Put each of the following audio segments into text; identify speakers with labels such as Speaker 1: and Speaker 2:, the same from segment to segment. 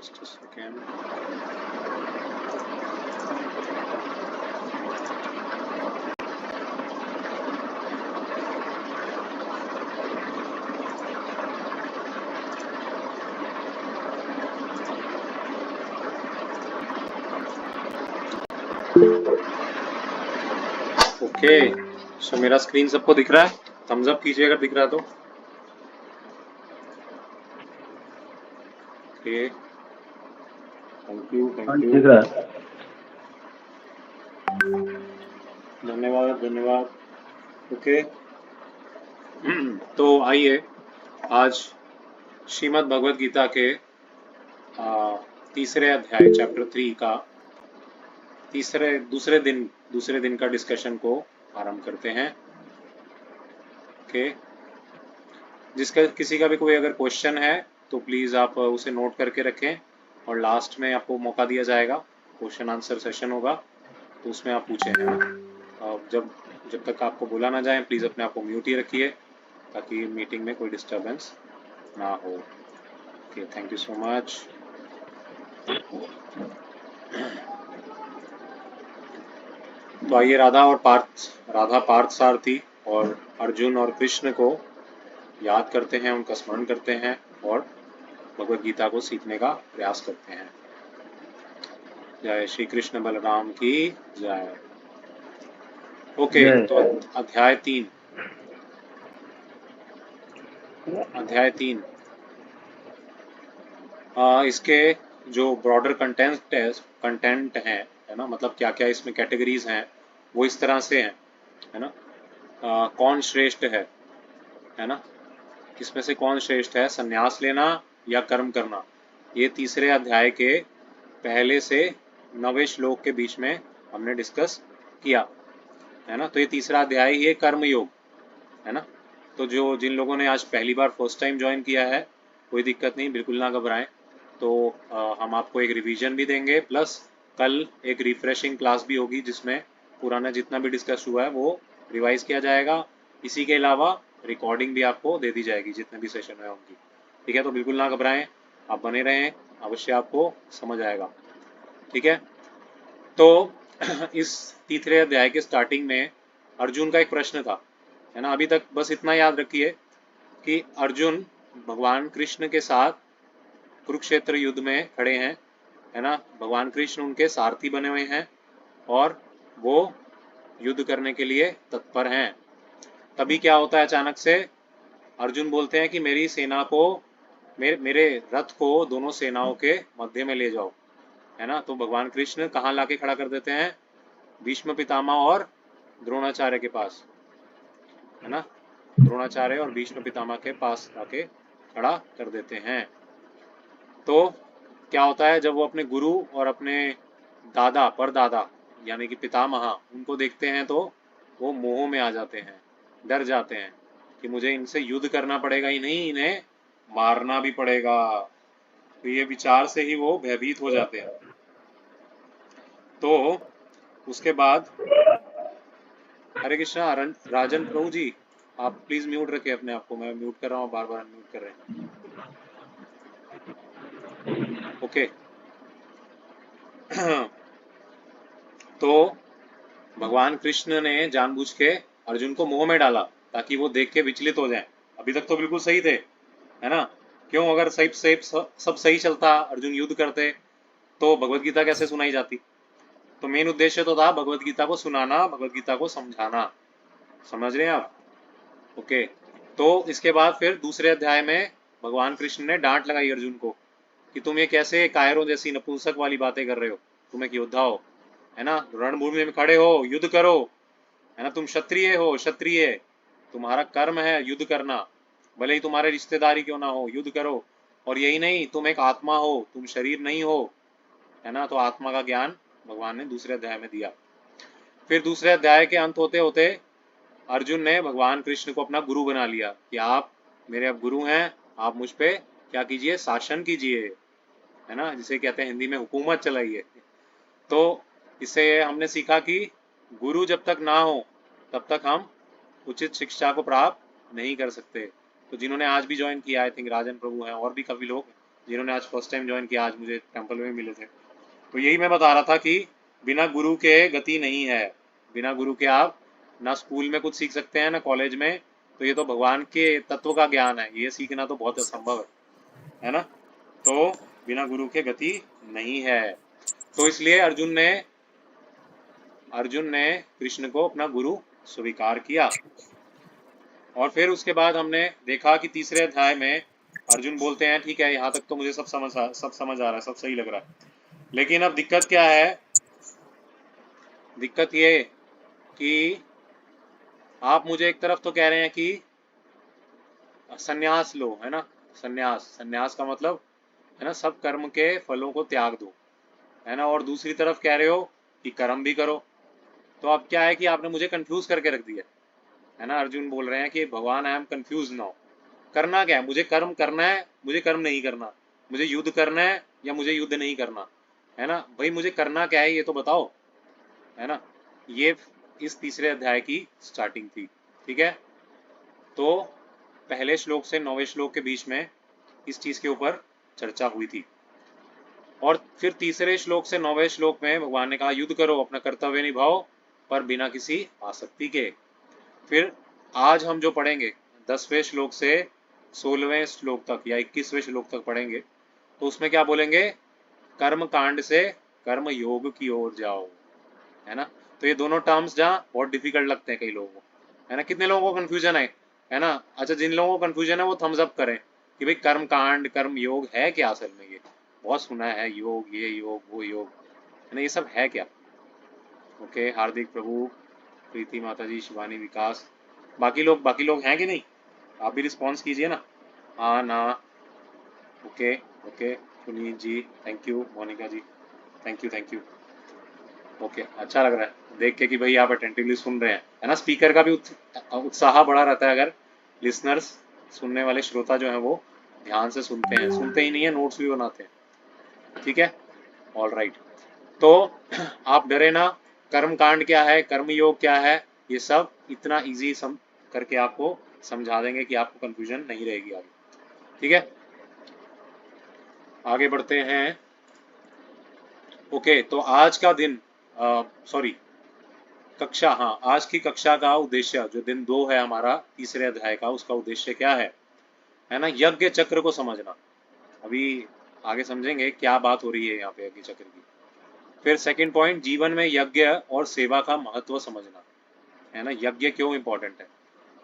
Speaker 1: Just a second. Okay, सो मेरा screen सबको दिख रहा है? थम्स अप कीजिए अगर दिख रहा है तो। Okay, thank you thank you,
Speaker 2: दिख रहा है।
Speaker 1: धन्यवाद धन्यवाद। ओके, तो आइए आज श्रीमद् भगवद गीता के तीसरे अध्याय चैप्टर 3 का दूसरे दिन का डिस्कशन को आरंभ करते हैं। ओके, जिसका किसी का भी कोई अगर क्वेश्चन है तो प्लीज़ आप उसे नोट करके रखें और लास्ट में आपको मौका दिया जाएगा, क्वेश्चन आंसर सेशन होगा तो उसमें आप पूछें, है ना। जब तक आपको बोला ना जाए प्लीज़ अपने आप को म्यूट ही रखिए ताकि मीटिंग में कोई डिस्टरबेंस ना हो। Okay, thank you so much. तो आइए राधा पार्थ सारथी और अर्जुन और कृष्ण को याद करते हैं, उनका स्मरण करते हैं और भगवद गीता को सीखने का प्रयास करते हैं। जय श्री कृष्ण बलराम की जय। ओके, तो अध्याय 3 इसके जो ब्रॉडर कंटेंट है ना, मतलब क्या क्या इसमें कैटेगरीज हैं वो इस तरह से हैं, है ना। कौन श्रेष्ठ है ना, इसमें से कौन श्रेष्ठ है, संन्यास लेना या कर्म करना, ये तीसरे अध्याय के पहले से 9वें श्लोक के बीच में हमने डिस्कस किया, है ना। तो ये तीसरा अध्याय ही है कर्म योग, है ना। तो जिन लोगों ने आज पहली बार फर्स्ट टाइम ज्वाइन किया है कोई दिक्कत नहीं, बिल्कुल ना घबराएं। तो हम आपको एक रिवीजन भी देंगे, प्लस कल एक रिफ्रेशिंग क्लास भी होगी जिसमें पुराना जितना भी डिस्कस हुआ है वो रिवाइज किया जाएगा। इसी के अलावा रिकॉर्डिंग भी आपको दे दी जाएगी जितने भी सेशन है उनकी, ठीक है। तो बिल्कुल ना घबराएं, आप बने रहें, अवश्य आपको समझ आएगा, ठीक है। तो इस तीसरे अध्याय के स्टार्टिंग में अर्जुन का एक प्रश्न था, है ना। अभी तक बस इतना याद रखिए कि अर्जुन भगवान कृष्ण के साथ कुरुक्षेत्र युद्ध में खड़े हैं, है ना। भगवान कृष्ण उनके सारथी बने हुए हैं और वो युद्ध करने के लिए तत्पर हैं। तभी क्या होता है, अचानक से अर्जुन बोलते हैं कि मेरी सेना को, मेरे रथ को दोनों सेनाओं के मध्य में ले जाओ, है ना। तो भगवान कृष्ण कहाँ लाके खड़ा कर देते हैं, भीष्म पितामह और द्रोणाचार्य के पास, है ना। द्रोणाचार्य और भीष्म पितामह के पास आके खड़ा कर देते हैं। तो क्या होता है, जब वो अपने गुरु और अपने दादा परदादा यानी कि पितामह उनको देखते हैं तो वो मोह में आ जाते हैं, डर जाते हैं कि मुझे इनसे युद्ध करना पड़ेगा ही नहीं, इन्हें मारना भी पड़ेगा। तो ये विचार से ही वो भयभीत हो जाते हैं। तो उसके बाद, हरे कृष्णा राजन प्रभु जी, आप प्लीज म्यूट रखें अपने आप को, मैं म्यूट कर रहा हूँ, बार बार अनम्यूट कर रहे हैं। ओके। तो भगवान कृष्ण ने जानबूझ के अर्जुन को मोह में डाला ताकि वो देख के विचलित हो जाए। अभी तक तो बिल्कुल सही थे, है ना। क्यों, अगर सब सही चलता, अर्जुन युद्ध करते तो भगवत गीता कैसे सुनाई जाती। तो मेन उद्देश्य तो था भगवत गीता को सुनाना, भगवत गीता को समझाना, समझ रहे हैं आप। ओके, तो इसके बाद फिर दूसरे अध्याय में भगवान कृष्ण ने डांट लगाई अर्जुन को कि तुम ये कैसे कायरों जैसी नपुंसक वाली बातें कर रहे हो, तुम एक योद्धा हो, है ना, रणभूमि में खड़े हो, युद्ध करो, है ना, तुम क्षत्रिय हो, क्षत्रिय तुम्हारा कर्म है युद्ध करना, भले ही तुम्हारे रिश्तेदारी क्यों ना हो, युद्ध करो। और यही नहीं, तुम एक आत्मा हो, तुम शरीर नहीं हो, है ना। तो आत्मा का ज्ञान भगवान ने दूसरे अध्याय में दिया। फिर दूसरे अध्याय के अंत होते होते अर्जुन ने भगवान कृष्ण को अपना गुरु बना लिया कि आप मेरे अब गुरु हैं, आप मुझ पे क्या कीजिए, शासन कीजिए, है ना, जिसे कहते हैं हिंदी में हुकूमत चलाइए। तो इससे हमने सीखा कि गुरु जब तक ना हो तब तक हम उचित शिक्षा को प्राप्त नहीं कर सकते। तो जिन्होंने आज भी ज्वाइन किया, आई थिंक राजन प्रभु हैं और भी काफी लोग, जिन्होंने आज फर्स्ट टाइम ज्वाइन किया, आज मुझे टेम्पल में मिले थे। तो यही मैं बता रहा था कि बिना गुरु के गति नहीं है। बिना गुरु के आप ना स्कूल में कुछ सीख सकते हैं ना कॉलेज में। तो ये तो भगवान के तत्व का ज्ञान है, ये सीखना तो बहुत असंभव है ना। तो बिना गुरु के गति नहीं है। तो इसलिए अर्जुन ने कृष्ण को अपना गुरु स्वीकार किया। और फिर उसके बाद हमने देखा कि तीसरे अध्याय में अर्जुन बोलते हैं ठीक है, यहाँ तक तो मुझे सब समझ आ रहा है, सब सही लग रहा है, लेकिन अब दिक्कत क्या है। दिक्कत ये कि आप मुझे एक तरफ तो कह रहे हैं कि सन्यास लो, है ना। सन्यास का मतलब है ना सब कर्म के फलों को त्याग दो, है ना। और दूसरी तरफ कह रहे हो कि कर्म भी करो। तो अब क्या है कि आपने मुझे कंफ्यूज करके रख दिया, है ना। अर्जुन बोल रहे हैं कि भगवान आई एम कंफ्यूज नाउ, करना क्या है, मुझे कर्म करना है, मुझे कर्म नहीं करना, मुझे युद्ध करना है या मुझे युद्ध नहीं करना, है ना। भाई मुझे करना क्या है ये तो बताओ, है ना। ये इस तीसरे अध्याय की स्टार्टिंग थी, ठीक है। तो पहले श्लोक से 9वें श्लोक के बीच में इस चीज के ऊपर चर्चा हुई थी। और फिर तीसरे श्लोक से 9वें श्लोक में भगवान ने कहा युद्ध करो, अपना कर्तव्य निभाओ, पर बिना किसी आसक्ति के। फिर आज हम जो पढ़ेंगे 10वें श्लोक से 16वें श्लोक तक या 21वें श्लोक तक पढ़ेंगे, तो उसमें क्या बोलेंगे, कर्म कांड से कर्म योग की ओर जाओ, है ना। तो ये दोनों टर्म्स जहाँ बहुत डिफिकल्ट लगते हैं कई लोगों को, है ना। कितने लोगों को कंफ्यूजन है ना। अच्छा, जिन लोगों को कंफ्यूजन है वो थम्स अप करें कि भाई कर्म कांड कर्म योग है क्या असल में। ये बहुत सुना है, योग ये योग वो योग, है ना, ये सब है क्या। ओके, हार्दिक प्रभु, प्रीति माता जी, शिवानी, विकास, बाकी लोग हैं कि नहीं, आप भी रिस्पॉन्स कीजिए ना, हाँ ना। Okay okay, Puneet ji thank you, Monica ji thank you. Okay, अच्छा लग रहा है देख के कि भाई आप अटेंटिवली सुन रहे हैं, है ना। स्पीकर का भी उत्साह बढ़ा रहता है अगर लिसनर्स, सुनने वाले श्रोता जो हैं वो ध्यान से सुनते हैं, सुनते ही नहीं है नोट्स भी बनाते हैं, ठीक है। All right. तो आप डरे ना, कर्म कांड क्या है, कर्म योग क्या है, ये सब इतना इजी करके आपको समझा देंगे कि आपको कंफ्यूजन नहीं रहेगी आगे, ठीक है। आगे बढ़ते हैं। ओके, तो आज का दिन, सॉरी, कक्षा, हाँ, आज की कक्षा का उद्देश्य जो दिन 2 है हमारा तीसरे अध्याय का, उसका उद्देश्य क्या है ना, यज्ञ चक्र को समझना। अभी आगे समझेंगे क्या बात हो रही है यहाँ पे यज्ञ चक्र की। फिर सेकंड पॉइंट, जीवन में यज्ञ और सेवा का महत्व समझना, है ना। यज्ञ क्यों इम्पोर्टेंट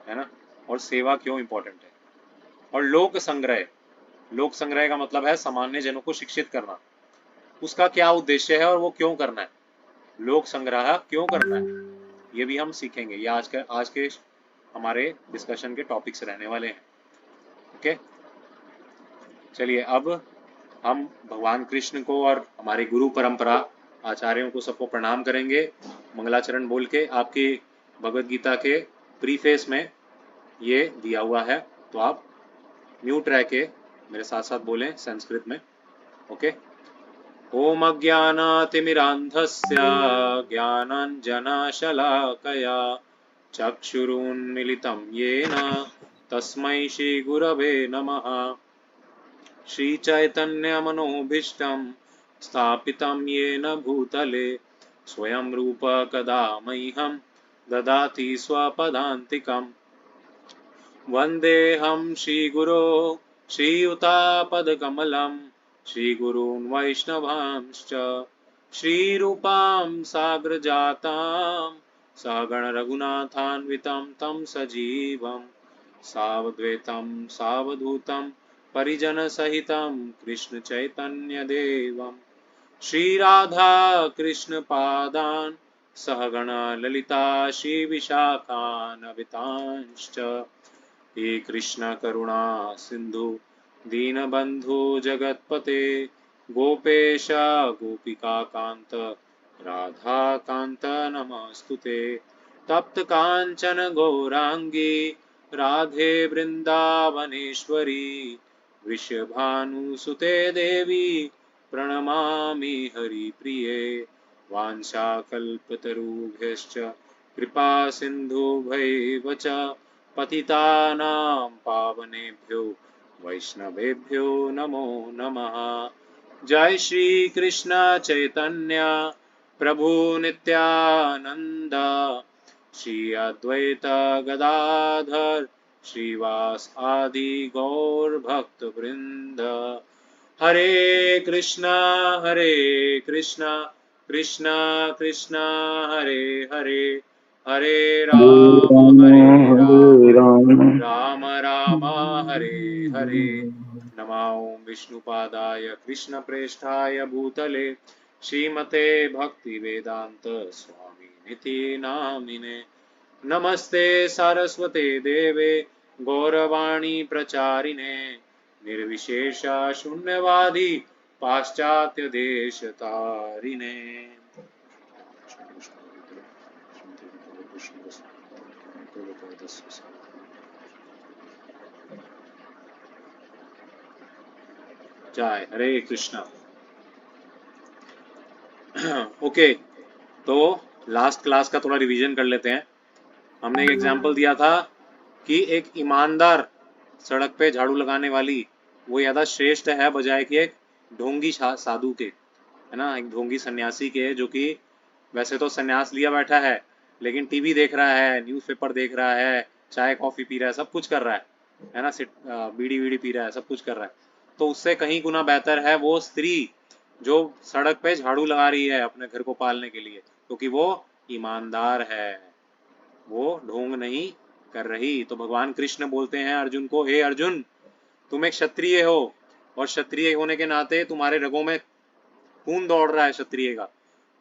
Speaker 1: है ना, और सेवा क्यों इम्पोर्टेंट है। और लोक संग्रह का मतलब है सामान्य जनों को शिक्षित करना, उसका क्या उद्देश्य है और वो क्यों करना है, लोक संग्रह क्यों करना है, ये भी हम सीखेंगे। ये आज के हमारे डिस्कशन के टॉपिक्स रहने वाले हैं। ओके, चलिए अब हम भगवान कृष्ण को और हमारे गुरु परंपरा आचार्यों को सबको प्रणाम करेंगे मंगलाचरण बोल के। आपकी भगवत गीता के प्रीफेस में ये दिया हुआ है, तो आप म्यूट रह के मेरे साथ साथ बोलें संस्कृत में। ओके। ओम अज्ञानातिमिरान्धस्य ज्ञानाञ्जनशलाकया चक्षुरुन्मिलितं येन तस्मै श्रीगुरवे नमः। श्रीचैतन्यमनोभीष्टं स्थापितं येन भूतले स्वयं रूप कदा मह्यं ददाति स्वपदान्तिकम्। वन्देऽहं श्रीगुरो श्रीयुतापदकमलं श्रीगुरून् वैष्णवांश्च श्रीरूपां साग्रजातां सहगण रघुनाथान्वितं तं सजीवं सावद्वैतं सावधूतं परिजनसहितं कृष्ण चैतन्यदेवं श्रीराधा कृष्णपादान् सहगण ललिता श्रीविशाखान्वितांश्च। हे कृष्ण करुणा सिंधु दीनबंधु जगतपते गोपेश गोपिका कांत राधा कांत नमस्तुते। तप्त कांचन गौरांगी राधे वृंदावनेश्वरी वृषभानुसुते देवी प्रणमामि हरिप्रिये। वाञ्छाकल्पतरुभ्यश्च कृपा सिन्धुभैव च पतितानां पावनेभ्यो वैष्णवेभ्यो नमो नमः। जय श्री कृष्ण चैतन्य प्रभु नित्यानंद, श्री अद्वैत गदाधर श्रीवास आदि गौर भक्त वृंद। हरे कृष्णा कृष्णा कृष्णा हरे हरे, हरे राम
Speaker 2: हरे राम
Speaker 1: राम राम हरे हरे। नमो विष्णुपादाय कृष्णप्रेष्ठाय भूतले श्रीमते भक्तिवेदांत स्वामी निति नामिने। नमस्ते सारस्वते देवे गौरवाणी प्रचारिणे, निर्विशेष शून्यवादी पाश्चात्य देश तारिणे। जय हरे कृष्णा। ओके, तो लास्ट क्लास का थोड़ा रिवीजन कर लेते हैं। हमने एक एग्जाम्पल दिया था कि एक ईमानदार सड़क पे झाड़ू लगाने वाली वो ज्यादा श्रेष्ठ है बजाय कि एक ढोंगी साधु के, है ना, एक ढोंगी सन्यासी के, जो कि वैसे तो सन्यास लिया बैठा है लेकिन टीवी देख रहा है, न्यूज़पेपर देख रहा है, चाय कॉफी पी रहा है, सब कुछ कर रहा है ना, बीड़ी वीड़ी पी रहा है, सब कुछ कर रहा है। तो उससे कहीं गुना बेहतर है वो स्त्री जो सड़क पे झाड़ू लगा रही है अपने घर को पालने के लिए, क्योंकि वो ईमानदार है, वो ढोंग नहीं कर रही। तो भगवान कृष्ण बोलते हैं अर्जुन को, हे अर्जुन, तुम एक क्षत्रिय हो और क्षत्रिय होने के नाते तुम्हारे रगों में खून दौड़ रहा है क्षत्रिय का,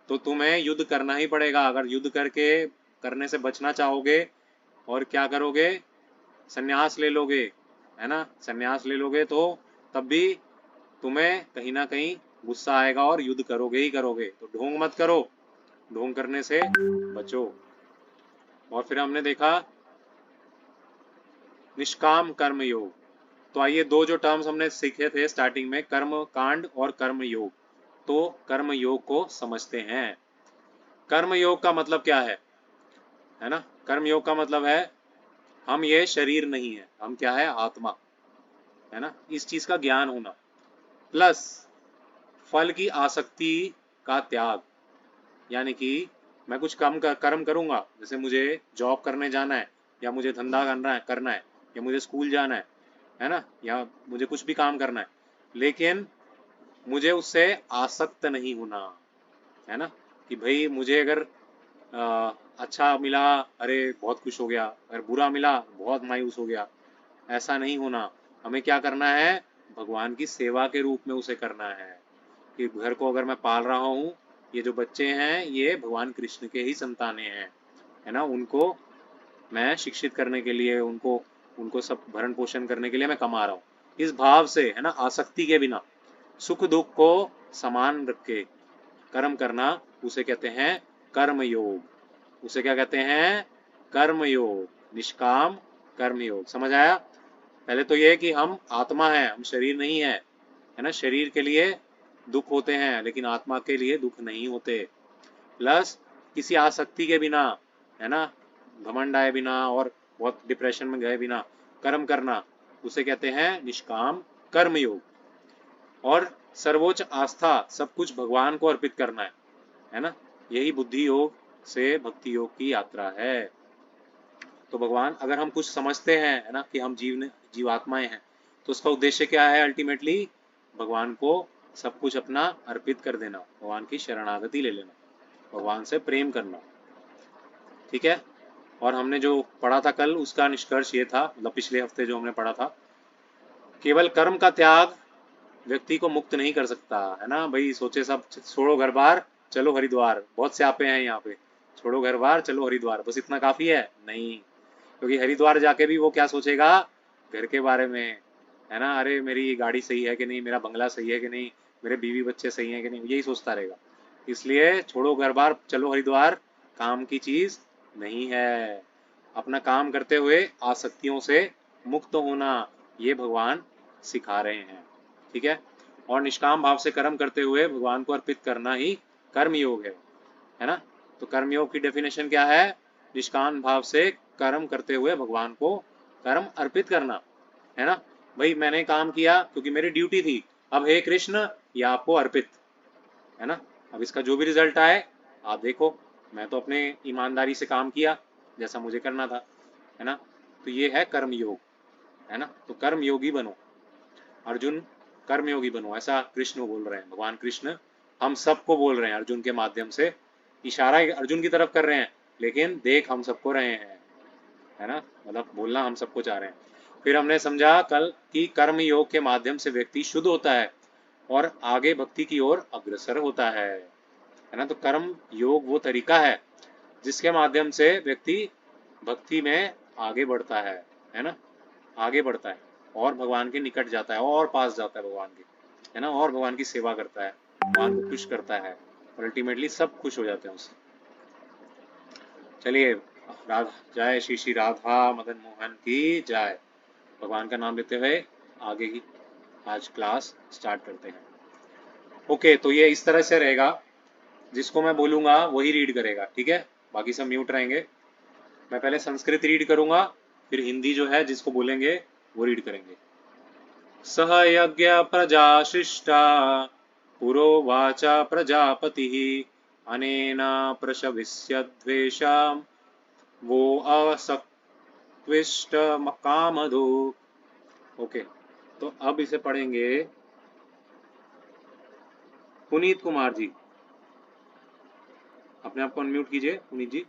Speaker 1: तो तुम्हें युद्ध करना ही पड़ेगा। अगर युद्ध करके करने से बचना चाहोगे और क्या करोगे, संन्यास ले लोगे, है ना, संन्यास ले लोगे तो तब भी तुम्हें कहीं ना कहीं गुस्सा आएगा और युद्ध करोगे ही करोगे। तो ढोंग मत करो, ढोंग करने से बचो। और फिर हमने देखा निष्काम कर्म योग। तो आइए दो जो टर्म्स हमने सीखे थे स्टार्टिंग में, कर्म कांड और कर्म योग, तो कर्म योग को समझते हैं। कर्म योग का मतलब क्या है ना, कर्म योग का मतलब है हम ये शरीर नहीं है, हम क्या है, आत्मा, है ना, इस चीज का ज्ञान होना, प्लस फल की आसक्ति का त्याग। यानी कि मैं कुछ कर्म करूंगा, जैसे मुझे जॉब करने जाना है, या मुझे धंधा करना है, या मुझे स्कूल जाना है ना, या मुझे कुछ भी काम करना है, लेकिन मुझे उससे आसक्त नहीं होना, है ना, कि भाई मुझे अगर अच्छा मिला, अरे बहुत खुश हो गया, अगर बुरा मिला बहुत मायूस हो गया, ऐसा नहीं होना। हमें क्या करना है, भगवान की सेवा के रूप में उसे करना है। कि घर को अगर मैं पाल रहा हूँ, ये जो बच्चे हैं ये भगवान कृष्ण के ही संतानें हैं, है ना, उनको मैं शिक्षित करने के लिए, उनको उनको सब भरण पोषण करने के लिए मैं कमा रहा हूँ, इस भाव से, है ना, आसक्ति के बिना, सुख दुख को समान रख के कर्म करना, उसे कहते हैं कर्म योग। उसे क्या कहते हैं, कर्म योग, निष्काम कर्म योग। समझ आया? पहले तो ये कि हम आत्मा है, हम शरीर नहीं है ना, शरीर के लिए दुख होते हैं लेकिन आत्मा के लिए दुख नहीं होते। प्लस किसी आसक्ति के बिना, है ना, घमंड आए बिना और बहुत डिप्रेशन में गए बिना कर्म करना, उसे कहते हैं निष्काम कर्म योग। और सर्वोच्च आस्था, सब कुछ भगवान को अर्पित करना है ना, यही बुद्धि योग से भक्ति योग की यात्रा है। तो भगवान, अगर हम कुछ समझते हैं, है ना, कि हम जीवात्माएं हैं, तो उसका उद्देश्य क्या है, अल्टीमेटली भगवान को सब कुछ अपना अर्पित कर देना, भगवान की शरणागति ले लेना, भगवान से प्रेम करना। ठीक है? और हमने जो पढ़ा था कल, उसका निष्कर्ष ये था, मतलब पिछले हफ्ते जो हमने पढ़ा था, केवल कर्म का त्याग व्यक्ति को मुक्त नहीं कर सकता, है ना भाई। सोचे सब छोड़ो घर बार, चलो हरिद्वार, बहुत से आपे हैं यहाँ पे, छोड़ो घर बार चलो हरिद्वार, बस इतना काफी है? नहीं, क्योंकि हरिद्वार जाके भी वो क्या सोचेगा, घर के बारे में, है ना, अरे मेरी गाड़ी सही है कि नहीं, मेरा बंगला सही है कि नहीं, मेरे बीवी बच्चे सही हैं कि नहीं, यही सोचता रहेगा। इसलिए छोड़ो घर बार चलो हरिद्वार काम की चीज नहीं है। अपना काम करते हुए आसक्तियों से मुक्त होना, ये भगवान सिखा रहे हैं। ठीक है? और निष्काम भाव से कर्म करते हुए भगवान को अर्पित करना ही कर्म योग है ना। तो कर्म योग की डेफिनेशन क्या है, निष्काम भाव से कर्म करते हुए भगवान को कर्म अर्पित करना, है ना। भाई मैंने काम किया क्योंकि मेरी ड्यूटी थी, अब हे कृष्ण ये आपको अर्पित, है ना। अब इसका जो भी रिजल्ट आए आप देखो, मैं तो अपने ईमानदारी से काम किया जैसा मुझे करना था, है ना। तो ये है कर्म योग, है ना। तो कर्म योगी बनो अर्जुन, कर्म योगी बनो, ऐसा कृष्ण बोल रहे हैं, भगवान कृष्ण हम सबको बोल रहे हैं अर्जुन के माध्यम से। इशारा अर्जुन की तरफ कर रहे हैं, लेकिन देख हम सबको रहे हैं, है ना। मतलब बोलना हम सबको चाह रहे हैं। फिर हमने समझा कल कि कर्म योग के माध्यम से व्यक्ति शुद्ध होता है और आगे भक्ति की ओर अग्रसर होता है ना। तो कर्म योग वो तरीका है जिसके माध्यम से व्यक्ति भक्ति में आगे बढ़ता है ना, आगे बढ़ता है और भगवान के निकट जाता है और पास जाता है भगवान के, है ना, और भगवान की सेवा करता है, भगवान को खुश करता है और अल्टीमेटली सब खुश हो जाते हैं उससे। चलिए, राधा जय श्री श्री राधा मदन मोहन की जय। भगवान का नाम लेते हुए आगे की आज क्लास स्टार्ट करते हैं। ओके, तो ये इस तरह से रहेगा, जिसको मैं बोलूंगा वही रीड करेगा, ठीक है। बाकी सब म्यूट रहेंगे। मैं पहले संस्कृत रीड करूंगा, फिर हिंदी जो है जिसको बोलेंगे वो रीड करेंगे। सह यज्ञ प्रजा शिष्टा पुरोवाच प्रजापतिः अनेन प्रशविष्यद्वेषां वो असक्त्विष्ट कामधु। ओके, तो अब इसे पढ़ेंगे पुनीत कुमार जी। अपने आप को अनम्यूट कीजिए पुनीत जी।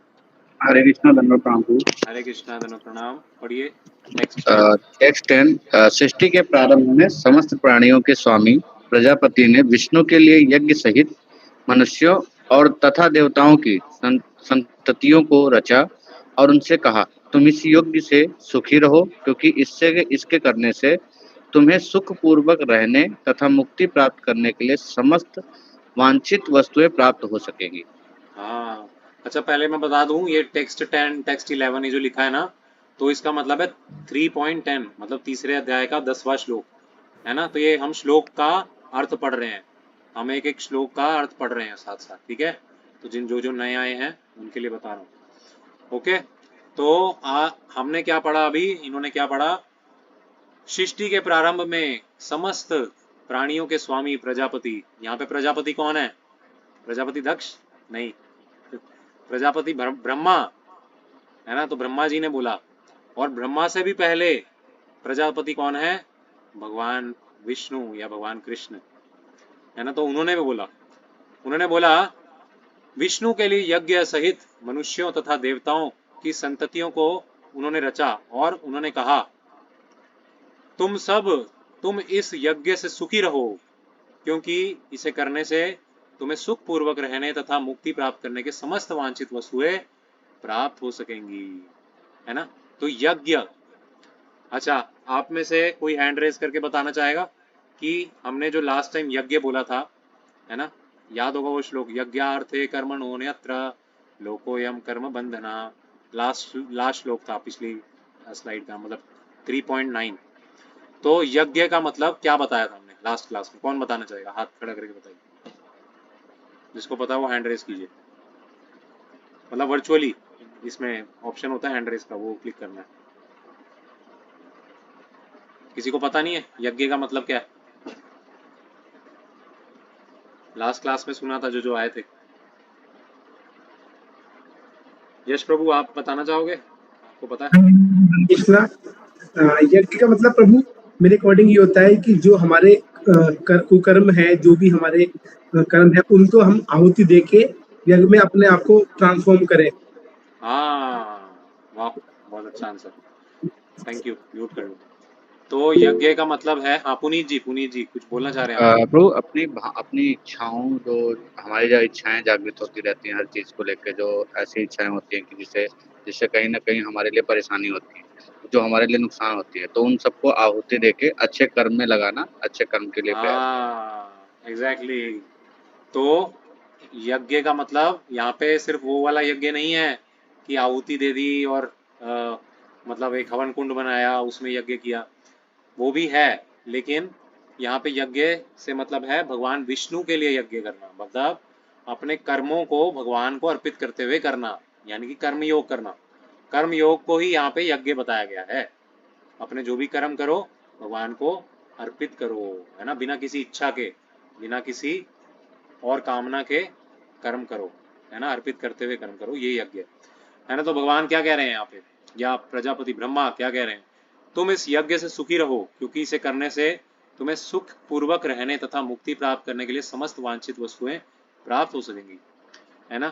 Speaker 2: हरे कृष्णा धन्यवाद प्रभु।
Speaker 1: हरे कृष्णा धनो प्रणाम। पढ़िए टेक्स्ट 10।
Speaker 2: टेक्स्ट 10। सृष्टि के प्रारंभ में समस्त प्राणियों के स्वामी प्रजापति ने विष्णु के लिए यज्ञ सहित मनुष्यों और तथा देवताओं की संततियों को रचा और उनसे कहा, तुम इस यज्ञ से सुखी रहो, क्योंकि इसके करने से तुम्हें सुख पूर्वक रहने तथा मुक्ति प्राप्त करने के लिए समस्त वांछित वस्तुएं प्राप्त हो सकेंगी।
Speaker 1: हाँ, अच्छा पहले मैं बता दूं, ये टेक्स्ट 10 टेक्स्ट 11 ये जो लिखा है ना, तो इसका मतलब है 3.10, मतलब तीसरे अध्याय का 10वां श्लोक, है ना। तो ये हम श्लोक का अर्थ पढ़ रहे हैं, हम एक एक श्लोक का अर्थ पढ़ रहे हैं साथ साथ, ठीक है। तो जिन जो जो नए आए हैं उनके लिए बता रहा हूँ। ओके, तो हमने क्या पढ़ा अभी, इन्होंने क्या पढ़ा। सृष्टि के प्रारंभ में समस्त प्राणियों के स्वामी प्रजापति, यहाँ पे प्रजापति कौन है, प्रजापति दक्ष नहीं, प्रजापति ब्रह्मा, है ना। तो ब्रह्मा जी ने बोला, और ब्रह्मा से भी पहले प्रजापति कौन है, भगवान विष्णु या भगवान कृष्ण, है ना। तो उन्होंने बोला विष्णु के लिए यज्ञ सहित मनुष्यों तथा देवताओं की संततियों को उन्होंने रचा और उन्होंने कहा, तुम इस यज्ञ से सुखी रहो, क्योंकि इसे करने से तुम्हें सुख पूर्वक रहने तथा मुक्ति प्राप्त करने के समस्त वांछित वस्तुएं प्राप्त हो सकेंगी, है ना। तो यज्ञ, अच्छा आप में से कोई हैंड रेज करके बताना चाहेगा कि हमने जो लास्ट टाइम यज्ञ बोला था, है ना, याद होगा वो श्लोक, यज्ञार्थे कर्मणो न्यत्र लोकोयम कर्म बंधना। लास्ट श्लोक था पिछली स्लाइड का, मतलब 3.9। तो यज्ञ का मतलब क्या बताया था हमने लास्ट क्लास में, कौन बताना चाहेगा, हाथ खड़ा करके बताइए। जिसको पता है वो हैंड रेज कीजिए, मतलब वर्चुअली इसमें ऑप्शन होता है हैंड रेज का, वो क्लिक करना है। किसी को पता नहीं है यज्ञ का मतलब क्या है, लास्ट क्लास में सुना था जो जो आए थे। यश प्रभु आप बताना चाहोगे, आपको पता है।
Speaker 3: कृष्णा, यज्ञ का मतलब प्रभु मेरे अकॉर्डिंग ये होता है कि जो हमारे कुकर्म है, जो भी हमारे कर्म है, उनको हम आहुति दे के यज्ञ में अपने आप को ट्रांसफॉर्म करें।
Speaker 1: हाँ, वाह, बहुत अच्छा आंसर, थैंक यू, म्यूट कर लो। तो यज्ञ का मतलब है, हाँ पुनीत जी कुछ बोलना चाह रहे हैं आप।
Speaker 2: प्रभु अपनी इच्छाओं, जो हमारी जो इच्छाएं जागृत होती रहती हैं हर चीज को लेकर, जो ऐसी इच्छाएं होती हैं कि जिससे जिससे कहीं ना कहीं हमारे लिए परेशानी होती है, जो हमारे लिए नुकसान होती है, तो उन सबको आहुति देके अच्छे कर्म में लगाना, अच्छे कर्म के लिए प्रयास करना।
Speaker 1: हाँ एग्जैक्टली, तो यज्ञ का मतलब यहाँ पे सिर्फ वो वाला यज्ञ नहीं है कि आहुति दे दी और मतलब एक हवन कुंड बनाया उसमें यज्ञ किया, वो भी है, लेकिन यहाँ पे यज्ञ से मतलब है भगवान विष्णु के लिए यज्ञ करना, मतलब अपने कर्मों को भगवान को अर्पित करते हुए करना, यानी कि कर्म योग करना। कर्म योग को ही यहाँ पे यज्ञ बताया गया है। अपने जो भी कर्म करो भगवान को अर्पित करो, है ना, बिना किसी इच्छा के, बिना किसी और कामना के कर्म करो, है ना, अर्पित करते हुए कर्म करो, ये यज्ञ है ना। तो भगवान क्या कह रहे हैं यहाँ पे, या प्रजापति ब्रह्मा क्या कह रहे हैं, तुम इस यज्ञ से सुखी रहो, क्योंकि इसे करने से तुम्हें सुख पूर्वक रहने तथा मुक्ति प्राप्त करने के लिए समस्त वांछित वस्तुएं प्राप्त हो सकेंगी, है ना।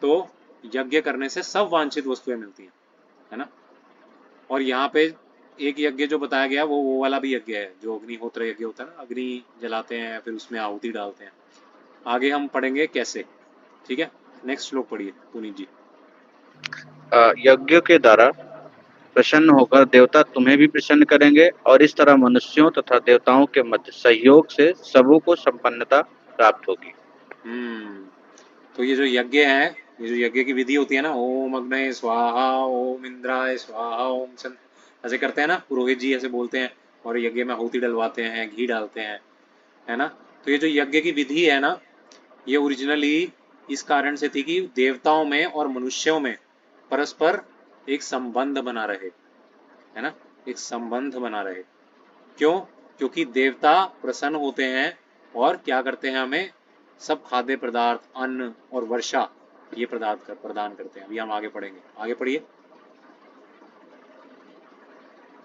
Speaker 1: तो यज्ञ करने से सब वांछित वस्तुएं मिलती हैं, है ना। और यहाँ पे एक यज्ञ जो बताया गया वो वाला भी यज्ञ है जो अग्निहोत्र यज्ञ होता है ना, अग्नि जलाते हैं फिर उसमें आहुति डालते हैं। आगे हम पढ़ेंगे कैसे, ठीक है। नेक्स्ट श्लोक पढ़िए पुनीत जी।
Speaker 2: यज्ञ के द्वारा प्रसन्न होकर देवता तुम्हें भी प्रसन्न करेंगे और इस तरह मनुष्यों तथा देवताओं के मध्य सहयोग से सबों को संपन्नता प्राप्त होगी।
Speaker 1: तो ये जो यज्ञ है, ये जो यज्ञ की विधि होती है ना, ओम अग्नये स्वाहा, ओम इंद्राय स्वाहा, ओम सन, ऐसे करते हैं ना पुरोहित जी, ऐसे बोलते हैं और यज्ञ में आहुति डलवाते हैं, घी डालते हैं, है ना। तो ये जो यज्ञ की विधि है ना, ये ओरिजिनली इस कारण से थी कि देवताओं में और मनुष्यों में परस्पर एक संबंध बना रहे, है ना, एक संबंध बना रहे। क्यों? क्योंकि देवता प्रसन्न होते हैं और क्या करते हैं, हमें सब खाद्य पदार्थ, अन्न और वर्षा ये प्रदान करते हैं। अभी हम आगे पढ़ेंगे, आगे पढ़िए।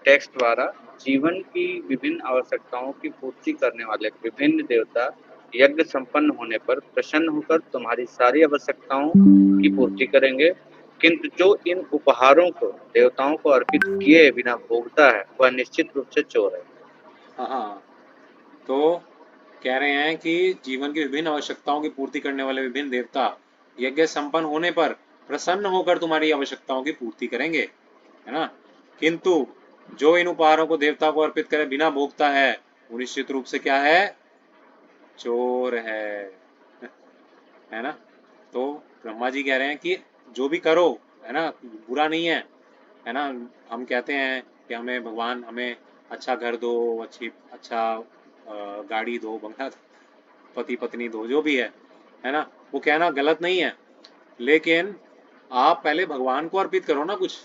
Speaker 2: टेक्स्ट द्वारा जीवन की विभिन्न आवश्यकताओं की पूर्ति करने वाले विभिन्न देवता यज्ञ संपन्न होने पर प्रसन्न होकर तुम्हारी सारी आवश्यकताओं की पूर्ति करेंगे, किंतु जो इन उपहारों को देवताओं को अर्पित किए बिना भोगता है वह निश्चित रूप से चोर है।
Speaker 1: हाँ, तो कह रहे हैं कि जीवन की विभिन्न आवश्यकताओं की पूर्ति करने वाले विभिन्न देवता यज्ञ संपन्न होने पर प्रसन्न होकर तुम्हारी आवश्यकताओं की पूर्ति करेंगे, है ना। किंतु जो इन उपहारों को देवता को अर्पित करे बिना भोगता है वो निश्चित रूप से क्या है, चोर है ना। तो ब्रह्मा जी कह रहे हैं कि जो भी करो, है ना, बुरा नहीं है ना। हम कहते हैं कि हमें भगवान हमें अच्छा घर दो, अच्छा गाड़ी दो, बंगला दो, पति पत्नी दो, जो भी है ना, वो कहना गलत नहीं है। लेकिन आप पहले भगवान को अर्पित करो ना कुछ,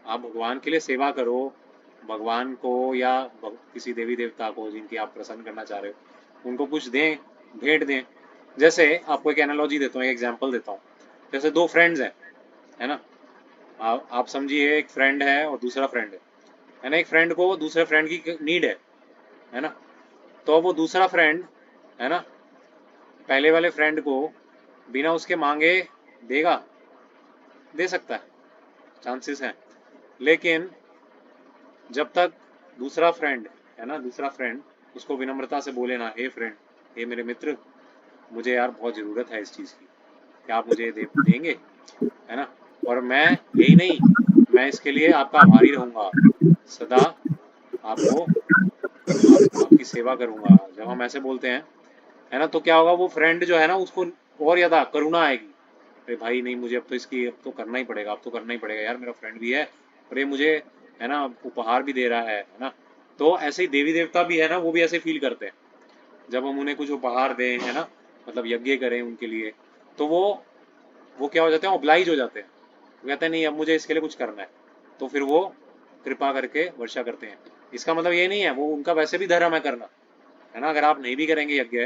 Speaker 1: आप भगवान के लिए सेवा करो, भगवान को या किसी देवी देवता को जिनकी आप प्रसन्न करना चाह रहे हो उनको कुछ दें, भेंट दें। जैसे आपको एक एनालॉजी देता हूँ, एक एग्जांपल देता हूँ। जैसे दो फ्रेंड्स हैं, है ना, आप समझिए एक फ्रेंड है और दूसरा फ्रेंड है ना। एक फ्रेंड को दूसरे फ्रेंड की नीड है ना। तो वो दूसरा फ्रेंड, है ना, पहले वाले फ्रेंड को बिना उसके मांगे देगा, दे सकता है, चांसेस हैं। लेकिन जब तक दूसरा फ्रेंड, है ना, दूसरा फ्रेंड उसको विनम्रता से बोले ना, हे फ्रेंड, हे मेरे मित्र, मुझे यार बहुत ज़रूरत है इस चीज़ की, क्या आप मुझे देंगे, है ना। और मैं यही नहीं, मैं इसके लिए आपका आभारी रहूँगा, सदा आपको आपकी सेवा करूँगा। जब हम ऐसे बोलते हैं, है ना, तो क्या होगा, वो फ्रेंड जो है ना उसको और ज़्यादा करुणा आएगी, अरे भाई नहीं, मुझे अब तो करना ही पड़ेगा, अब तो करना ही पड़ेगा यार, मेरा फ्रेंड भी है और ये मुझे, है ना, उपहार भी दे रहा है ना। तो ऐसे ही देवी देवता भी है ना, वो भी ऐसे फील करते हैं जब हम उन्हें कुछ उपहार दें, है ना, मतलब यज्ञ करें उनके लिए, तो वो क्या हो जाते हैं, ऑब्लाइज हो जाते हैं। वो कहते हैं नहीं, अब मुझे इसके लिए कुछ करना है, तो फिर वो कृपा करके वर्षा करते हैं। इसका मतलब ये नहीं है, वो उनका वैसे भी धर्म है करना, है ना। अगर आप नहीं भी करेंगे यज्ञ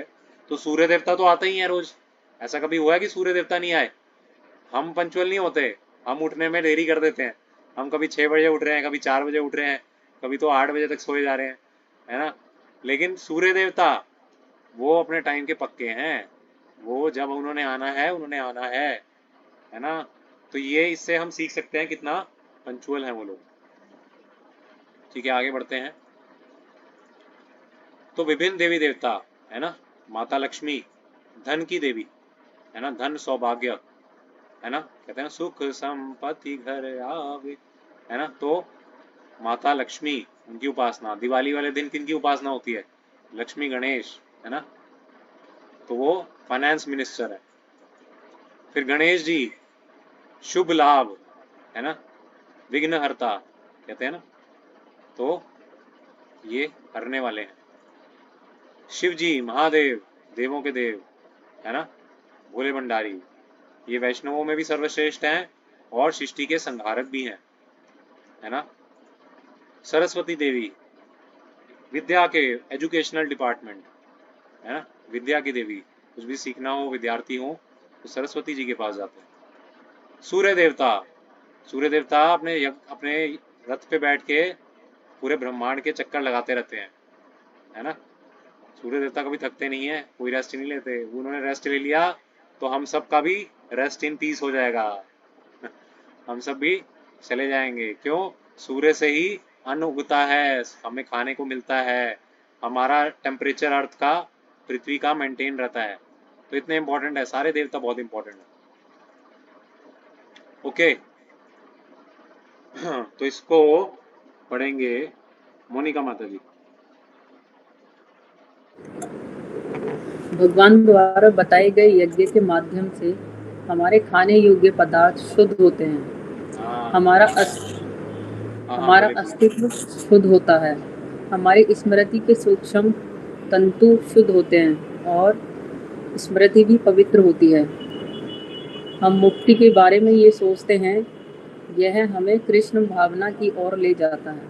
Speaker 1: तो सूर्य देवता तो आते ही हैं रोज। ऐसा कभी हुआ है कि सूर्य देवता नहीं आए? हम पंचुअल नहीं होते, हम उठने में देरी कर देते हैं। हम कभी 6 बजे उठ रहे हैं, कभी 4 बजे उठ रहे हैं, कभी तो 8 बजे तक सोए जा रहे हैं, है ना। लेकिन सूर्य देवता वो अपने टाइम के पक्के हैं, वो जब उन्होंने आना है उन्होंने आना है ना। तो ये इससे हम सीख सकते हैं कितना पंचुअल हैं वो लोग। ठीक है, आगे बढ़ते हैं। तो विभिन्न देवी देवता, है ना, माता लक्ष्मी धन की देवी, है ना, धन सौभाग्य, है ना, कहते हैं ना, सुख संपत्ति घर आवे, है ना। तो माता लक्ष्मी, उनकी उपासना दिवाली वाले दिन किनकी उपासना होती है? लक्ष्मी गणेश, है ना। तो वो फाइनेंस मिनिस्टर है। फिर गणेश जी शुभ लाभ, है ना, विघ्नहर्ता कहते हैं ना, तो ये हरने वाले हैं। शिव जी महादेव, देवों के देव, है ना, भोले भंडारी, ये वैष्णवों में भी सर्वश्रेष्ठ हैं और सृष्टि के संहारक भी हैं, है ना। सरस्वती देवी, विद्या के, एजुकेशनल डिपार्टमेंट, है ना, विद्या की देवी, कुछ भी सीखना हो, विद्यार्थी हो, तो सरस्वती जी के पास जाते हैं। सूर्य देवता, सूर्य देवता अपने रथ पे बैठ के पूरे ब्रह्मांड के चक्कर लगाते रहते हैं, है ना। सूर्य देवता कभी थकते नहीं है, कोई रेस्ट नहीं लेते, उन्होंने रेस्ट ले लिया तो हम सब का भी रेस्ट इन पीस हो जाएगा। हम सब भी चले जाएंगे, क्यों? सूर्य से ही अन्न उगता है, हमें खाने को मिलता है, हमारा टेम्परेचर अर्थ का, पृथ्वी का मेंटेन रहता है, तो इतने इंपॉर्टेंट है, सारे देवता बहुत इंपॉर्टेंट है। ओके। तो इसको पढ़ेंगे मोनिका माता जी।
Speaker 4: भगवान द्वारा बताए गए यज्ञ के माध्यम से हमारे खाने योग्य पदार्थ शुद्ध होते हैं।
Speaker 1: हाँ
Speaker 4: हमारा
Speaker 1: बोले।
Speaker 4: अस्तित्व शुद्ध होता है, हमारी स्मृति के सूक्ष्म तंतु शुद्ध होते हैं और स्मृति भी पवित्र होती है। हम मुक्ति के बारे में ये सोचते हैं, यह हमें कृष्ण भावना की ओर ले जाता है।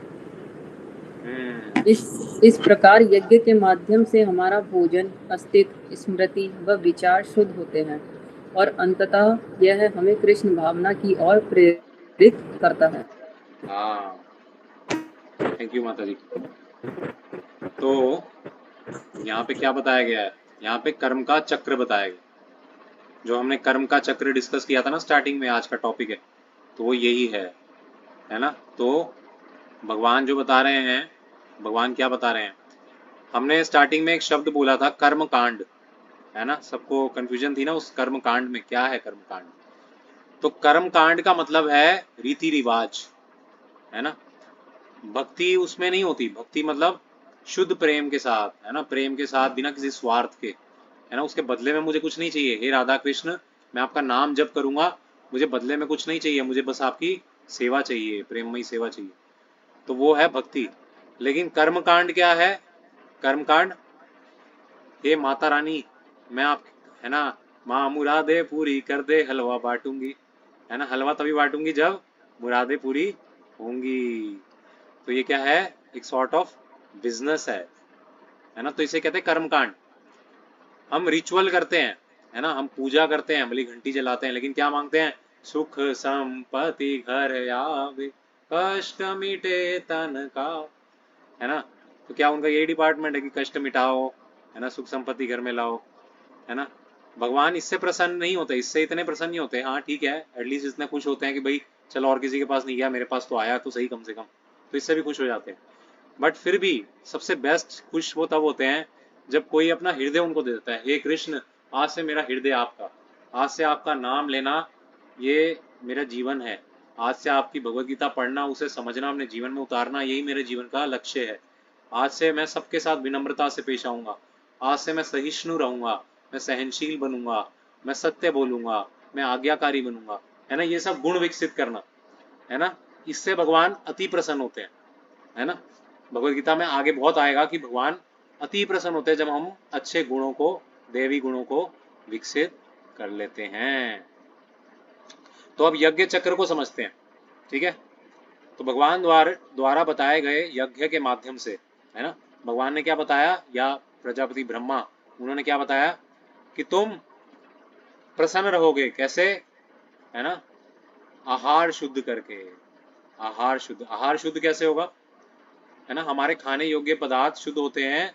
Speaker 4: इस प्रकार यज्ञ के माध्यम से हमारा भोजन, अस्तित्व, स्मृति व विचार शुद्ध होते हैं और अंततः यह हमें कृष्ण भावना की ओर प्रेरित करता है।
Speaker 1: हाँ, थैंक यू माता जी। तो यहाँ पे क्या बताया गया है? यहाँ पे कर्म का चक्र बताया गया, जो हमने कर्म का चक्र डिस्कस किया था ना स्टार्टिंग में, आज का टॉपिक है, तो वो यही है ना। तो भगवान जो बता रहे हैं, भगवान क्या बता रहे हैं? हमने स्टार्टिंग में एक शब्द बोला था कर्म कांड, है ना, सबको कंफ्यूजन थी ना उस कर्म कांड में, क्या है कर्म कांड? तो कर्म कांड का मतलब है रीति रिवाज, है ना। भक्ति उसमें नहीं होती, भक्ति मतलब शुद्ध प्रेम के साथ, है ना, प्रेम के साथ, बिना किसी स्वार्थ के, है ना, उसके बदले में मुझे कुछ नहीं चाहिए। हे राधा कृष्ण, मैं आपका नाम जप करूंगा, मुझे बदले में कुछ नहीं चाहिए, मुझे बस आपकी सेवा चाहिए, प्रेममयी सेवा चाहिए, तो वो है भक्ति। लेकिन कर्मकांड क्या है? कर्मकांड, हे माता रानी, मैं आप, है ना, माँ मुरादे पूरी कर दे, हलवा बांटूंगी, है ना, हलवा तभी बांटूंगी जब मुरादे पूरी होंगी। तो ये क्या है? एक सॉर्ट ऑफ बिजनेस है ना, तो इसे कहते हैं कर्मकांड। हम रिचुअल करते हैं, है ना, हम पूजा करते हैं, भले घंटी जलाते हैं, लेकिन क्या मांगते हैं? सुख संपत्ति घर आवे, कष्ट मिटे तन का, है ना। तो क्या उनका यही डिपार्टमेंट है कि कष्ट मिटाओ, है ना, सुख संपत्ति घर में लाओ, है ना। भगवान इससे प्रसन्न नहीं होते, इससे इतने प्रसन्न नहीं होते। हाँ ठीक है, एटलीस्ट इतने खुश होते हैं कि भाई चलो और किसी के पास नहीं गया, मेरे पास तो आया तो सही कम से कम, तो इससे भी खुश हो जाते हैं। बट फिर भी सबसे बेस्ट खुश वो तब होते हैं जब कोई अपना हृदय उनको दे देता है। हे कृष्ण, आज से मेरा हृदय आपका, आज से आपका नाम लेना ये मेरा जीवन है, आज से आपकी भगवत गीता पढ़ना, उसे समझना, अपने जीवन में उतारना, यही मेरे जीवन का लक्ष्य है। आज से मैं सबके साथ विनम्रता से पेश आऊंगा, आज से मैं सहिष्णु रहूंगा, मैं सहनशील बनूंगा, मैं सत्य बोलूंगा, मैं आज्ञाकारी बनूंगा, है ना, ये सब गुण विकसित करना, है ना। इससे भगवान अति प्रसन्न होते हैं, है ना। भगवत गीता में आगे बहुत आएगा कि भगवान अति प्रसन्न होते हैं जब हम अच्छे गुणों को, देवी गुणों को विकसित कर लेते हैं। तो अब यज्ञ चक्र को समझते हैं, ठीक है। तो भगवान द्वारा बताए गए यज्ञ के माध्यम से, है ना, भगवान ने क्या बताया, या प्रजापति ब्रह्मा, उन्होंने क्या बताया कि तुम प्रसन्न रहोगे, कैसे, है ना, आहार शुद्ध करके। आहार शुद्ध कैसे होगा? है ना, हमारे खाने योग्य पदार्थ शुद्ध होते हैं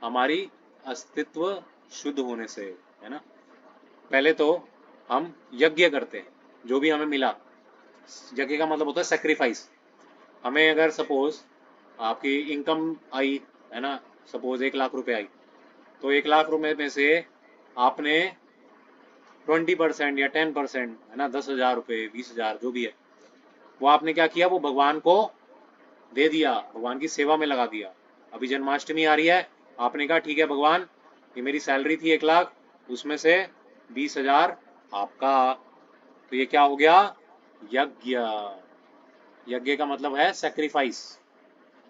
Speaker 1: हमारी अस्तित्व शुद्ध होने से, है ना। पहले तो हम यज्ञ करते हैं, जो भी हमें मिला, यज्ञ का मतलब होता है सेक्रीफाइस। हमें अगर सपोज आपकी इनकम आई, है ना, सपोज 1 लाख रुपए आई, तो 1 लाख रुपए में से आपने 20% या 10%, है ना, 10,000 रुपये, 20,000, जो भी है, वो आपने क्या किया, वो भगवान को दे दिया, भगवान की सेवा में लगा दिया। अभी जन्माष्टमी आ रही है, आपने कहा ठीक है भगवान, ये मेरी सैलरी थी 1 लाख, उसमें से 20,000 आपका, तो ये क्या हो गया? यज्ञ। यज्ञ का मतलब है सेक्रीफाइस,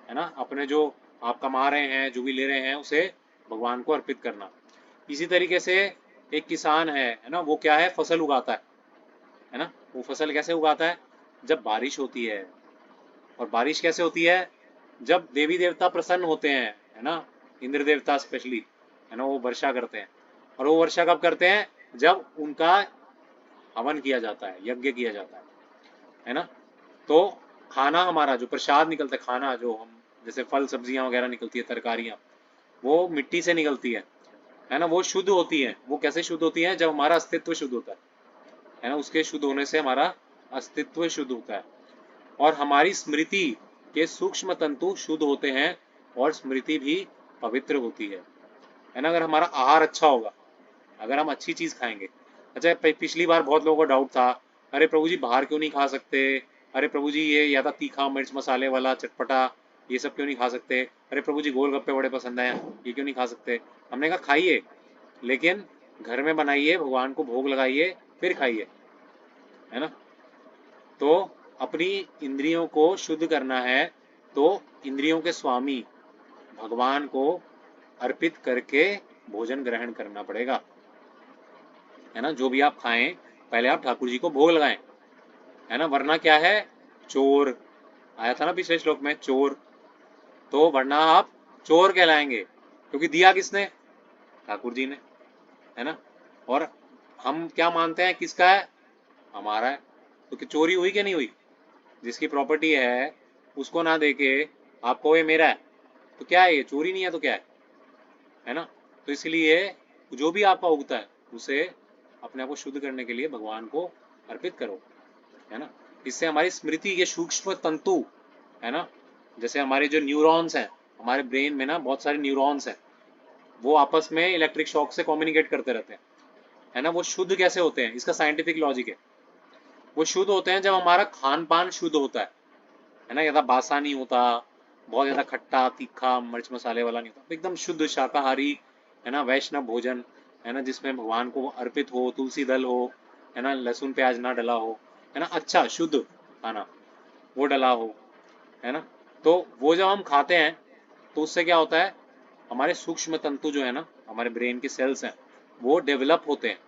Speaker 1: है ना, अपने जो आप कमा रहे हैं, जो भी ले रहे हैं, उसे भगवान को अर्पित करना। इसी तरीके से एक किसान है ना, वो क्या है, फसल उगाता है ना, वो फसल कैसे उगाता है? जब बारिश होती है। और बारिश कैसे होती है? जब देवी देवता प्रसन्न होते हैं, है ना, इंद्र देवता स्पेशली, है ना, वो वर्षा करते हैं। और वो वर्षा कब करते हैं? जब उनका हवन किया जाता है, यज्ञ किया जाता है ना। तो खाना हमारा जो प्रसाद निकलता है, खाना जो हम जैसे फल सब्जियां वगैरह निकलती है, तरकारियां, वो मिट्टी से निकलती है ना, वो शुद्ध होती है। वो कैसे शुद्ध होती है? जब हमारा अस्तित्व शुद्ध होता है ना, उसके शुद्ध होने से हमारा अस्तित्व शुद्ध होता है। और हमारी स्मृति के सूक्ष्म तंतु शुद्ध होते हैं और स्मृति भी पवित्र होती है ना। अगर हमारा आहार अच्छा होगा, अगर हम अच्छी चीज खाएंगे। अच्छा, पिछली बार बहुत लोगों को डाउट था, अरे प्रभु जी बाहर क्यों नहीं खा सकते? अरे प्रभु जी ये या तो तीखा मिर्च मसाले वाला चटपटा ये सब क्यों नहीं खा सकते? अरे प्रभु जी गोलगप्पे बड़े पसंद हैं, ये क्यों नहीं खा सकते? हमने कहा खाइए, लेकिन घर में बनाइए, भगवान को भोग लगाइए, फिर खाइए, है ना। तो अपनी इंद्रियों को शुद्ध करना है तो इंद्रियों के स्वामी भगवान को अर्पित करके भोजन ग्रहण करना पड़ेगा, है ना। जो भी आप खाएं पहले आप ठाकुर जी को भोग लगाएं, है ना, वरना क्या है? चोर आया था ना पिछले श्लोक में, चोर। तो वरना आप चोर कहलाएंगे, क्योंकि दिया किसने? ठाकुर जी ने, है ना। और हम क्या मानते हैं किसका है? हमारा है। तो कि चोरी हुई कि नहीं हुई? जिसकी प्रॉपर्टी है उसको ना देके आपको ये मेरा है, तो क्या है? ये चोरी नहीं है तो क्या है ना। तो इसलिए जो भी आपका उगता है उसे अपने आप को शुद्ध करने के लिए भगवान को अर्पित करो, है ना। इससे हमारी स्मृति के सूक्ष्म तंतु, है ना, जैसे हमारे जो न्यूरॉन्स हैं, हमारे ब्रेन में ना बहुत सारे न्यूरॉन्स हैं, वो आपस में इलेक्ट्रिक शॉक से कम्युनिकेट करते रहते हैं, है ना। वो शुद्ध कैसे होते हैं? इसका साइंटिफिक लॉजिक है। वो शुद्ध होते हैं जब हमारा खान पान शुद्ध होता है ना, ज़्यादा बासा नहीं होता, बहुत ज़्यादा खट्टा तीखा मिर्च मसाले वाला नहीं होता, एकदम शुद्ध शाकाहारी, है ना, वैष्णव भोजन, है ना, जिसमें भगवान को अर्पित हो, तुलसी दल हो, है ना, लहसुन प्याज ना डला हो, है ना, अच्छा शुद्ध खाना वो डला हो, है ना। तो वो जब हम खाते हैं तो उससे क्या होता है? हमारे सूक्ष्म तंतु जो है ना, हमारे ब्रेन के सेल्स हैं, वो डेवलप होते हैं,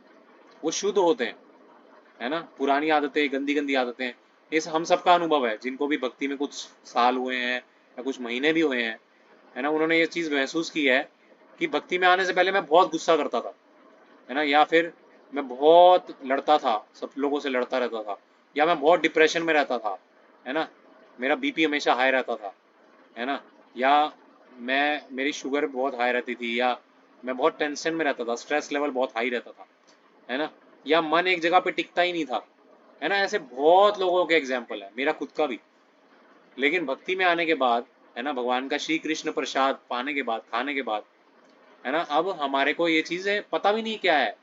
Speaker 1: वो शुद्ध होते हैं, है ना। पुरानी आदतें, गंदी गंदी आदतें, ये हम सबका अनुभव है, जिनको भी भक्ति में कुछ साल हुए हैं या कुछ महीने भी हुए हैं, है ना, उन्होंने ये चीज़ महसूस की है कि भक्ति में आने से पहले मैं बहुत गुस्सा करता था, है ना, या फिर मैं बहुत लड़ता था, सब लोगों से लड़ता रहता था, या मैं बहुत डिप्रेशन में रहता था, है ना, मेरा बीपी हमेशा हाई रहता था, है ना, या मेरी शुगर बहुत हाई रहती थी, या मैं बहुत टेंशन में रहता था, स्ट्रेस लेवल बहुत हाई रहता था, है ना, या मन एक जगह पे टिकता ही नहीं था, है ना। ऐसे बहुत लोगों के एग्जाम्पल है, मेरा खुद का भी। लेकिन भक्ति में आने के बाद, है ना, भगवान का श्री कृष्ण प्रसाद पाने के बाद, खाने के बाद, है ना, अब हमारे को ये चीज़ें पता भी नहीं क्या है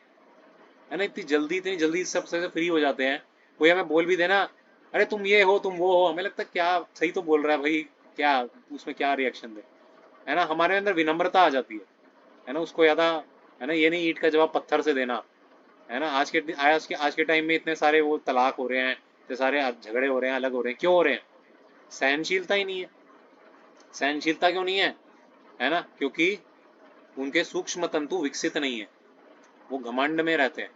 Speaker 1: ना, इतनी जल्दी सब से फ्री हो जाते हैं। कोई हमें बोल भी देना, अरे तुम ये हो, तुम वो हो, हमें लगता है क्या सही तो बोल रहा है भाई, क्या उसमें क्या रिएक्शन दे, है ना। हमारे अंदर विनम्रता आ जाती है ना, उसको ज़्यादा, है ना, ये नहीं ईंट का जवाब पत्थर से देना, है ना। आज के टाइम में इतने सारे वो तलाक हो रहे हैं, इतने सारे झगड़े हो रहे हैं, अलग हो रहे हैं, क्यों हो रहे हैं? सहनशीलता ही नहीं है। सहनशीलता क्यों नहीं है ना, क्योंकि उनके सूक्ष्म तंतु विकसित नहीं है, वो घमंड में रहते हैं,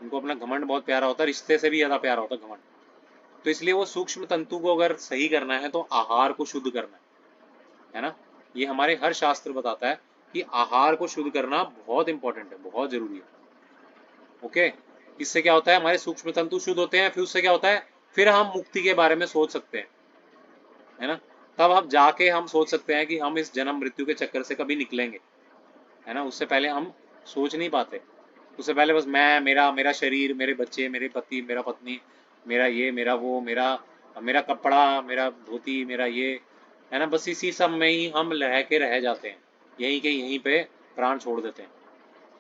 Speaker 1: उनको अपना घमंड बहुत प्यारा होता है, रिश्ते से भी ज़्यादा प्यारा होता है घमंड। तो इसलिए वो सूक्ष्म तंतु को अगर सही करना है तो आहार को शुद्ध करना है ना। ये हमारे हर शास्त्र बताता है कि आहार को शुद्ध करना बहुत इंपॉर्टेंट है, बहुत जरूरी है। ओके, इससे क्या होता है? हमारे सूक्ष्म तंतु शुद्ध होते हैं, फिर उससे क्या होता है? फिर हम मुक्ति के बारे में सोच सकते हैं, है ना। तब हम जाके हम सोच सकते हैं कि हम इस जन्म मृत्यु के चक्कर से कभी निकलेंगे, है ना। उससे पहले हम सोच नहीं पाते, उससे पहले बस मैं, मेरा मेरा शरीर, मेरे बच्चे, मेरे पति, मेरा पत्नी, मेरा ये, मेरा वो, मेरा मेरा कपड़ा, मेरा धोती, मेरा ये, है ना, बस इसी सब में ही हम रह के रह जाते हैं, यहीं के यहीं पे प्राण छोड़ देते हैं।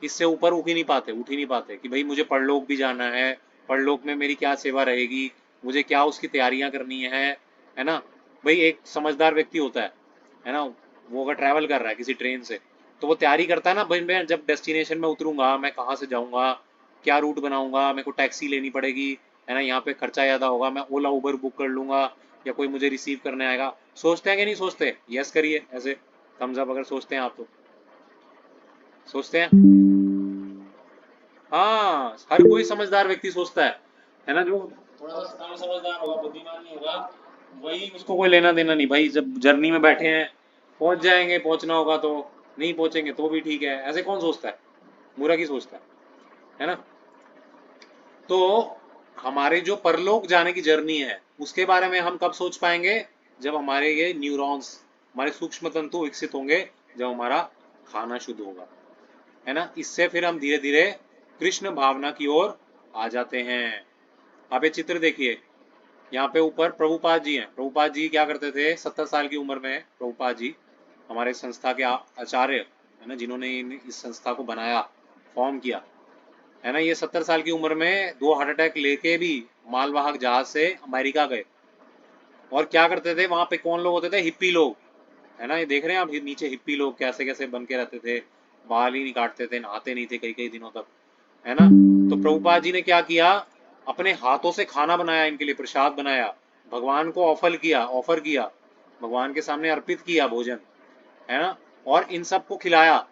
Speaker 1: इससे ऊपर उठ ही नहीं पाते कि भाई मुझे परलोक भी जाना है, परलोक में मेरी क्या सेवा रहेगी, मुझे क्या उसकी तैयारियां करनी है ना। भाई एक समझदार व्यक्ति होता है ना, वो अगर ट्रैवल कर रहा है किसी ट्रेन से, तो वो तैयारी करता है ना, भाई मैं जब डेस्टिनेशन में उतरूंगा मैं कहाँ से जाऊंगा, क्या रूट बनाऊंगा, मेरे को टैक्सी लेनी पड़ेगी, है ना, यहाँ पे खर्चा ज़्यादा होगा, मैं ओला उबर बुक कर लूंगा, या कोई मुझे रिसीव करने आएगा। सोचते हैं कि नहीं सोचते? यस करिए ऐसे, थम्स अप अगर सोचते हैं आप तो। सोचते हैं? हाँ, हर कोई समझदार व्यक्ति सोचता है ना। जो थोड़ा सा कम समझदार होगा, बुद्धिमान नहीं होगा, वही, उसको कोई लेना देना नहीं भाई। जब जर्नी में बैठे हैं, पहुंच जाएंगे, पहुंचना होगा तो, नहीं पहुंचेंगे तो भी ठीक है। ऐसे कौन सोचता है? बुरा की सोचता है ना? तो हमारे जो परलोक जाने की जर्नी है उसके बारे में हम कब सोच पाएंगे? जब हमारे ये न्यूरॉन्स, हमारे सूक्ष्म तंतु विकसित होंगे, जब हमारा खाना शुद्ध होगा, है ना? इससे फिर हम धीरे धीरे कृष्ण भावना की ओर आ जाते हैं। आप ये चित्र देखिए, यहाँ पे ऊपर प्रभुपाद जी हैं। प्रभुपाद जी क्या करते थे? 70 साल की उम्र में प्रभुपाद जी हमारे संस्था के आचार्य है ना, जिन्होंने इस संस्था को बनाया, फॉर्म किया, है ना। ये 70 साल की उम्र में 2 हार्ट अटैक लेके भी मालवाहक जहाज से अमेरिका गए। और क्या करते थे वहां पे? कौन लोग होते थे? हिप्पी लोग, है ना। ये देख रहे हैं आप नीचे हिप्पी लोग कैसे कैसे बन के रहते थे, बाल ही नहीं काटते थे, नहाते नहीं थे कई कई दिनों तक, है ना। तो प्रभुपाद जी ने क्या किया? अपने हाथों से खाना बनाया, इनके लिए प्रसाद बनाया, भगवान को ऑफर किया, भगवान के सामने अर्पित किया भोजन, है ना। और इन सबको खिलाया।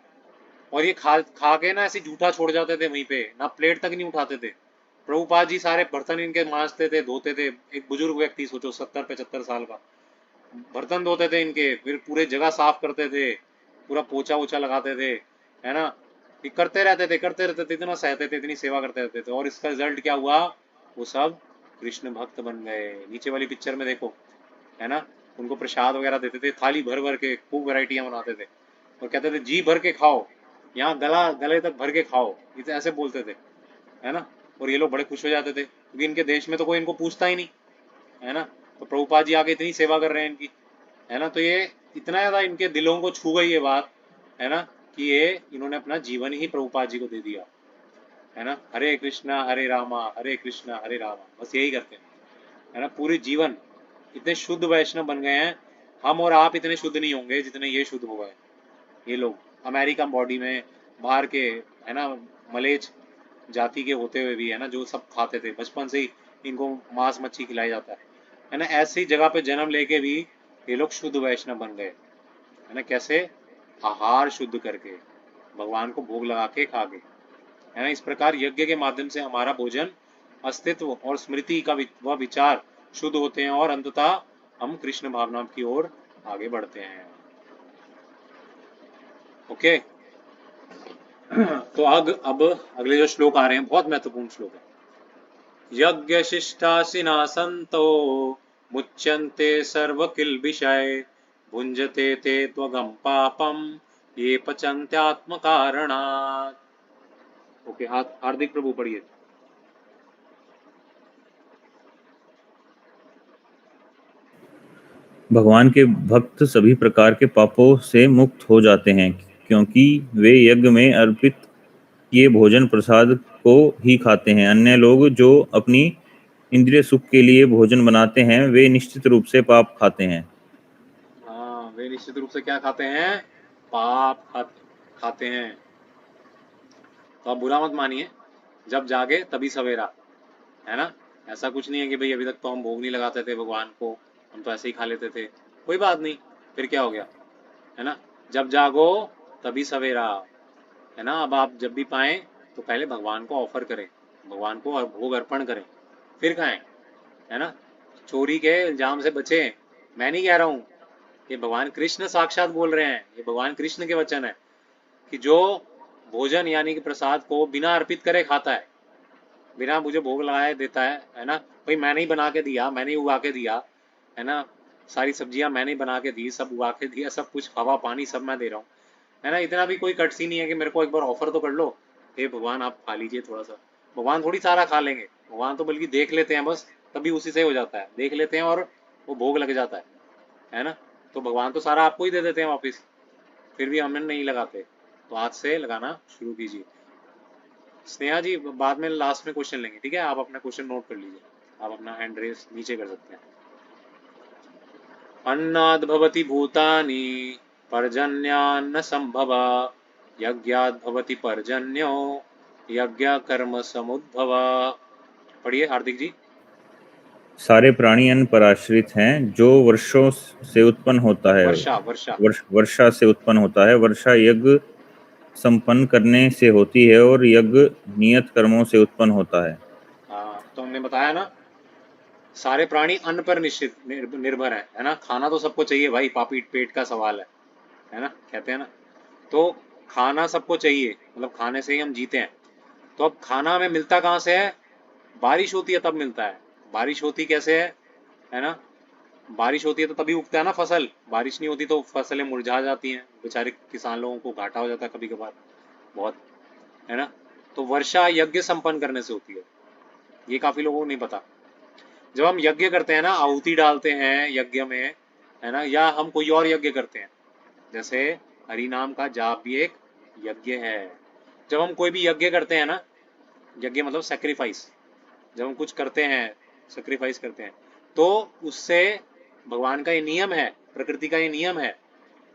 Speaker 1: और ये खा खा के ना ऐसे जूठा छोड़ जाते थे वहीं पे, ना प्लेट तक नहीं उठाते थे। प्रभुपाद जी सारे बर्तन इनके मांजते थे, धोते थे। एक बुजुर्ग व्यक्ति, सोचो 70-75 साल का, बर्तन धोते थे इनके, फिर पूरे जगह साफ करते थे, पूरा पोछा वोछा लगाते थे, है ना। ये करते रहते थे, इतना सहते थे, इतनी सेवा करते रहते थे। और इसका रिजल्ट क्या हुआ? वो सब कृष्ण भक्त बन गए। नीचे वाली पिक्चर में देखो, है ना। उनको प्रसाद वगैरह देते थे, थाली भर भर के, खूब वैरायटियां बनाते थे, और कहते थे जी भर के खाओ, यहाँ गले तक भर के खाओ, इसे ऐसे बोलते थे, है ना। और ये लोग बड़े खुश हो जाते थे, क्योंकि इनके देश में तो कोई इनको पूछता ही नहीं, है ना। तो प्रभुपाद जी आके इतनी सेवा कर रहे हैं इनकी, है ना। तो ये इतना ज्यादा इनके दिलों को छू गई ये बात, है ना, कि ये इन्होंने अपना जीवन ही प्रभुपाद जी को दे दिया, है ना। हरे कृष्णा हरे कृष्णा हरे रामा, बस यही करते हैं, है ना, पूरी जीवन। इतने शुद्ध वैष्णव बन गए हैं। हम और आप इतने शुद्ध नहीं होंगे जितने ये शुद्ध हो गए। ये लोग अमेरिकन बॉडी में, बाहर के, है ना, मलेच जाति के होते हुए भी, है ना, जो सब खाते थे बचपन से ही, इनको मांस मच्छी खिलाई जाता है ना, ऐसी जगह पे जन्म लेके भी ये लोग शुद्ध वैष्णव बन गए, है ना। कैसे? आहार शुद्ध करके, भगवान को भोग लगा के खा के, है ना। इस प्रकार यज्ञ के माध्यम से हमारा भोजन, अस्तित्व और स्मृति का वह विचार शुद्ध होते हैं, और अंततः हम कृष्ण भावना की ओर आगे बढ़ते हैं। ओके। तो अब अगले जो श्लोक आ रहे हैं बहुत महत्वपूर्ण श्लोक है। यज्ञ शिष्टासिना संतो मुच्यन्ते सर्व किल विषय भुंजते ते त्वगम पापम ये पचन्त्यात्म कारणात्। ओके, हार्दिक प्रभु पढ़िए।
Speaker 5: भगवान के भक्त सभी प्रकार के पापों से मुक्त हो जाते हैं, क्योंकि वे यज्ञ में अर्पित किए भोजन प्रसाद को ही खाते हैं। अन्य लोग जो अपनी इंद्रिय सुख के लिए भोजन बनाते हैं, वे निश्चित रूप से पाप खाते हैं।
Speaker 1: हाँ, वे निश्चित रूप से क्या खाते हैं? पाप खाते हैं। तो आप बुरा मत मानिए, जब जागे तभी सवेरा, है ना। ऐसा कुछ नहीं है कि भाई अभी तक तो हम भोग नहीं लगाते थे भगवान को, हम तो ऐसे ही खा लेते थे, कोई बात नहीं, फिर क्या हो गया, है ना। जब जागो तभी सवेरा, है ना। अब आप जब भी पाएं तो पहले भगवान को ऑफर करें, भगवान को भोग अर्पण करें, फिर खाएं, है ना। चोरी के इल्जाम से बचें। मैं नहीं कह रहा हूँ, ये भगवान कृष्ण साक्षात बोल रहे हैं, ये भगवान कृष्ण के वचन है, कि जो भोजन यानी कि प्रसाद को बिना अर्पित करे खाता है, बिना मुझे भोग लगाए देता है ना। भाई मैंने ही बना के दिया, मैंने ही उगा के दिया, है ना, सारी सब्जियां मैंने ही बना के दी, सब उगा के दिया, सब कुछ हवा पानी सब मैं दे रहा हूँ, है ना। इतना भी कोई कटसी नहीं है कि मेरे को एक बार ऑफर तो कर लो, हे भगवान आप खा लीजिए थोड़ा सा। भगवान थोड़ी सारा खा लेंगे, भगवान तो बल्कि देख लेते हैं बस, तभी उसी से हो जाता है, देख लेते हैं और वो भोग लग जाता है ना। तो भगवान तो सारा आपको ही दे देते हैं वापिस, फिर भी हमें नहीं लगाते। तो आज से लगाना शुरू कीजिए। स्नेहा जी बाद में लास्ट में क्वेश्चन लेंगे, ठीक है। आप अपना क्वेश्चन नोट कर लीजिए, आप अपना हैंड रेस नीचे कर सकते हैं। अन्नाद् भवति भूतानि पर्जन्यान्न संभवा यज्ञाद् भवति पर्जन्यो यज्ञ कर्म समुद्भव। पढ़िए हार्दिक जी।
Speaker 5: सारे प्राणी अन्न पर आश्रित हैं, जो वर्षों से उत्पन्न होता है,
Speaker 1: वर्षा
Speaker 5: वर्षा से उत्पन्न होता है। वर्षा यज्ञ संपन्न करने से होती है, और यज्ञ नियत कर्मों से उत्पन्न होता है।
Speaker 1: हाँ, तो हमने बताया ना, सारे प्राणी अन्न पर निश्चित निर्भर है ना। खाना तो सबको चाहिए भाई, पापी पेट का सवाल है है ना, कहते हैं ना। तो खाना सबको चाहिए, मतलब खाने से ही हम जीते हैं। तो अब खाना हमें मिलता कहाँ से है? बारिश होती है तब मिलता है। बारिश होती कैसे है ना? बारिश होती है तो तभी उगता है ना फसल। बारिश नहीं होती तो फसलें मुरझा जाती हैं, बेचारे किसान लोगों को घाटा हो जाता है कभी कभार बहुत, है ना। तो वर्षा यज्ञ संपन्न करने से होती है, ये काफी लोगों को नहीं पता। जब हम यज्ञ करते हैं ना, आहुति डालते हैं यज्ञ में, है ना, या हम कोई और यज्ञ करते हैं, जैसे हरि नाम का जाप भी एक यज्ञ है। जब हम कोई भी यज्ञ करते हैं ना, यज्ञ मतलब सेक्रीफाइस, जब हम कुछ करते हैं, सेक्रीफाइस करते हैं, तो उससे भगवान का ये नियम है, प्रकृति का ये नियम है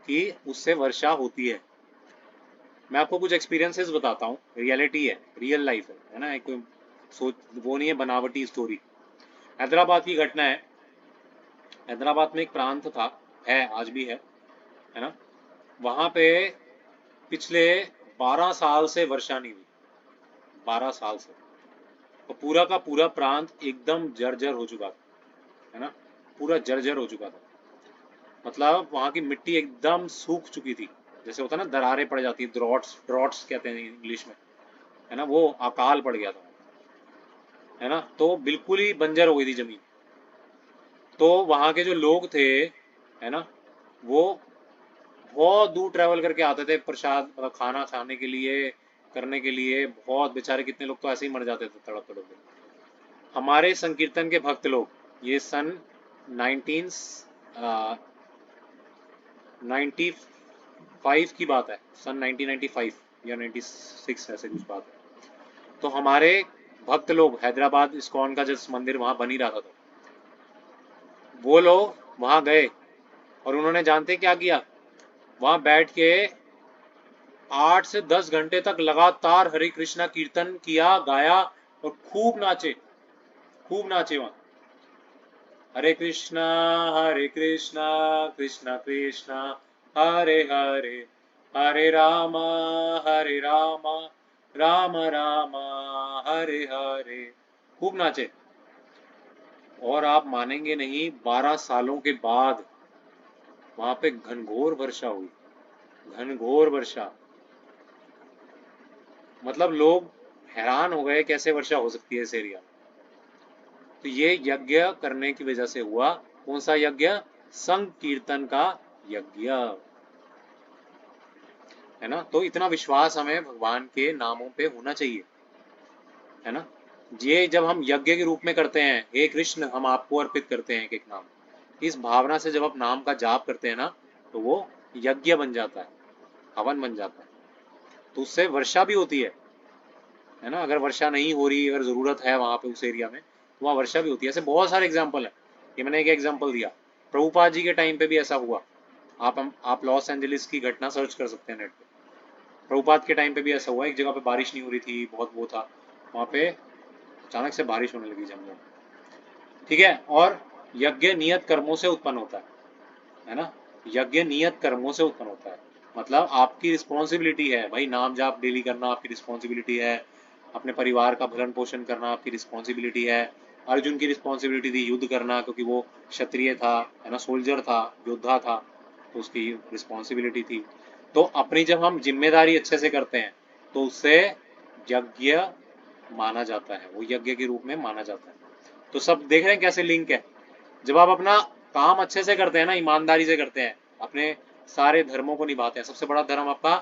Speaker 1: कि उससे वर्षा होती है। मैं आपको कुछ एक्सपीरियंसेस बताता हूँ, रियलिटी है, रियल लाइफ है ना, एक कोई सोच वो नहीं है बनावटी स्टोरी। हैदराबाद की घटना है। हैदराबाद में एक प्रांत था, है आज भी है ना। वहां पे पिछले 12 साल से वर्षा नहीं हुई, 12 साल से। तो पूरा का पूरा प्रांत एकदम जर्जर हो चुका था, है ना, पूरा जर्जर हो चुका था। मतलब वहां की मिट्टी एकदम सूख चुकी थी, जैसे होता है ना दरारें पड़ जाती है, ड्रॉट्स, ड्रॉट्स कहते हैं इंग्लिश में, है ना, वो अकाल पड़ गया था, है ना। तो बिल्कुल ही बंजर हो गई थी जमीन। तो वहां के जो लोग थे, है ना, वो बहुत दूर ट्रैवल करके आते थे प्रसाद, मतलब खाना खाने के लिए, करने के लिए। बहुत बेचारे, कितने लोग तो ऐसे ही मर जाते थे तड़प तड़प के। हमारे संकीर्तन के भक्त लोग, ये सन 19 95 की बात है, सन 1995 या 96 ऐसे कुछ बात है। तो हमारे भक्त लोग, हैदराबाद इस्कॉन का जिस मंदिर वहां बन ही रहा था, वो लोग वहां गए और उन्होंने जानते क्या किया? वहां बैठ के 8 से 10 घंटे तक लगातार हरे कृष्णा कीर्तन किया, गाया और खूब नाचे, खूब नाचे वहां। हरे कृष्णा कृष्णा कृष्णा हरे हरे, हरे राम राम राम हरे हरे, खूब नाचे। और आप मानेंगे नहीं, 12 सालों के बाद वहां पे घनघोर वर्षा हुई, घनघोर वर्षा। मतलब लोग हैरान हो गए कैसे वर्षा हो सकती है इस एरिया में। तो ये यज्ञ करने की वजह से हुआ। कौन सा यज्ञ? संकीर्तन का यज्ञ, है ना। तो इतना विश्वास हमें भगवान के नामों पे होना चाहिए, है ना। ये जब हम यज्ञ के रूप में करते हैं, हे कृष्ण हम आपको अर्पित करते हैं एक नाम, इस भावना से जब आप नाम का जाप करते हैं ना, तो वो यज्ञ बन जाता है, हवन बन जाता है। तो उससे वर्षा भी होती है ना। अगर वर्षा नहीं हो रही, अगर जरूरत है वहां पे उस एरिया में, तो वहाँ वर्षा भी होती है। ऐसे बहुत सारे एग्जाम्पल है, ये मैंने एक एग्जाम्पल दिया। प्रभुपाद जी के टाइम पे भी ऐसा हुआ। आप लॉस एंजलिस की घटना सर्च कर सकते हैं नेट पे। प्रभुपाद के टाइम पे भी ऐसा हुआ, एक जगह पे बारिश नहीं हो रही थी, बहुत वो था, वहाँ पे अचानक से बारिश होने लगी जंगलों में, ठीक है। और यज्ञ नियत कर्मों से उत्पन्न होता है ना। यज्ञ नियत कर्मों से उत्पन्न होता है, मतलब आपकी रिस्पॉन्सिबिलिटी है भाई, नाम जाप डेली करना आपकी रिस्पॉन्सिबिलिटी है, अपने परिवार का भरण पोषण करना आपकी रिस्पॉन्सिबिलिटी है। अर्जुन की रिस्पॉन्सिबिलिटी थी युद्ध करना, क्योंकि वो क्षत्रिय था, है ना, सोल्जर था, योद्धा था, तो उसकी रिस्पॉन्सिबिलिटी थी। तो अपनी जब हम जिम्मेदारी अच्छे से करते हैं, तो उससे यज्ञ माना जाता है, वो यज्ञ के रूप में माना जाता है। तो सब देख रहे हैं कैसे लिंक है। जब आप अपना काम अच्छे से करते हैं ना, ईमानदारी से करते हैं, अपने सारे धर्मों को निभाते हैं, सबसे बड़ा धर्म आपका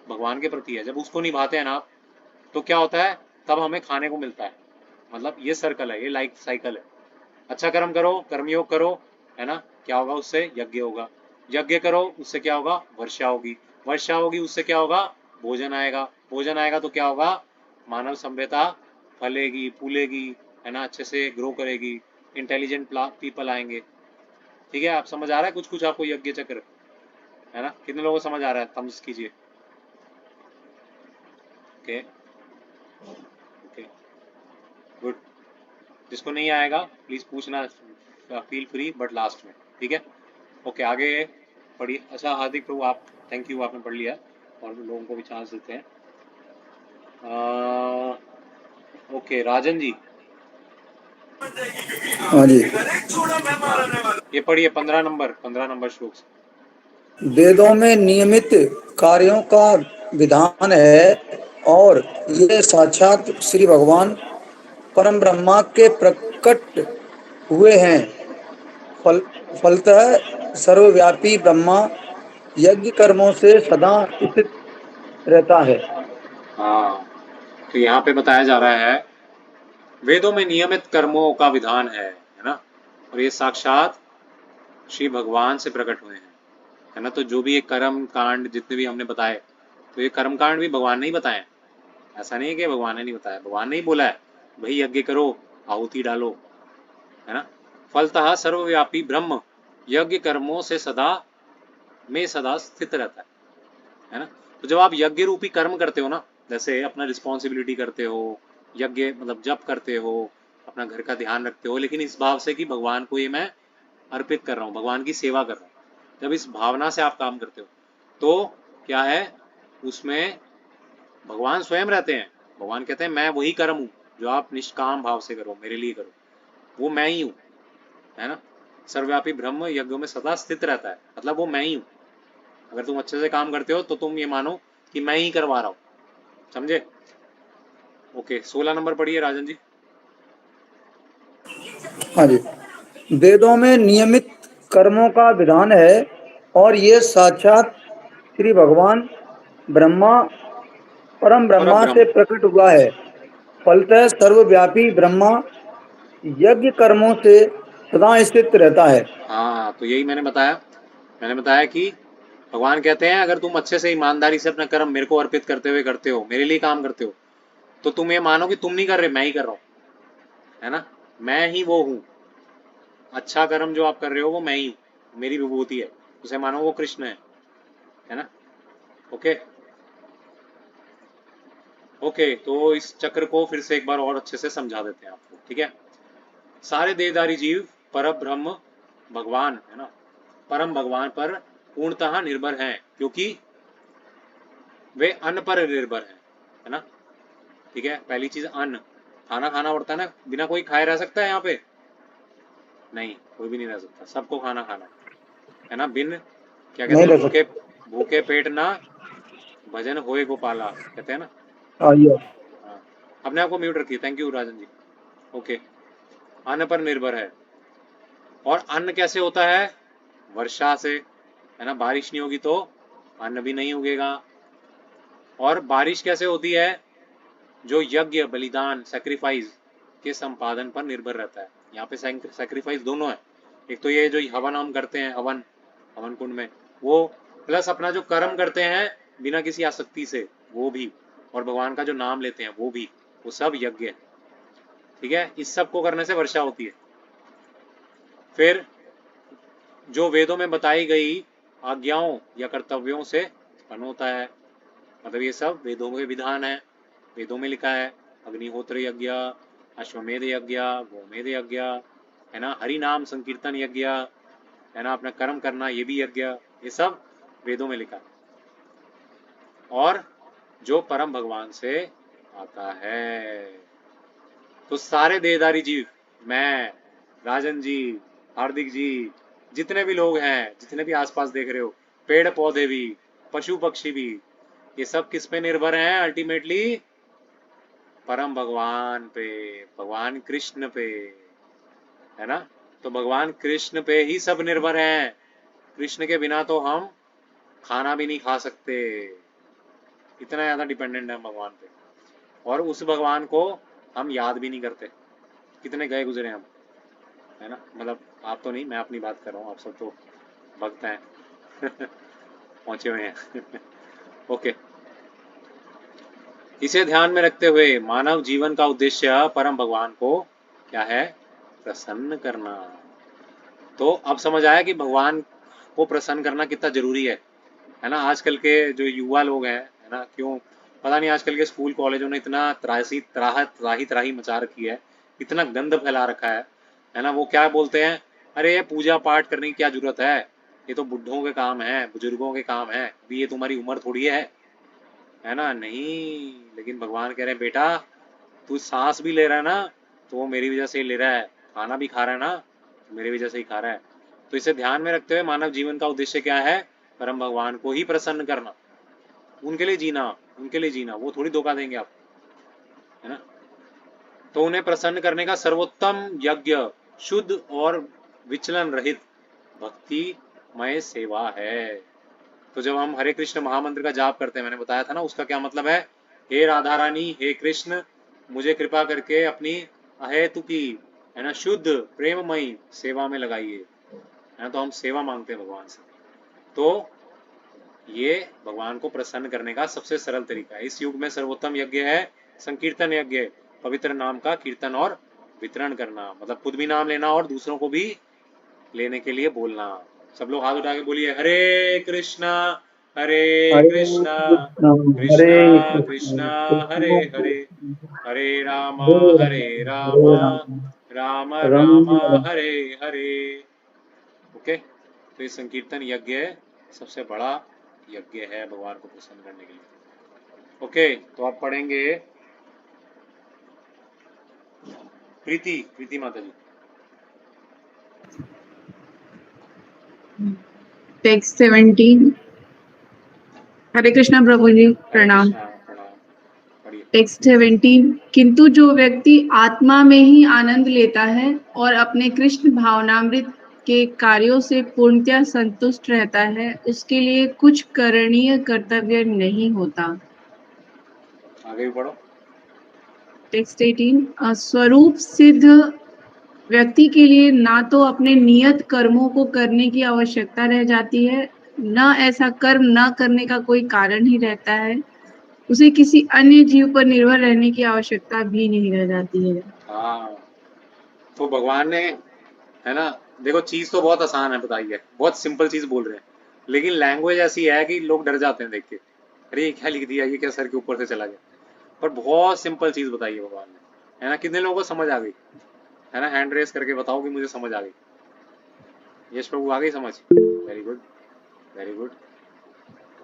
Speaker 1: भगवान के प्रति है, जब उसको निभाते हैं ना आप, तो क्या होता है? तब हमें खाने को मिलता है। मतलब ये सर्कल है, ये लाइफ साइकिल है। अच्छा कर्म करो, कर्मयोग करो, है ना, क्या होगा? उससे यज्ञ होगा। यज्ञ करो, उससे क्या होगा? वर्षा होगी। वर्षा होगी, उससे क्या होगा? भोजन आएगा। भोजन आएगा तो क्या होगा? मानव सभ्यता फलेगी, फूलेगी, है ना, अच्छे से ग्रो करेगी, इंटेलिजेंट पीपल आएंगे। ठीक है, आप समझ आ रहा है कुछ कुछ आपको यज्ञ चक्र, है ना? कितने लोगों को समझ आ रहा है? थम्स कीजिए। Okay okay, good. जिसको नहीं आएगा प्लीज पूछना, फील फ्री, बट लास्ट में, ठीक है। ओके, आगे पढ़िए। अच्छा हार्दिक प्रभु, आप, थैंक यू, आपने पढ़ लिया, और भी लोगों को भी चांस देते हैं। ओके, राजन जी।
Speaker 6: हाँ जी।
Speaker 1: हाँ, ये पढ़िए 15 नंबर श्लोक से।
Speaker 6: वेदों में नियमित कार्यों का विधान है और ये साक्षात श्री भगवान परम ब्रह्मा के प्रकट हुए हैं। फलतः सर्वव्यापी ब्रह्मा यज्ञ कर्मों से सदा स्थित रहता है।
Speaker 1: हाँ, तो यहाँ पे बताया जा रहा है वेदों में नियमित कर्मों का विधान है ना, और ये साक्षात श्री भगवान से प्रकट हुए हैं, है ना। तो जो भी ये कर्म कांड जितने भी हमने बताए, तो ये कर्म कांड भी भगवान ने ही बताए। ऐसा नहीं है कि भगवान ने नहीं बताया, भगवान ने ही बोला है भाई यज्ञ करो, आहुति डालो, है ना। फलतः सर्वव्यापी ब्रह्म यज्ञ कर्मों से सदा स्थित रहता है ना। तो जब आप यज्ञ रूपी कर्म करते हो ना, जैसे अपना रिस्पॉन्सिबिलिटी करते हो, यज्ञ मतलब जप करते हो, अपना घर का ध्यान रखते हो, लेकिन इस भाव से कि भगवान को ये मैं अर्पित कर रहा हूँ, भगवान की सेवा कर रहा हूँ, जब इस भावना से आप काम करते हो तो क्या है, उसमें भगवान स्वयं रहते हैं। भगवान कहते हैं मैं वही कर्म हूँ जो आप निष्काम भाव से करो, मेरे लिए करो, वो मैं ही हूँ, है ना। सर्वव्यापी ब्रह्म यज्ञों में सदा स्थित रहता है, मतलब वो मैं ही हूँ। अगर तुम अच्छे से काम करते हो तो तुम ये मानो कि मैं ही करवा रहा हूँ, समझे। ओके, 16 नंबर पढ़िए राजन जी।
Speaker 6: हाँ जी। वेदों में नियमित कर्मों का विधान है और ये साक्षात श्री भगवान ब्रह्मा परम
Speaker 1: पर
Speaker 6: ब्रह्मा से
Speaker 1: ब्रह्म,
Speaker 6: प्रकट हुआ है। फलतः सर्वव्यापी ब्रह्मा यज्ञ कर्मों से सदा स्थित रहता है।
Speaker 1: हाँ, तो यही मैंने बताया कि भगवान कहते हैं अगर तुम अच्छे से ईमानदारी से अपना कर्म मेरे को अर्पित करते हुए करते हो, मेरे लिए काम करते हो, तो तुम ये मानो कि तुम नहीं कर रहे, मैं ही कर रहा हूँ, है ना। मैं ही वो हूँ, अच्छा कर्म जो आप कर रहे हो वो मैं ही हूँ, मेरी विभूति है, उसे मानो वो कृष्ण है ना। ओके ओके, तो इस चक्र को फिर से एक बार और अच्छे से समझा देते हैं आपको, ठीक है। सारे देहधारी जीव पर ब्रह्म भगवान, है ना, परम भगवान पर पूर्णतः निर्भर हैं, क्योंकि वे अन्न पर निर्भर हैं, है ना। ठीक है, पहली चीज अन्न, खाना खाना पड़ता है ना, बिना कोई खाए रह सकता है यहाँ पे? नहीं, कोई भी नहीं रह सकता, सबको खाना खाना है ना। बिन क्या कहते
Speaker 6: नहीं
Speaker 1: हैं,
Speaker 6: रह
Speaker 1: भूखे
Speaker 6: सकता।
Speaker 1: भूखे पेट ना भजन होए गोपाला, कहते हैं ना।
Speaker 6: आइए।
Speaker 1: हाँ, अपने आप को म्यूट रखिए, thank you Rajan ji. Okay, अन्न पर निर्भर है, और अन्न कैसे होता है? वर्षा से, है ना। बारिश नहीं होगी तो अन्न भी नहीं उगेगा। और बारिश कैसे होती है? जो यज्ञ बलिदान सैक्रिफाइस के संपादन पर निर्भर रहता है। यहाँ पे सैक्रिफाइस दोनों है, एक तो ये जो हवन हम करते हैं, हवन हवन कुंड में, वो प्लस अपना जो कर्म करते हैं बिना किसी आसक्ति से, वो भी, और भगवान का जो नाम लेते हैं वो भी, वो सब यज्ञ है, ठीक है। इस सब को करने से वर्षा होती है। फिर जो वेदों में बताई गई आज्ञाओं या कर्तव्यों से उत्पन्न होता है, मतलब ये सब वेदों के विधान है, वेदों में लिखा है। अग्निहोत्र यज्ञ, अश्वमेध यज्ञ, गोमेध यज्ञ, है ना, हरि नाम संकीर्तन यज्ञ, है ना, अपना कर्म करना, ये भी यज्ञ, ये सब वेदों में लिखा है, और जो परम भगवान से आता है। तो सारे देहधारी जीव, मैं, राजन जी, हार्दिक जी, जितने भी लोग हैं, जितने भी आसपास देख रहे हो, पेड़ पौधे भी, पशु पक्षी भी, ये सब किस पे निर्भर हैं अल्टीमेटली? परम भगवान पे, भगवान कृष्ण पे, है ना। तो भगवान कृष्ण पे ही सब निर्भर हैं। कृष्ण के बिना तो हम खाना भी नहीं खा सकते, इतना ज्यादा डिपेंडेंट है हम भगवान पे। और उस भगवान को हम याद भी नहीं करते, कितने गए गुजरे हम, है ना। मतलब आप तो नहीं, मैं अपनी बात कर रहा हूँ, आप सब तो भक्त हैं पहुंचे हुए हैं ओके, इसे ध्यान में रखते हुए मानव जीवन का उद्देश्य परम भगवान को क्या है? प्रसन्न करना। तो अब समझ आया कि भगवान को प्रसन्न करना कितना जरूरी है ना। आजकल के जो युवा लोग हैं, है ना, क्यों पता नहीं, आजकल के स्कूल कॉलेजों ने इतना त्राही मचा रखी है, इतना गंद फैला रखा है ना। वो क्या बोलते हैं, अरे ये पूजा पाठ करने की क्या जरूरत है, ये तो बुढ़ों के काम है, बुजुर्गों के काम है, अभी ये तुम्हारी उम्र थोड़ी है ना। नहीं, लेकिन भगवान कह रहे हैं बेटा, तू सांस भी ले रहा है ना, तो वो मेरी वजह से ही ले रहा है, खाना भी खा रहा है ना, तो मेरी वजह से ही खा रहा है। तो इसे ध्यान में रखते हुए मानव जीवन का उद्देश्य क्या है? परम भगवान को ही प्रसन्न करना, उनके लिए जीना, उनके लिए जीना, वो थोड़ी धोखा देंगे आप, है ना। तो उन्हें प्रसन्न करने का सर्वोत्तम यज्ञ शुद्ध और विचलन रहित भक्तिमय सेवा है। तो जब हम हरे कृष्ण महामंत्र का जाप करते हैं, मैंने बताया था ना उसका क्या मतलब है, हे राधा रानी, हे कृष्ण, मुझे कृपा करके अपनी अहेतु की, है ना, शुद्ध प्रेममयी सेवा में लगाइए, है ना। तो हम सेवा मांगते हैं भगवान से। तो ये भगवान को प्रसन्न करने का सबसे सरल तरीका है। इस युग में सर्वोत्तम यज्ञ है संकीर्तन यज्ञ, पवित्र नाम का कीर्तन और वितरण करना, मतलब खुद भी नाम लेना और दूसरों को भी लेने के लिए बोलना। सब लोग हाथ उठा के बोलिए, हरे कृष्णा
Speaker 6: हरे
Speaker 1: कृष्णा कृष्णा
Speaker 6: हरे
Speaker 1: कृष्णा हरे
Speaker 6: कृष्ण
Speaker 1: हरे, हरे रामा
Speaker 6: हरे राम
Speaker 1: राम
Speaker 6: राम
Speaker 1: रामा हरे हरे। ओके, तो ये संकीर्तन यज्ञ सबसे बड़ा यज्ञ है भगवान को प्रसन्न करने के लिए। ओके, तो आप पढ़ेंगे प्रीति, प्रीति माता जी।
Speaker 7: टेक्स्ट 17। हरे कृष्णा प्रभु जी,
Speaker 1: हरे
Speaker 7: प्रणाम।
Speaker 1: कृष्णा, प्रणाम, पढ़िए।
Speaker 7: टेक्स्ट 17। किंतु जो व्यक्ति आत्मा में ही आनंद लेता है और अपने कृष्ण भावनामृत के कार्यों से पूर्णतया संतुष्ट रहता है, उसके लिए कुछ करणीय कर्तव्य नहीं होता।
Speaker 1: आगे भी पढ़ो।
Speaker 7: टेक्स्ट 18। स्वरूप सिद्ध व्यक्ति के लिए ना तो अपने नियत कर्मों को करने की आवश्यकता रह जाती है, न ऐसा कर्म न करने का कोई कारण ही रहता है। उसे किसी अन्य जीव पर निर्भर रहने की आवश्यकता भी नहीं रह जाती है।
Speaker 1: हाँ, तो भगवान ने, है ना, देखो चीज तो बहुत आसान है बताइए, बहुत सिंपल चीज बोल रहे हैं, लेकिन लैंग्वेज ऐसी है कि लोग डर जाते हैं देख के, अरे ये क्या लिख दिया, ये क्या सर के ऊपर से चला गया। पर बहुत सिंपल चीज बताई है भगवान ने, है ना। कितने लोगों को समझ आ गई, है ना, हैंड रेस करके बताओ कि मुझे समझ आ गई। यश प्रभु आ गई समझ, very good, very good.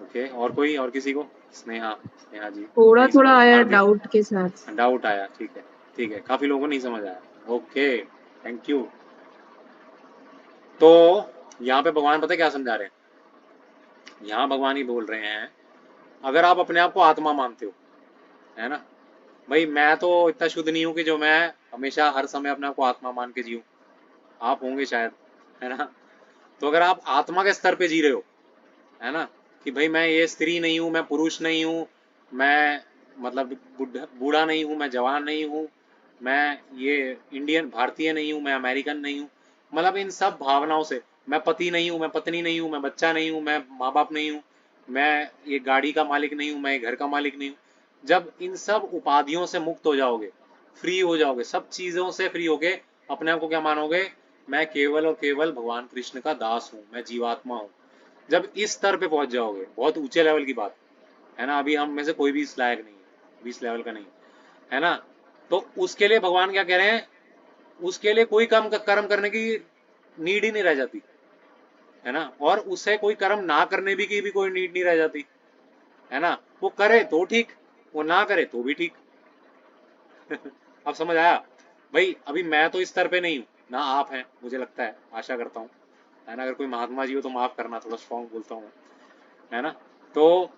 Speaker 1: Okay, और कोई, और किसी को, स्नेहा, स्नेहा जी
Speaker 7: थोड़ा
Speaker 1: नहीं
Speaker 7: थोड़ा
Speaker 1: समझ,
Speaker 7: आया
Speaker 1: हार्दिक,
Speaker 7: डाउट के साथ।
Speaker 1: डाउट आया, ठीक है, ठीक है, काफी लोगों को नहीं समझ आया। Okay, thank you. तो यहाँ पे भगवान पता है क्या समझा रहे हैं, यहाँ भगवान ही बोल रहे हैं, अगर आप अपने आप को आत्मा मानते हो, है ना, भाई मैं तो इतना शुद्ध नहीं हूँ कि जो मैं हमेशा हर समय अपने आप को आत्मा मान के जीऊँ, आप होंगे शायद, है ना। तो अगर आप आत्मा के स्तर पे जी रहे हो, है ना, कि भाई मैं ये स्त्री नहीं हूँ, मैं पुरुष नहीं हूँ, मैं मतलब बूढ़ा नहीं हूँ, मैं जवान नहीं हूँ, मैं ये इंडियन भारतीय नहीं हूँ, मैं अमेरिकन नहीं हूँ, मतलब इन सब भावनाओं से, मैं पति नहीं हूँ, मैं पत्नी नहीं हूँ, मैं बच्चा नहीं हूँ, मैं माँ बाप नहीं हूँ, मैं ये गाड़ी का मालिक नहीं हूँ, मैं ये घर का मालिक नहीं हूँ। जब इन सब उपाधियों से मुक्त हो जाओगे, फ्री हो जाओगे, सब चीज़ों से फ्री होगे, अपने आप को क्या मानोगे, मैं केवल और केवल भगवान कृष्ण का दास हूँ, मैं जीवात्मा हूँ। जब इस स्तर पे पहुंच जाओगे, बहुत ऊंचे लेवल की बात है ना, अभी हम में से कोई भी इस लायक नहीं है, अभी इस लेवल का नहीं है ना, तो उसके लिए भगवान क्या कह रहे हैं, उसके लिए कोई कर्म करने की नीड ही नहीं रह जाती, है ना, और उसे कोई कर्म ना करने की भी कोई नीड नहीं रह जाती, है ना। वो करे तो ठीक, वो ना करे तो भी ठीक। अब समझ आया भाई, अभी मैं तो इस स्तर पे नहीं हूँ ना, आप हैं, मुझे लगता है, आशा करता हूँ, है ना। अगर कोई महात्मा जी हो तो माफ करना, थोड़ा स्ट्रॉन्ग बोलता हूँ, है ना। तो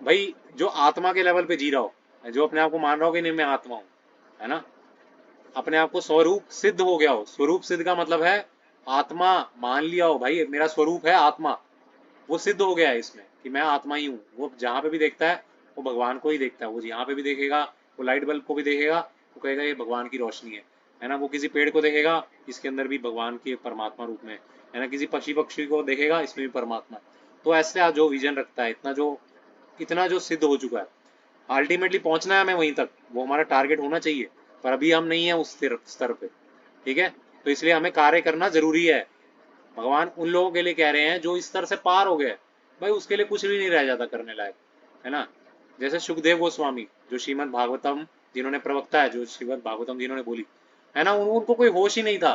Speaker 1: भाई जो आत्मा के लेवल पे जी रहा हो, जो अपने आप को मान रहा हो कि नहीं मैं आत्मा हूँ, है ना, अपने आप को स्वरूप सिद्ध हो गया हो, स्वरूप सिद्ध का मतलब है आत्मा मान लिया हो, भाई मेरा स्वरूप है आत्मा, वो सिद्ध हो गया है इसमें कि मैं आत्मा ही हूँ। वो जहाँ पे भी देखता है वो भगवान को ही देखता है, वो यहाँ पे भी देखेगा, वो लाइट बल्ब को भी देखेगा, वो कहेगा ये भगवान की रोशनी है ना। वो किसी पेड़ को देखेगा, इसके अंदर भी भगवान के परमात्मा रूप में, है ना। किसी पक्षी पक्षी को देखेगा, इसमें भी परमात्मा। तो ऐसे जो विजन रखता है, इतना जो सिद्ध हो चुका है, अल्टीमेटली पहुंचना है हमें वहीं तक, वो हमारा टारगेट होना चाहिए, पर अभी हम नहीं है उस स्तर पे, ठीक है। तो इसलिए हमें कार्य करना जरूरी है। भगवान उन लोगों के लिए कह रहे हैं जो इस स्तर से पार हो गए, भाई उसके लिए कुछ भी नहीं रह जाता करने लायक, है ना। जैसे सुखदेव गोस्वामी, जो श्रीमद् भागवतम जिन्होंने प्रवक्ता है, जो श्रीमद् भागवतम जिन्होंने बोली, है ना, उनको कोई होश ही नहीं था,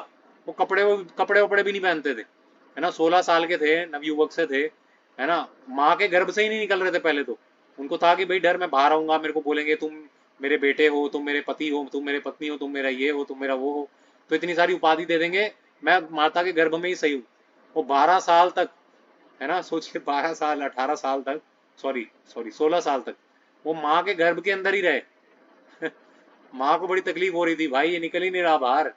Speaker 1: वो कपड़े कपड़े वपड़े भी नहीं पहनते थे, है ना। 16 साल के थे, नवयुवक से थे, है ना, माँ के गर्भ से ही नहीं निकल रहे थे पहले तो। उनको था कि भाई डर, मैं बाहर आऊंगा, मेरे को बोलेंगे तुम मेरे बेटे हो, तुम मेरे पति हो, तुम मेरे पत्नी हो, तुम मेरा ये हो, तुम मेरा वो हो, तो इतनी सारी उपाधि दे देंगे, मैं माता के गर्भ में ही सही हूँ। वो 12 साल तक, है ना। सोचिए 12 साल 18 साल तक, सॉरी सॉरी 16 साल तक वो माँ के गर्भ के अंदर ही रहे। माँ को बड़ी तकलीफ हो रही थी, भाई ये निकल ही नहीं रहा बाहर।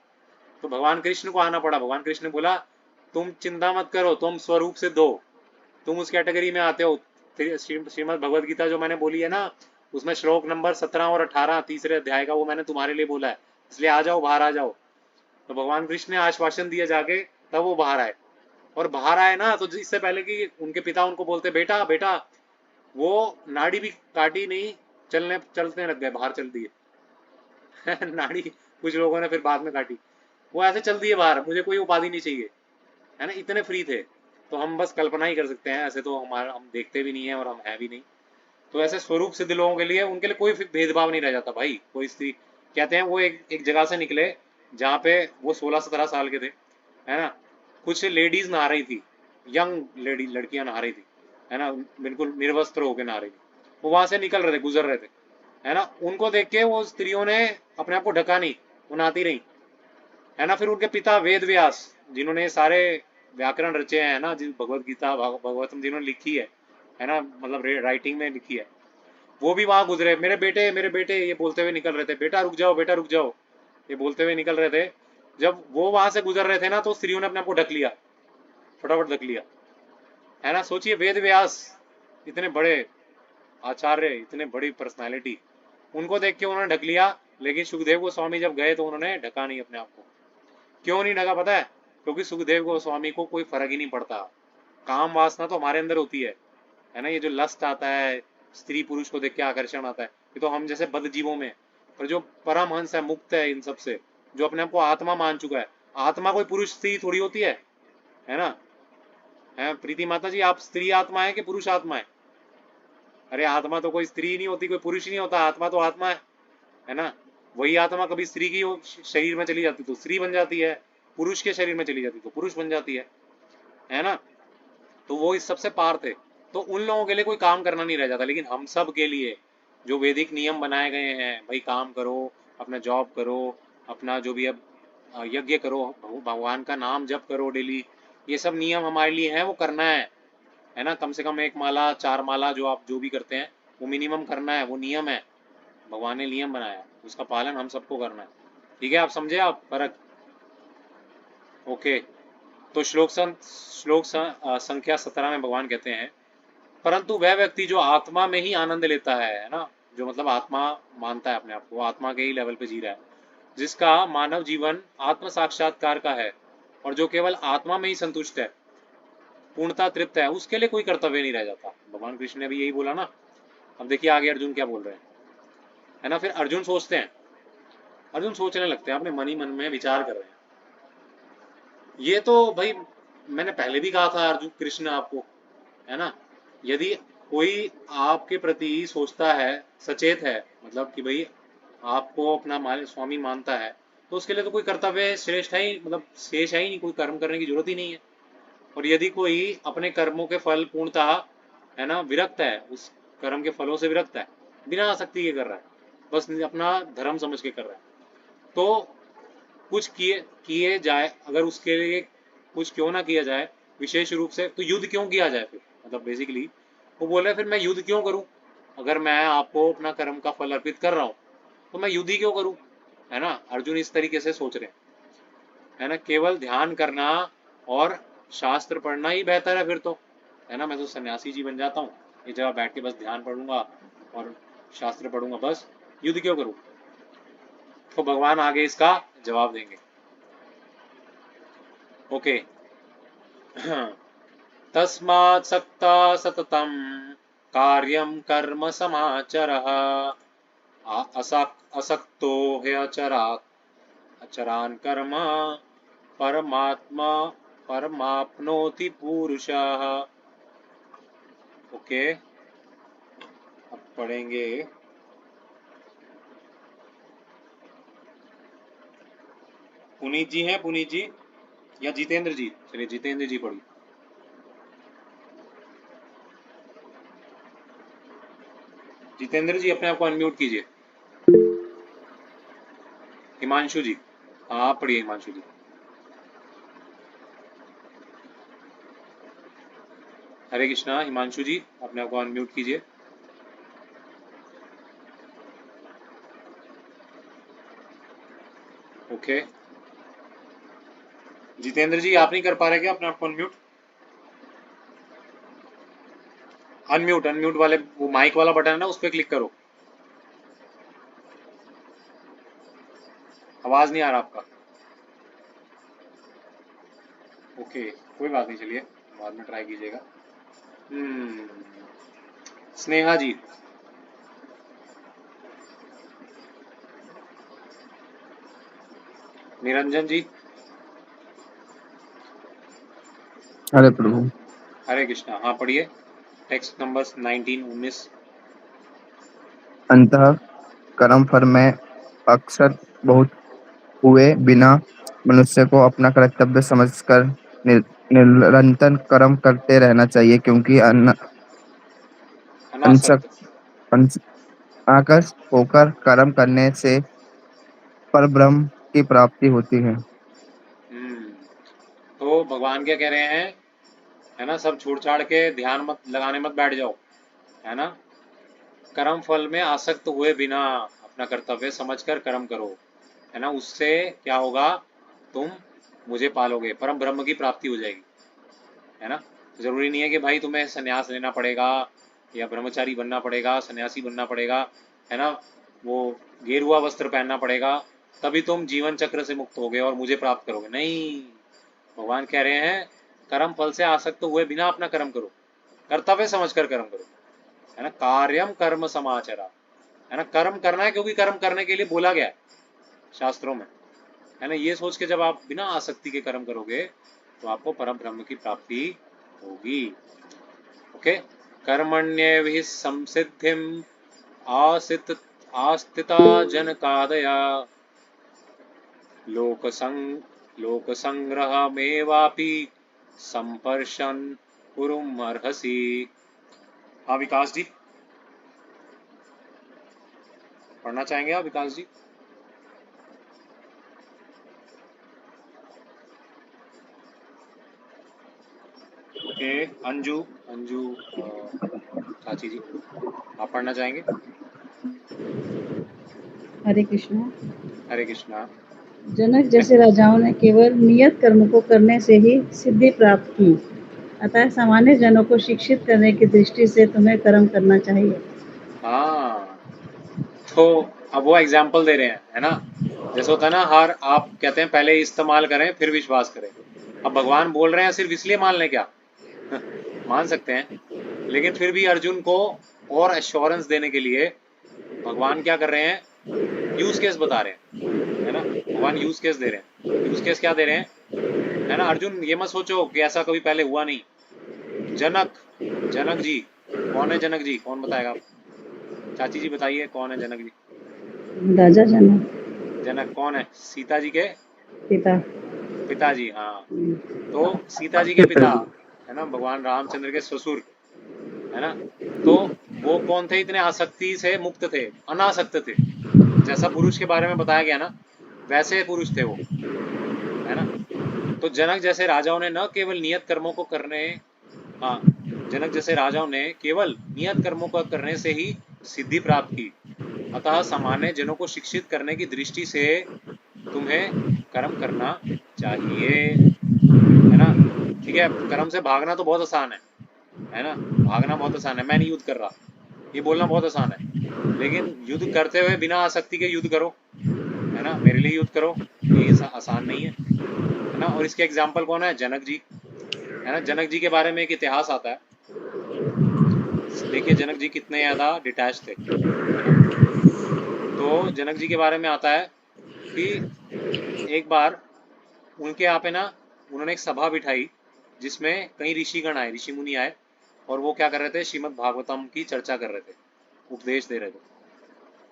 Speaker 1: तो भगवान कृष्ण को आना पड़ा। भगवान कृष्ण ने बोला तुम चिंता मत करो, तुम स्वरूप सिद्ध हो, तुम उस कैटेगरी में आते हो। श्रीमद् भगवद गीता जो मैंने बोली है ना, उसमें श्लोक नंबर 17 और 18 तीसरे अध्याय का, वो मैंने तुम्हारे लिए बोला है, इसलिए आ जाओ, बाहर आ जाओ। तो भगवान कृष्ण ने आश्वासन दिया जाके, तब वो बाहर आए। और बाहर आए ना, तो इससे पहले कि उनके पिता उनको बोलते बेटा बेटा, वो नाड़ी भी काटी नहीं, चलने लग गए, बाहर चल दिए। नाड़ी कुछ लोगों ने फिर बाद में काटी, वो ऐसे चल दिए बाहर, मुझे कोई उपाधि नहीं चाहिए, है ना, इतने फ्री थे। तो हम बस कल्पना ही कर सकते हैं, ऐसे तो हम देखते भी नहीं है और हम है भी नहीं। तो ऐसे स्वरूप सिद्ध लोगों के लिए, उनके लिए कोई भेदभाव नहीं रह जाता भाई। कोई स्त्री, कहते हैं वो एक जगह से निकले जहाँ पे वो 16-17 साल के थे, है ना। कुछ लेडीज नहा रही थी, यंग लेडी लड़कियां नहा रही थी, है ना, बिल्कुल निर्वस्त्र होकर नहा रही थी। वो वहां से निकल रहे थे, गुजर रहे थे, है ना। उनको देख के वो स्त्रियों ने अपने आप को ढका नहीं, वो नहाती रही, है ना। फिर उनके पिता वेद व्यास, जिन्होंने सारे व्याकरण रचे हैं ना, जिन भगवत गीता भगवतम जिन्होंने लिखी है ना, मतलब राइटिंग में लिखी है, वो भी वहां गुजरे। मेरे बेटे ये बोलते हुए निकल रहे थे, बेटा रुक जाओ, बेटा रुक जाओ, ये बोलते हुए निकल रहे थे। जब वो वहां से गुजर रहे थे ना, तो स्त्रियों ने अपने आप को ढक लिया, फटाफट ढक लिया, है ना। सोचिए वेद व्यास, इतने बड़े आचार्य, इतने बड़ी पर्सनालिटी, उनको देख के उन्होंने ढक लिया। लेकिन सुखदेव गोस्वामी जब गए तो उन्होंने ढका नहीं अपने आप को। क्यों नहीं ढका पता है? क्योंकि सुखदेव गोस्वामी को कोई फर्क ही नहीं पड़ता। काम वासना तो हमारे अंदर होती है ना। ये जो लस्ट आता है, स्त्री पुरुष को देख के आकर्षण आता है, ये तो हम जैसे बद जीवों में। पर जो परमहंस है, मुक्त है इन सब से, जो अपने आप को आत्मा मान चुका है, आत्मा कोई पुरुष स्त्री थोड़ी होती है ना। है प्रीति माता जी, आप स्त्री आत्मा है कि पुरुष आत्मा है? अरे आत्मा तो कोई स्त्री नहीं होती, कोई पुरुष नहीं होता, आत्मा तो आत्मा है ना। वही आत्मा कभी स्त्री की शरीर में चली जाती तो स्त्री बन जाती है, पुरुष के शरीर में चली जाती तो पुरुष बन जाती है ना। तो वो इस सबसे पार थे। तो उन लोगों के लिए कोई काम करना नहीं रह जाता। लेकिन हम सब के लिए जो वैदिक नियम बनाए गए हैं, भाई काम करो, अपना जॉब करो, अपना जो भी अब यज्ञ करो, भगवान का नाम जप करो डेली, ये सब नियम हमारे लिए हैं, वो करना है ना। कम से कम 1 माला 4 माला जो आप जो भी करते हैं, वो मिनिमम करना है, वो नियम है, भगवान ने नियम बनाया, उसका पालन हम सबको करना है। ठीक है, आप समझे आप फर्क? ओके। तो संख्या 17 में भगवान कहते हैं, परंतु वह व्यक्ति जो आत्मा में ही आनंद लेता है ना, जो मतलब आत्मा मानता है अपने आप को, आत्मा के ही लेवल पे जी रहा है, जिसका मानव जीवन आत्म साक्षात्कार का है, और जो केवल आत्मा में ही संतुष्ट है, पूर्णता तृप्त है, उसके लिए कोई कर्तव्य नहीं रह जाता। भगवान कृष्ण ने भी यही बोला ना। अब देखिए आगे अर्जुन क्या बोल रहे हैं, है ना। फिर अर्जुन सोचते हैं, अर्जुन सोचने लगते हैं, अपने मन ही मन में विचार कर रहे हैं। ये तो भाई मैंने पहले भी कहा था अर्जुन कृष्ण आपको, है ना। यदि कोई आपके प्रति सोचता है, सचेत है, मतलब कि भाई आपको अपना स्वामी मानता है, तो उसके लिए तो कोई कर्तव्य श्रेष्ठ है ही, मतलब शेष है ही नहीं, कोई कर्म करने की जरूरत ही नहीं है। और यदि कोई अपने कर्मों के फल पूर्णतः, है ना, विरक्त है, उस कर्म के फलों से विरक्त है, बिना आसक्ति के कर रहा है, बस अपना धर्म समझ के कर रहा है, तो कुछ किए जाए, अगर उसके लिए कुछ क्यों ना किया जाए विशेष रूप से, तो युद्ध क्यों किया जाए फिर? मतलब बेसिकली वो बोल रहे फिर मैं युद्ध क्यों करूं? अगर मैं आपको अपना कर्म का फल अर्पित कर रहा हूं, तो मैं युद्ध ही क्यों करूं? है ना। अर्जुन इस तरीके से सोच रहे हैं, है ना। केवल ध्यान करना और शास्त्र पढ़ना ही बेहतर है फिर तो, है ना। मैं तो सन्यासी जी बन जाता हूँ, एक जगह बैठ के बस ध्यान पढ़ूंगा और शास्त्र पढ़ूंगा, बस युद्ध क्यों करूं? तो भगवान आगे इसका जवाब देंगे। ओके। तस्मात् सक्ता सततं कार्यं कर्म समाचरः, असक्तो अचरान् कर्म परमात्मा परमाप्नोति पुरुषः। ओके, अब पढ़ेंगे। पुनीत जी हैं, पुनीत जी या जितेंद्र जी? चलिए जितेंद्र जी पढ़िए। जितेंद्र जी अपने आप को अनम्यूट कीजिए। हिमांशु जी, हाँ आप पढ़िए हिमांशु जी। हरे कृष्णा। हिमांशु जी अपने आप को अनम्यूट कीजिए। ओके, जितेंद्र जी आप नहीं कर पा रहे क्या अपने आप को अनम्यूट? अनम्यूट अनम्यूट वाले वो माइक वाला बटन है ना, उस पर क्लिक करो। आवाज नहीं आ रहा आपका। ओके, कोई बात नहीं, चलिए बाद में ट्राई कीजिएगा। स्नेहा जी। निरंजन जी।
Speaker 8: हरे प्रभु।
Speaker 1: हरे कृष्णा। हाँ पढ़िए टेक्स्ट नंबर 19-19।
Speaker 8: अंतः कर्म फल में अक्सर बहुत हुए बिना मनुष्य को अपना कर्तव्य समझकर निरंतर कर्म करते रहना चाहिए, क्योंकि
Speaker 1: अनासक्त।
Speaker 8: आकर्ष होकर कर्म करने से परब्रह्म की प्राप्ति होती है।
Speaker 1: तो भगवान क्या कह रहे हैं, है ना, सब छोड़ छाड़ के ध्यान मत लगाने मत बैठ जाओ, है ना। कर्म फल में आसक्त हुए बिना अपना कर्तव्य समझकर कर्म करो, है ना। उससे क्या होगा, तुम मुझे पालोगे, परम ब्रह्म की प्राप्ति हो जाएगी, है ना। जरूरी नहीं है कि भाई तुम्हें संन्यास लेना पड़ेगा या ब्रह्मचारी बनना पड़ेगा, सन्यासी बनना पड़ेगा, है ना, वो गेरुआ वस्त्र पहनना पड़ेगा, तभी तुम जीवन चक्र से मुक्त होगे और मुझे प्राप्त करोगे। नहीं, भगवान कह रहे हैं कर्म फल से आसक्त हुए बिना अपना कर्म करो, कर्तव्य समझकर कर्म करो, है ना। कार्यम कर्म समाचरा, है ना, कर्म करना है क्योंकि कर्म करने के लिए बोला गया है शास्त्रों में, है ना। ये सोच के जब आप बिना आसक्ति के कर्म करोगे तो आपको परम ब्रह्म की प्राप्ति होगी। ओके, कर्मण्येभिः संसिद्धिम आस्थिता जनकादया लोकसंग्रहमेवापि संपर्शन कुरुम अर्हसि। हाँ विकास जी, पढ़ना चाहेंगे आप विकास जी? ओके, अंजू अंजू चाची जी आप पढ़ना चाहेंगे?
Speaker 9: हरे कृष्णा।
Speaker 1: हरे कृष्णा।
Speaker 9: जनक जैसे राजाओं ने केवल नियत कर्म को करने से ही सिद्धि प्राप्त की, अतः सामान्य जनों को शिक्षित करने की दृष्टि से तुम्हें कर्म करना चाहिए।
Speaker 1: हाँ, तो अब वो एग्जाम्पल दे रहे हैं, है ना। जैसे होता है ना, हर आप कहते हैं पहले इस्तेमाल करें फिर विश्वास करें। अब भगवान बोल रहे हैं सिर्फ इसलिए मान लें क्या? मान सकते हैं, लेकिन फिर भी अर्जुन को और एश्योरेंस देने के लिए भगवान क्या कर रहे हैं, यूज केस बता रहे हैं, है ना। भगवान यूज केस दे रहे हैं। यूज केस क्या दे रहे हैं, है ना। अर्जुन ये मत सोचो कि ऐसा कभी पहले हुआ नहीं। जनक जी कौन है? जनक जी कौन बताएगा आप? चाची जी बताइए कौन है जनक जी?
Speaker 9: राजा जनक।
Speaker 1: जनक कौन है? सीता जी के
Speaker 9: पिता।
Speaker 1: पिताजी। हाँ, तो सीता जी के पिता, है ना, भगवान रामचंद्र के ससुर, है ना। तो वो कौन थे? इतने आसक्ति से मुक्त थे, अनासक्त थे। जैसा पुरुष के बारे में बताया गया ना, वैसे पुरुष थे वो, है ना। तो जनक जैसे राजाओं ने न केवल नियत कर्मों को करने, हाँ, जनक जैसे राजाओं ने केवल नियत कर्मों को करने से ही सिद्धि प्राप्त की, अतः सामान्य जनों को शिक्षित करने की दृष्टि से तुम्हें कर्म करना चाहिए, है ना। ठीक है, कर्म से भागना तो बहुत आसान है ना, भागना बहुत आसान है, मैं नहीं युद्ध कर रहा, ये बोलना बहुत आसान है, लेकिन युद्ध करते हुए बिना आसक्ति के युद्ध करो, है ना, मेरे लिए युद्ध करो, ये आसान नहीं है ना। और इसके एग्जाम्पल कौन है? जनक जी, है ना। जनक जी के बारे में एक इतिहास आता है, देखिए जनक जी कितने ज़्यादा डिटैच थे, है ना। तो जनक जी के बारे में आता है कि एक बार उनके यहाँ पे ना उन्होंने एक सभा बिठाई जिसमें कई ऋषिगण आए, ऋषि मुनि आए, और वो क्या कर रहे थे, श्रीमद् भागवतम की चर्चा कर रहे थे, उपदेश दे रहे थे,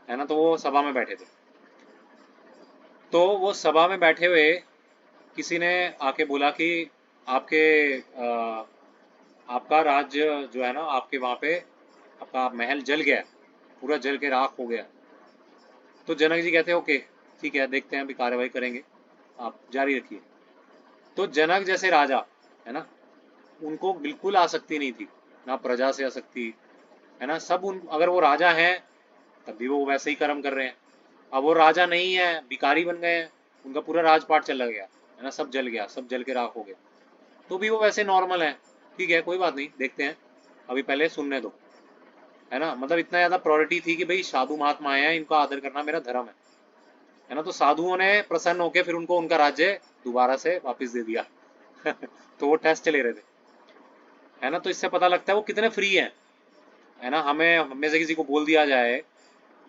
Speaker 1: है ना। तो वो सभा में बैठे थे, तो वो सभा में बैठे हुए किसी ने आके बोला कि आपके आपका राज्य जो है ना, आपके वहाँ पे आपका महल जल गया, पूरा जल के राख हो गया। तो जनक जी कहते हैं ओके ठीक है, देखते हैं, अभी कार्यवाही करेंगे, आप जारी रखिए। तो जनक जैसे राजा, है ना, उनको बिल्कुल आसक्ति नहीं थी, ना प्रजा से आसक्ति, है ना। सब अगर वो राजा हैं तब भी वो वैसे ही कर्म कर रहे हैं। अब वो राजा नहीं है, भिखारी बन गए हैं, उनका पूरा राजपाट चला गया, है ना, सब जल गया, सब जल के राख हो गया, तो भी वो वैसे नॉर्मल है। ठीक है, कोई बात नहीं, देखते हैं, अभी पहले सुनने दो, है ना। मतलब इतना ज़्यादा प्रायोरिटी थी कि भाई साधु महात्मा आए हैं, इनका आदर करना मेरा धर्म है ना। तो साधुओं ने प्रसन्न होकर फिर उनको उनका राज्य दोबारा से वापस दे दिया तो वो टेस्ट ले रहे थे, है ना। तो इससे पता लगता है वो कितने फ्री हैं, है ना। हमें से किसी को बोल दिया जाए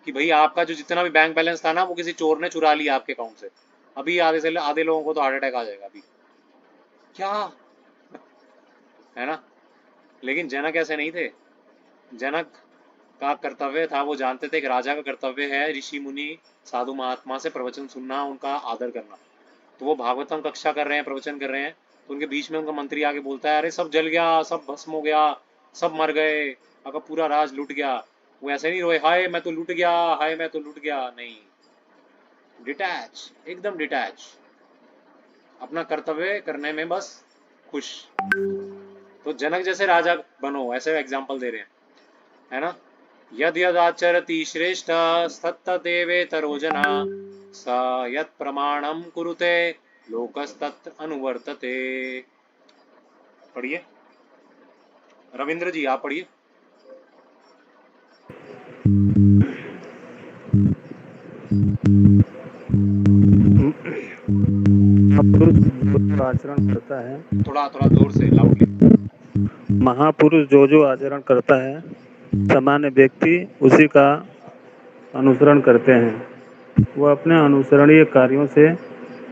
Speaker 1: कि भाई आपका जो जितना भी बैंक बैलेंस था ना वो किसी चोर ने चुरा लिया आपके अकाउंट से, अभी आधे लोगों को तो हार्ट अटैक आ जाएगा अभी, क्या, है ना। लेकिन जनक ऐसे नहीं थे। जनक का कर्तव्य था, वो जानते थे कि राजा का कर्तव्य है ऋषि मुनि साधु महात्मा से प्रवचन सुनना, उनका आदर करना। तो वो भागवतम कक्षा कर रहे हैं, प्रवचन कर रहे हैं, तो उनके बीच में उनका मंत्री आके बोलता है, अरे सब जल गया, सब भस्म हो गया, सब मर गए, आपका पूरा राज लूट गया। वो ऐसे नहीं रोए, हाय मैं तो लूट गया, हाय मैं तो लूट गया, नहीं, डिटैच, एकदम डिटैच, अपना कर्तव्य करने में बस खुश। तो जनक जैसे राजा बनो, ऐसे एग्जाम्पल दे रहे हैं, है ना। यद यद आचरति श्रेष्ठ तत्तदेवेतरो जना स यत् प्रमाणम कुरुते लोकस्तत् अनुवर्तते। पढ़िए रविंद्र जी, आप पढ़िए।
Speaker 10: महापुरुष जो आचरण करता है,
Speaker 1: थोड़ा जोर से, लाउडली।
Speaker 10: महापुरुष जो आचरण करता है, सामान्य व्यक्ति उसी का अनुसरण करते हैं। वह अपने अनुसरणीय कार्यों से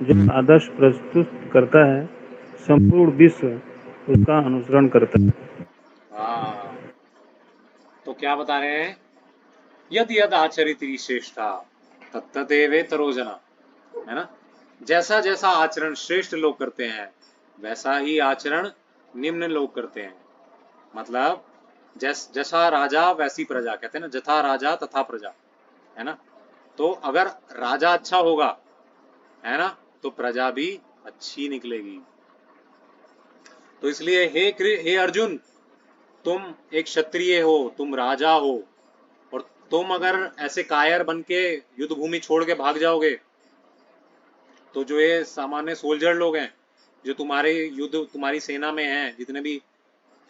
Speaker 10: जो आदर्श प्रस्तुत करता है, संपूर्ण विश्व उसका अनुसरण करता है।
Speaker 1: हाँ, तो क्या बता रहे हैं, यद यद आचरित श्रेष्ठा तत्तदेवेतरो जना, है ना। जैसा जैसा आचरण श्रेष्ठ लोग करते हैं वैसा ही आचरण निम्न लोग करते हैं। मतलब जैसा राजा वैसी प्रजा, कहते हैं ना, जथा राजा तथा प्रजा, है ना। तो अगर राजा अच्छा होगा, है ना, तो प्रजा भी अच्छी निकलेगी। तो इसलिए हे अर्जुन, तुम एक क्षत्रिय हो, तुम राजा हो, और तुम अगर ऐसे कायर बन के युद्ध भूमि छोड़ के भाग जाओगे तो जो ये सामान्य सोल्जर लोग हैं, जो तुम्हारी सेना में हैं, जितने भी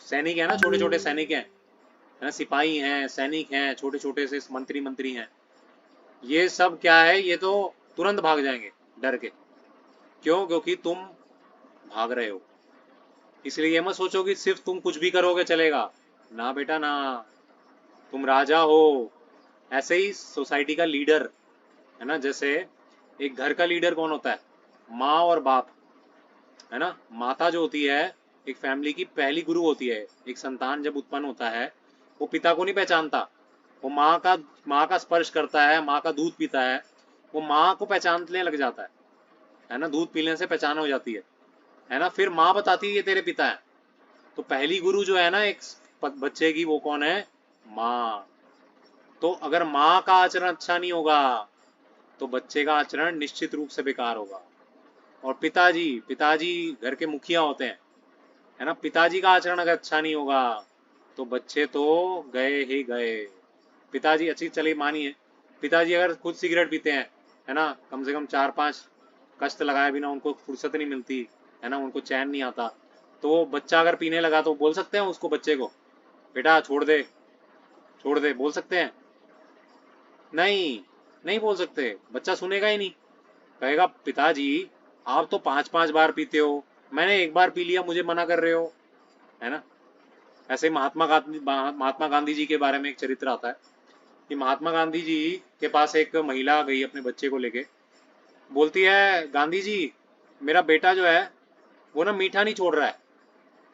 Speaker 1: सैनिक हैं ना, छोटे छोटे सैनिक हैं, है ना, सिपाही हैं, सैनिक हैं, छोटे छोटे से मंत्री हैं, ये सब क्या है, ये तो तुरंत भाग जाएंगे डर के। क्यों? क्योंकि तुम भाग रहे हो। इसलिए ये मत सोचो कि सिर्फ तुम कुछ भी करोगे चलेगा, ना बेटा ना, तुम राजा हो। ऐसे ही सोसाइटी का लीडर, है ना, जैसे एक घर का लीडर कौन होता है, माँ और बाप, है ना। माता जो होती है एक फैमिली की पहली गुरु होती है। एक संतान जब उत्पन्न होता है वो पिता को नहीं पहचानता, वो माँ का स्पर्श करता है, माँ का दूध पीता है, वो माँ को पहचानने लग जाता है ना, दूध पीने से पहचान हो जाती है ना। फिर माँ बताती है ये तेरे पिता है। तो पहली गुरु जो है ना एक बच्चे की, वो कौन है, माँ। तो अगर माँ का आचरण अच्छा नहीं होगा तो बच्चे का आचरण निश्चित रूप से बेकार होगा। और पिताजी घर के मुखिया होते हैं, है ना। पिताजी का आचरण अगर अच्छा नहीं होगा तो बच्चे तो गए ही गए। पिताजी अच्छी, चलिए मानिए पिताजी अगर खुद सिगरेट पीते हैं, है ना, कम से कम 4-5 कष्ट लगाए बिना उनको फुर्सत नहीं मिलती, है ना, उनको चैन नहीं आता, तो बच्चा अगर पीने लगा तो बोल सकते हैं उसको, बच्चे को, बेटा छोड़ दे, बोल सकते हैं? नहीं बोल सकते। बच्चा सुनेगा ही नहीं, कहेगा पिताजी आप तो 5-5 बार पीते हो, मैंने एक बार पी लिया, मुझे मना कर रहे हो, है ना। ऐसे महात्मा गांधी जी के बारे में एक चरित्र आता है कि महात्मा गांधी जी के पास एक महिला गई अपने बच्चे को लेके, बोलती है, गांधी जी मेरा बेटा जो है वो ना मीठा नहीं छोड़ रहा है,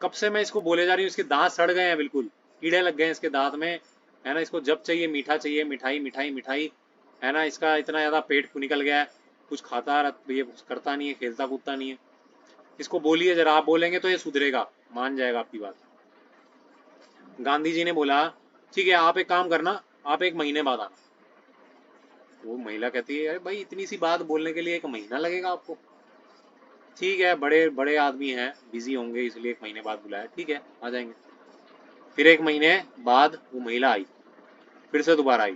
Speaker 1: कब से मैं इसको बोले जा रही हूँ, इसके दांत सड़ गए हैं, बिल्कुल कीड़े लग गए हैं इसके दांत में, है ना, इसको जब चाहिए मीठा चाहिए, मिठाई मिठाई मिठाई, है ना, इसका इतना ज़्यादा पेट निकल गया है, कुछ खाता ये करता नहीं है, खेलता कूदता नहीं है, इसको बोलिए जरा, आप बोलेंगे तो ये सुधरेगा, मान जाएगा आपकी बात। गांधी जी ने बोला ठीक है, आप एक काम करना, आप 1 महीने बाद आना। वो महिला कहती है, अरे भाई इतनी सी बात बोलने के लिए 1 महीना लगेगा आपको? ठीक है, बड़े बड़े आदमी हैं, बिजी होंगे इसलिए 1 महीने बाद बुलाया, ठीक है आ जाएंगे। फिर 1 महीने बाद वो महिला आई, फिर से दोबारा आई,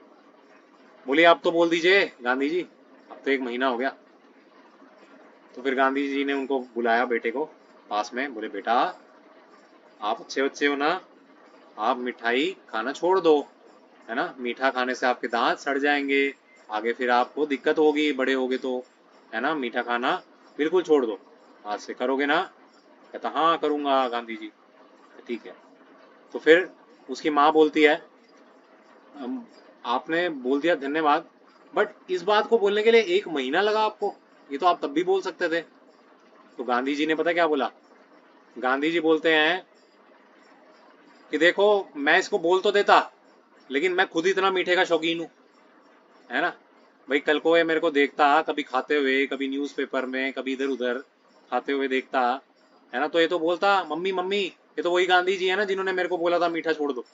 Speaker 1: बोली आप तो बोल दीजिए गांधी जी, अब तो 1 महीना हो गया। तो फिर गांधी जी ने उनको बुलाया बेटे को पास में, बोले बेटा आप अच्छे बच्चे हो ना, आप मिठाई खाना छोड़ दो, है ना, मीठा खाने से आपके दांत सड़ जाएंगे, आगे फिर आपको दिक्कत होगी बड़े होगे तो, है ना, मीठा खाना बिल्कुल छोड़ दो, आज से करोगे ना? कहता हाँ करूँगा गांधी जी। ठीक है। तो फिर उसकी माँ बोलती है आपने बोल दिया धन्यवाद, बट इस बात को बोलने के लिए 1 महीना लगा आपको, ये तो आप तब भी बोल सकते थे। तो गांधी जी ने पता क्या बोला? गांधी जी बोलते हैं कि देखो मैं इसको बोल तो देता, लेकिन मैं खुद इतना मीठे का शौकीन हूँ, है ना। भाई कल को ये मेरे को देखता कभी खाते हुए, कभी न्यूज़पेपर में, कभी इधर उधर खाते हुए देखता, है ना, तो ये तो बोलता मम्मी मम्मी ये तो वही गांधी जी है ना जिन्होंने मेरे को बोला था मीठा छोड़ दो,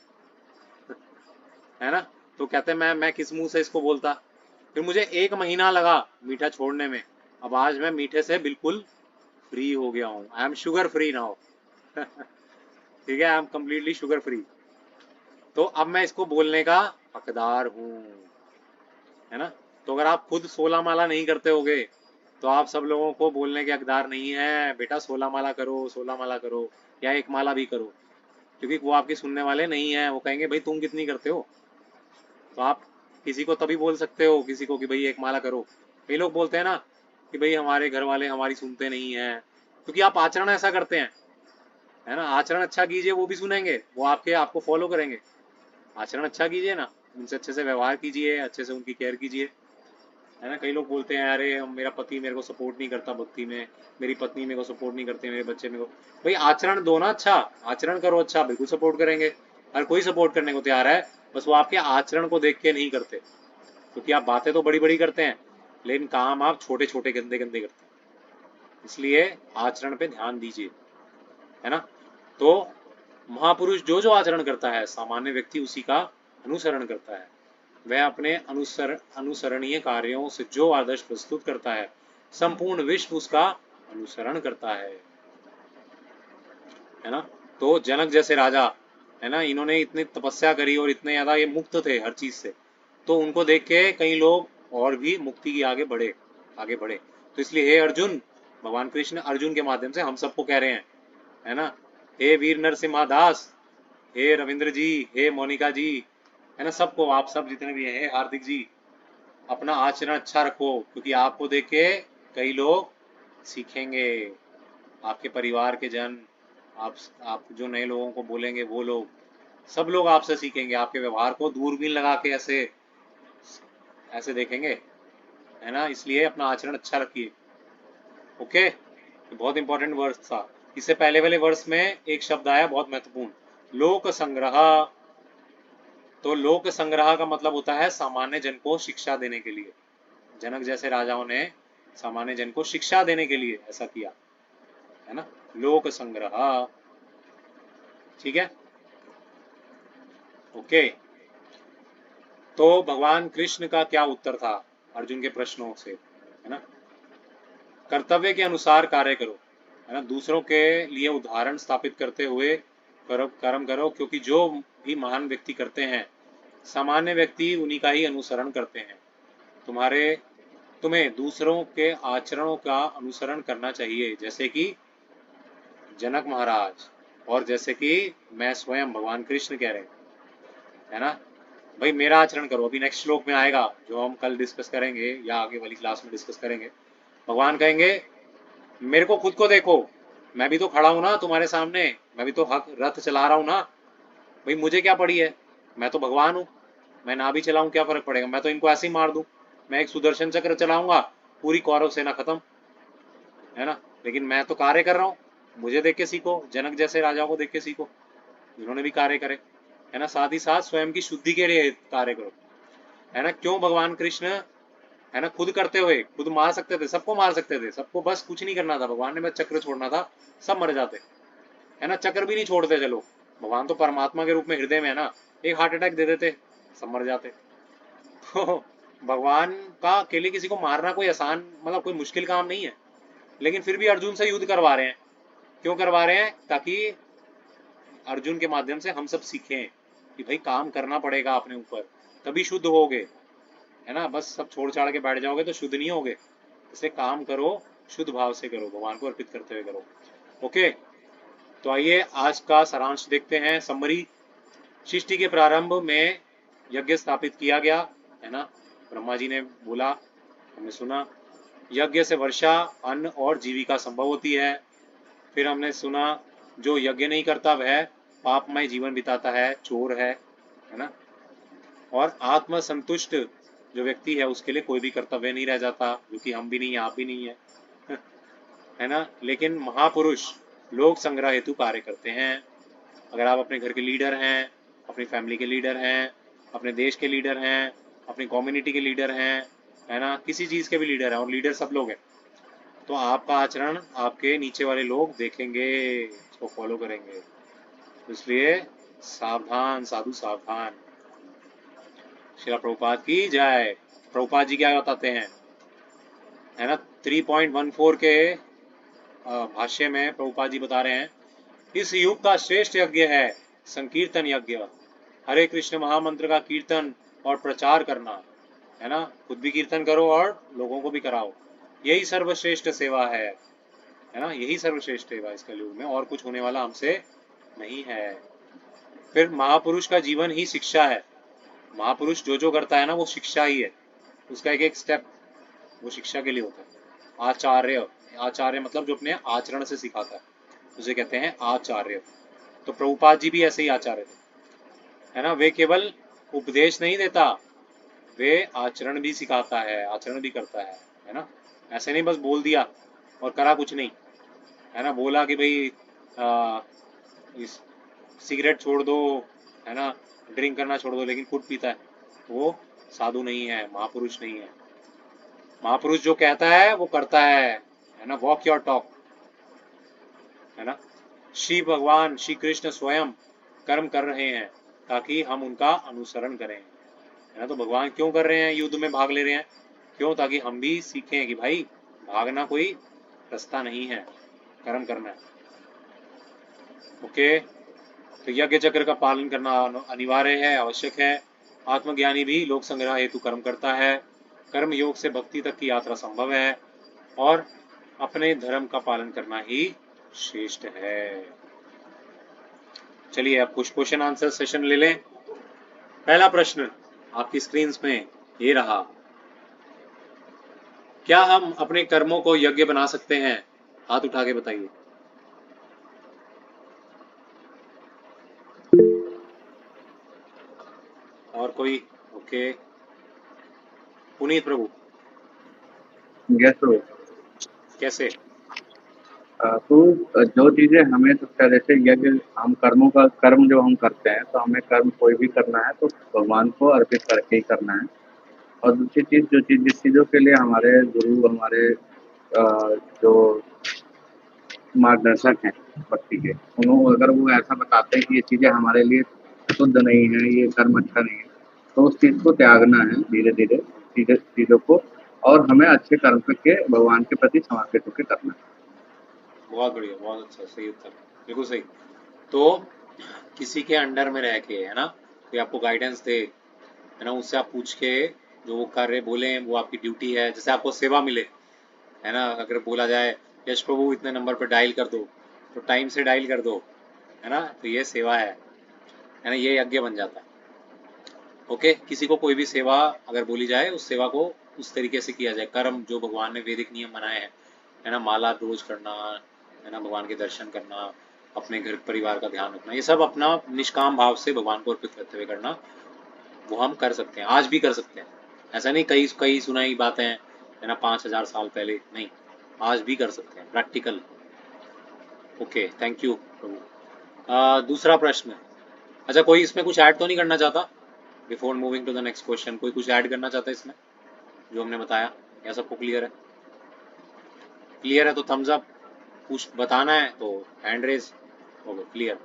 Speaker 1: है ना। तो कहते मैं किस मुंह से इसको बोलता। फिर मुझे 1 महीना लगा मीठा छोड़ने में, अब आज मैं मीठे से बिल्कुल फ्री हो गया हूँ, I am sugar free now. ठीक है, I am completely sugar free. तो अब मैं इसको बोलने का हकदार हूँ, है ना। तो अगर आप खुद 16 माला नहीं करते होगे तो आप सब लोगों को बोलने के हकदार नहीं है बेटा 16 माला करो, 16 माला करो, या 1 माला भी करो, क्योंकि वो आपकी सुनने वाले नहीं है, वो कहेंगे भाई तुम कितनी करते हो। तो आप किसी को तभी बोल सकते हो किसी को कि भाई 1 माला करो। कई लोग बोलते हैं ना कि भाई हमारे घर वाले हमारी सुनते नहीं है, क्योंकि आप आचरण ऐसा करते हैं, है ना। आचरण अच्छा कीजिए वो भी सुनेंगे, वो आपको फॉलो करेंगे। आचरण अच्छा कीजिए ना, उनसे अच्छे से व्यवहार कीजिए, अच्छे से उनकी केयर कीजिए, है ना। कई लोग बोलते हैं अरे मेरा पति मेरे को सपोर्ट नहीं करता भक्ति में, मेरी पत्नी मेरे को सपोर्ट नहीं करती, मेरे बच्चे मेरे को। भाई आचरण दो ना, अच्छा आचरण करो, अच्छा बिल्कुल सपोर्ट करेंगे, हर कोई सपोर्ट करने को तैयार है, बस वो आपके आचरण को देख के नहीं करते, क्योंकि आप बातें तो बड़ी बड़ी करते हैं लेकिन काम आप छोटे छोटे गंदे गंदे करते हैं, इसलिए आचरण पे ध्यान दीजिए, है ना। तो महापुरुष जो जो आचरण करता है सामान्य व्यक्ति उसी का अनुसरण करता है, वह अपने अनुसरणीय कार्यों से जो आदर्श प्रस्तुत करता है संपूर्ण विश्व उसका अनुसरण करता है ना। तो जनक जैसे राजा, है ना, इन्होंने इतनी तपस्या करी और इतने ज्यादा ये मुक्त थे हर चीज से, तो उनको देख के कई लोग और भी मुक्ति की आगे बढ़े। तो इसलिए हे अर्जुन, भगवान कृष्ण अर्जुन के माध्यम से हम सबको कह रहे हैं, है ना, हे वीर नरसिम्हा दास, हे रविंद्र जी, हे मोनिका जी, है ना, सबको, आप सब जितने भी हैं, हे हार्दिक जी, अपना आचरण अच्छा रखो, क्योंकि आपको देख के कई लोग सीखेंगे, आपके परिवार के जन, आप जो नए लोगों को बोलेंगे वो लोग, सब लोग आपसे सीखेंगे, आपके व्यवहार को दूरबीन लगा के ऐसे ऐसे देखेंगे, है ना। इसलिए अपना आचरण अच्छा रखिए। ओके, ये बहुत इंपॉर्टेंट वर्स था। इससे पहले वाले वर्स में एक शब्द आया बहुत महत्वपूर्ण, लोक संग्रह। तो लोक संग्रह का मतलब होता है सामान्य जन को शिक्षा देने के लिए। जनक जैसे राजाओं ने सामान्य जन को शिक्षा देने के लिए ऐसा किया, है ना, लोक संग्रह। ठीक है, ओके। तो भगवान कृष्ण का क्या उत्तर था अर्जुन के प्रश्नों से, है ना। कर्तव्य के अनुसार कार्य करो, है ना, दूसरों के लिए उदाहरण स्थापित करते हुए कर्म करो, क्योंकि जो भी महान व्यक्ति करते हैं सामान्य व्यक्ति उन्हीं का ही अनुसरण करते हैं। तुम्हें दूसरों के आचरणों का अनुसरण करना चाहिए, जैसे कि जनक महाराज, और जैसे कि मैं स्वयं भगवान कृष्ण कह रहे हैं, है ना। भाई मेरा आचरण करो, अभी नेक्स्ट श्लोक में आएगा जो हम कल डिस्कस करेंगे या आगे वाली क्लास में डिस्कस करेंगे। भगवान कहेंगे मेरे को खुद को देखो, मैं भी तो खड़ा हूं ना तुम्हारे सामने, मैं भी तो हक रथ चला रहा हूं ना, भाई मुझे क्या पड़ी है, मैं तो भगवान हूँ, मैं ना भी चलाऊं क्या फर्क पड़ेगा, मैं तो इनको ऐसे ही मार दूं, मैं एक सुदर्शन चक्र चलाऊंगा पूरी कौरव सेना खत्म, है ना। लेकिन मैं तो कार्य कर रहा हूँ, मुझे देख के सीखो, जनक जैसे राजाओं को देख के सीखो, इन्होंने भी कार्य करे, है ना। साथ ही साथ स्वयं की शुद्धि के लिए कार्य करो, है ना। क्यों भगवान कृष्ण, है ना, खुद करते हुए खुद मार सकते थे, सबको मार सकते थे, सबको बस कुछ नहीं करना था भगवान ने, बस चक्र छोड़ना था, सब मर जाते, है ना। चक्र भी नहीं छोड़ते, चलो भगवान तो परमात्मा के रूप में हृदय में है ना, एक हार्ट अटैक दे देते सब मर जाते। तो भगवान का अकेले किसी को मारना कोई आसान, मतलब कोई मुश्किल काम नहीं है, लेकिन फिर भी अर्जुन से युद्ध करवा रहे हैं। क्यों करवा रहे हैं? ताकि अर्जुन के माध्यम से हम सब सीखें कि भाई काम करना पड़ेगा अपने ऊपर, तभी शुद्ध होगे, है ना। बस सब छोड़ छाड़ के बैठ जाओगे तो शुद्ध नहीं होगे। इसलिए काम करो, शुद्ध भाव से करो, भगवान को अर्पित करते हुए करो। ओके, तो आइए आज का सारांश देखते हैं। समरी, सृष्टि के प्रारंभ में यज्ञ स्थापित किया गया, है ना। ब्रह्मा जी ने बोला, हमने सुना, यज्ञ से वर्षा, अन्न और जीविका संभव होती है। फिर हमने सुना जो यज्ञ नहीं करता वह पापमय जीवन बिताता है, चोर है ना। और आत्म संतुष्ट जो व्यक्ति है उसके लिए कोई भी कर्तव्य नहीं रह जाता, जो कि हम भी नहीं, आप भी नहीं है है ना। लेकिन महापुरुष लोक संग्रह हेतु कार्य करते हैं। अगर आप अपने घर के लीडर हैं, अपनी फैमिली के लीडर हैं, अपने देश के लीडर हैं, अपनी कम्युनिटी के लीडर हैं, है ना, किसी चीज़ के भी लीडर हैं, और लीडर सब लोग हैं, तो आपका आचरण आपके नीचे वाले लोग देखेंगे, उसको फॉलो करेंगे। इसलिए सावधान साधु सावधान। श्रील प्रभुपाद की जय। प्रभुपाद जी क्या बताते हैं, है ना, 3.14 के भाष्य में प्रभुपाद जी बता रहे हैं, इस युग का श्रेष्ठ यज्ञ है संकीर्तन यज्ञ। हरे कृष्ण महामंत्र का कीर्तन और प्रचार करना, है ना। खुद भी कीर्तन करो और लोगों को भी कराओ, यही सर्वश्रेष्ठ सेवा है ना। यही सर्वश्रेष्ठ सेवा इस कलयुग में, और कुछ होने वाला हमसे नहीं है। फिर महापुरुष का जीवन ही शिक्षा है। महापुरुष जो जो करता है ना वो शिक्षा ही है, उसका एक एक स्टेप वो शिक्षा के लिए होता है। आचार्य, आचार्य मतलब जो अपने आचरण से सिखाता है, उसे कहते हैं आचार्य। तो प्रभुपाद जी भी ऐसे ही आचार्य थे, है ना। वे केवल उपदेश नहीं देता, वे आचरण भी सिखाता है, आचरण भी करता है ना। ऐसे नहीं बस बोल दिया और करा कुछ नहीं, है ना। बोला कि भाई सिगरेट छोड़ दो, है ना, ड्रिंक करना छोड़ दो, लेकिन खुद पीता है, वो साधु नहीं है, महापुरुष नहीं है। महापुरुष जो कहता है वो करता है ना। वॉक योर टॉक, है ना। श्री भगवान श्री कृष्ण स्वयं कर्म कर रहे हैं ताकि हम उनका अनुसरण करें, है ना। तो भगवान क्यों कर रहे हैं, युद्ध में भाग ले रहे हैं, क्यों? ताकि हम भी सीखें कि भाई भागना कोई रास्ता नहीं है, कर्म करना है। ओके, तो यज्ञ चक्र का पालन करना अनिवार्य है, आवश्यक है। आत्मज्ञानी भी लोक संग्रह हेतु कर्म करता है। कर्म योग से भक्ति तक की यात्रा संभव है, और अपने धर्म का पालन करना ही श्रेष्ठ है। चलिए अब कुछ क्वेश्चन आंसर सेशन ले लें। पहला प्रश्न आपकी स्क्रीन में ये रहा, क्या हम अपने कर्मों को यज्ञ बना सकते हैं? हाथ उठा के बताइए। और कोई? ओके, पुनीत प्रभु
Speaker 2: यस तो
Speaker 1: कैसे?
Speaker 2: तो जो चीजें हमें तो जैसे यज्ञ, हम कर्मों का कर्म जो हम करते हैं, तो हमें कर्म कोई भी करना है तो भगवान को अर्पित करके ही करना है। और दूसरी चीज, जो चीज जिस चीजों के लिए हमारे गुरु, हमारे जो मार्गदर्शक हैं भक्ति के, उन्होंने अगर वो ऐसा बताते हैं कि ये चीजें हमारे लिए शुद्ध नहीं है, ये कर्म अच्छा नहीं है, तो उस चीज को त्यागना है धीरे धीरे चीजों को, और हमें अच्छे कर्म के भगवान के प्रति समर्पित होकर करना है।
Speaker 1: बहुत बढ़िया, बहुत अच्छा, सही उत्तर, बिल्कुल सही। तो किसी के अंडर में रह के, है ना, कोई आपको गाइडेंस दे, है ना, उससे आप पूछ के जो वो कार्य बोले वो आपकी ड्यूटी है। जैसे आपको सेवा मिले, है ना, अगर बोला जाए यश प्रभु इतने नंबर पर डायल कर दो, तो टाइम से डायल कर दो, है ना, तो ये सेवा है ना, ये यज्ञ बन जाता है। ओके, किसी को कोई भी सेवा अगर बोली जाए, उस सेवा को उस तरीके से किया जाए, कर्म जो भगवान ने वैदिक नियम बनाए हैं, है ना, माला रोज करना, है ना, भगवान के दर्शन करना, अपने घर परिवार का ध्यान रखना, ये सब अपना निष्काम भाव से भगवान को अर्पित करते हुए करना, वो हम कर सकते हैं, आज भी कर सकते हैं। ऐसा नहीं कई कई सुनाई बातें हैं, है ना, 5000 साल पहले नहीं, आज भी कर सकते हैं, प्रैक्टिकल। ओके, थैंक यू प्रभु। दूसरा प्रश्न, अच्छा कोई इसमें कुछ ऐड तो नहीं करना चाहता before moving to the next question? कोई कुछ ऐड करना चाहता है इसमें जो हमने बताया, या सबको क्लियर है? क्लियर है तो थम्स अप, कुछ बताना है तो hand raise. Okay, clear.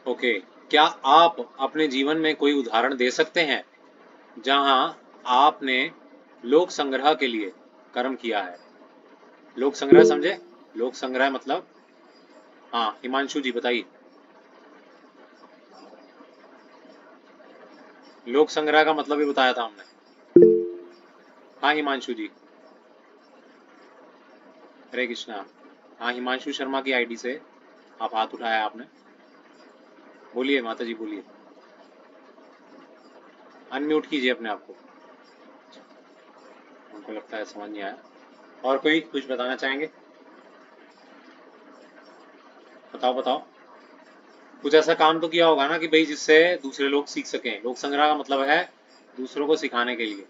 Speaker 1: Okay, क्या आप अपने जीवन में कोई उदाहरण दे सकते हैं जहां आपने लोक संग्रह के लिए कर्म किया है। लोक संग्रह समझे? लोक संग्रह मतलब, हाँ हिमांशु जी बताइए। लोक संग्रह का मतलब ही बताया था हमने। हाँ हिमांशु जी, हरे कृष्णा। हाँ हिमांशु शर्मा की आईडी से आप हाथ उठाया आपने, बोलिए माता जी बोलिए, अनम्यूट कीजिए अपने आप को। उनको लगता है समझ नहीं आया। और कोई कुछ बताना चाहेंगे? बताओ बताओ। कुछ ऐसा काम तो किया होगा ना कि भाई जिससे दूसरे लोग सीख सकें। लोक संग्रह का मतलब है दूसरों को सिखाने के लिए।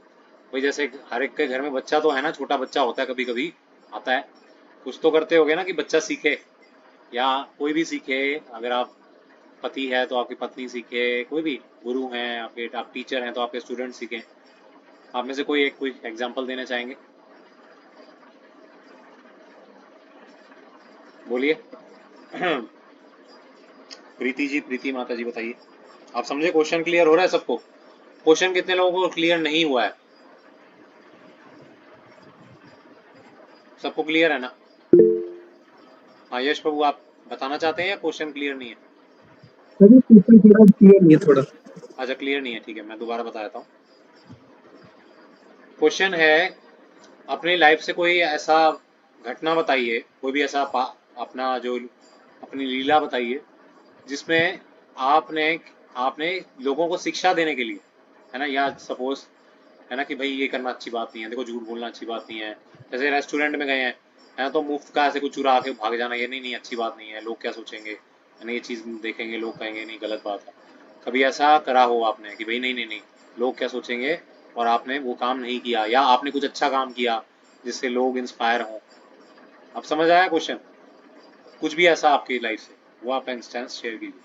Speaker 1: भाई जैसे हर एक के घर में बच्चा तो है ना, छोटा बच्चा होता है, कभी कभी आता है, कुछ तो करते होगे ना कि बच्चा सीखे, या कोई भी सीखे। अगर आप पति है तो आपकी पत्नी सीखे, कोई भी गुरु हैं आपके, आप टीचर हैं तो आपके स्टूडेंट सीखें। आप में से कोई एग्जांपल देना चाहेंगे? बोलिए। प्रीति जी, प्रीति माता जी बताइए। आप समझे? क्वेश्चन क्लियर हो रहा है सबको? क्वेश्चन कितने लोगों को क्लियर नहीं हुआ है? सबको क्लियर है ना? हाँ यश प्रभु, आप बताना चाहते हैं या क्वेश्चन क्लियर नहीं है?
Speaker 3: सभी क्वेश्चन थोड़ा क्लियर नहीं है थोड़ा।
Speaker 1: अच्छा क्लियर नहीं है, ठीक है, मैं दोबारा बता देता हूँ। क्वेश्चन है, अपनी लाइफ से कोई ऐसा घटना बताइए, कोई भी ऐसा अपना जो अपनी लीला बताइए जिसमें आपने आपने लोगों को शिक्षा देने के लिए, है ना, या सपोज है ना कि भाई ये करना अच्छी बात नहीं है, देखो झूठ बोलना अच्छी बात नहीं है। जैसे रेस्टोरेंट में गए हैं, है ना, तो मुफ्त का ऐसे कुछ चुरा के भाग जाना, ये नहीं नहीं अच्छी बात नहीं है, लोग क्या सोचेंगे, है ना, ये चीज़ देखेंगे लोग कहेंगे नहीं गलत बात है। कभी ऐसा करा हो आपने कि भाई नहीं नहीं नहीं लोग क्या सोचेंगे, और आपने वो काम नहीं किया, या आपने कुछ अच्छा काम किया जिससे लोग इंस्पायर हों? आप समझ आया क्वेश्चन? कुछ भी ऐसा आपकी लाइफ से, वो आप इंस्टेंस शेयर कीजिए।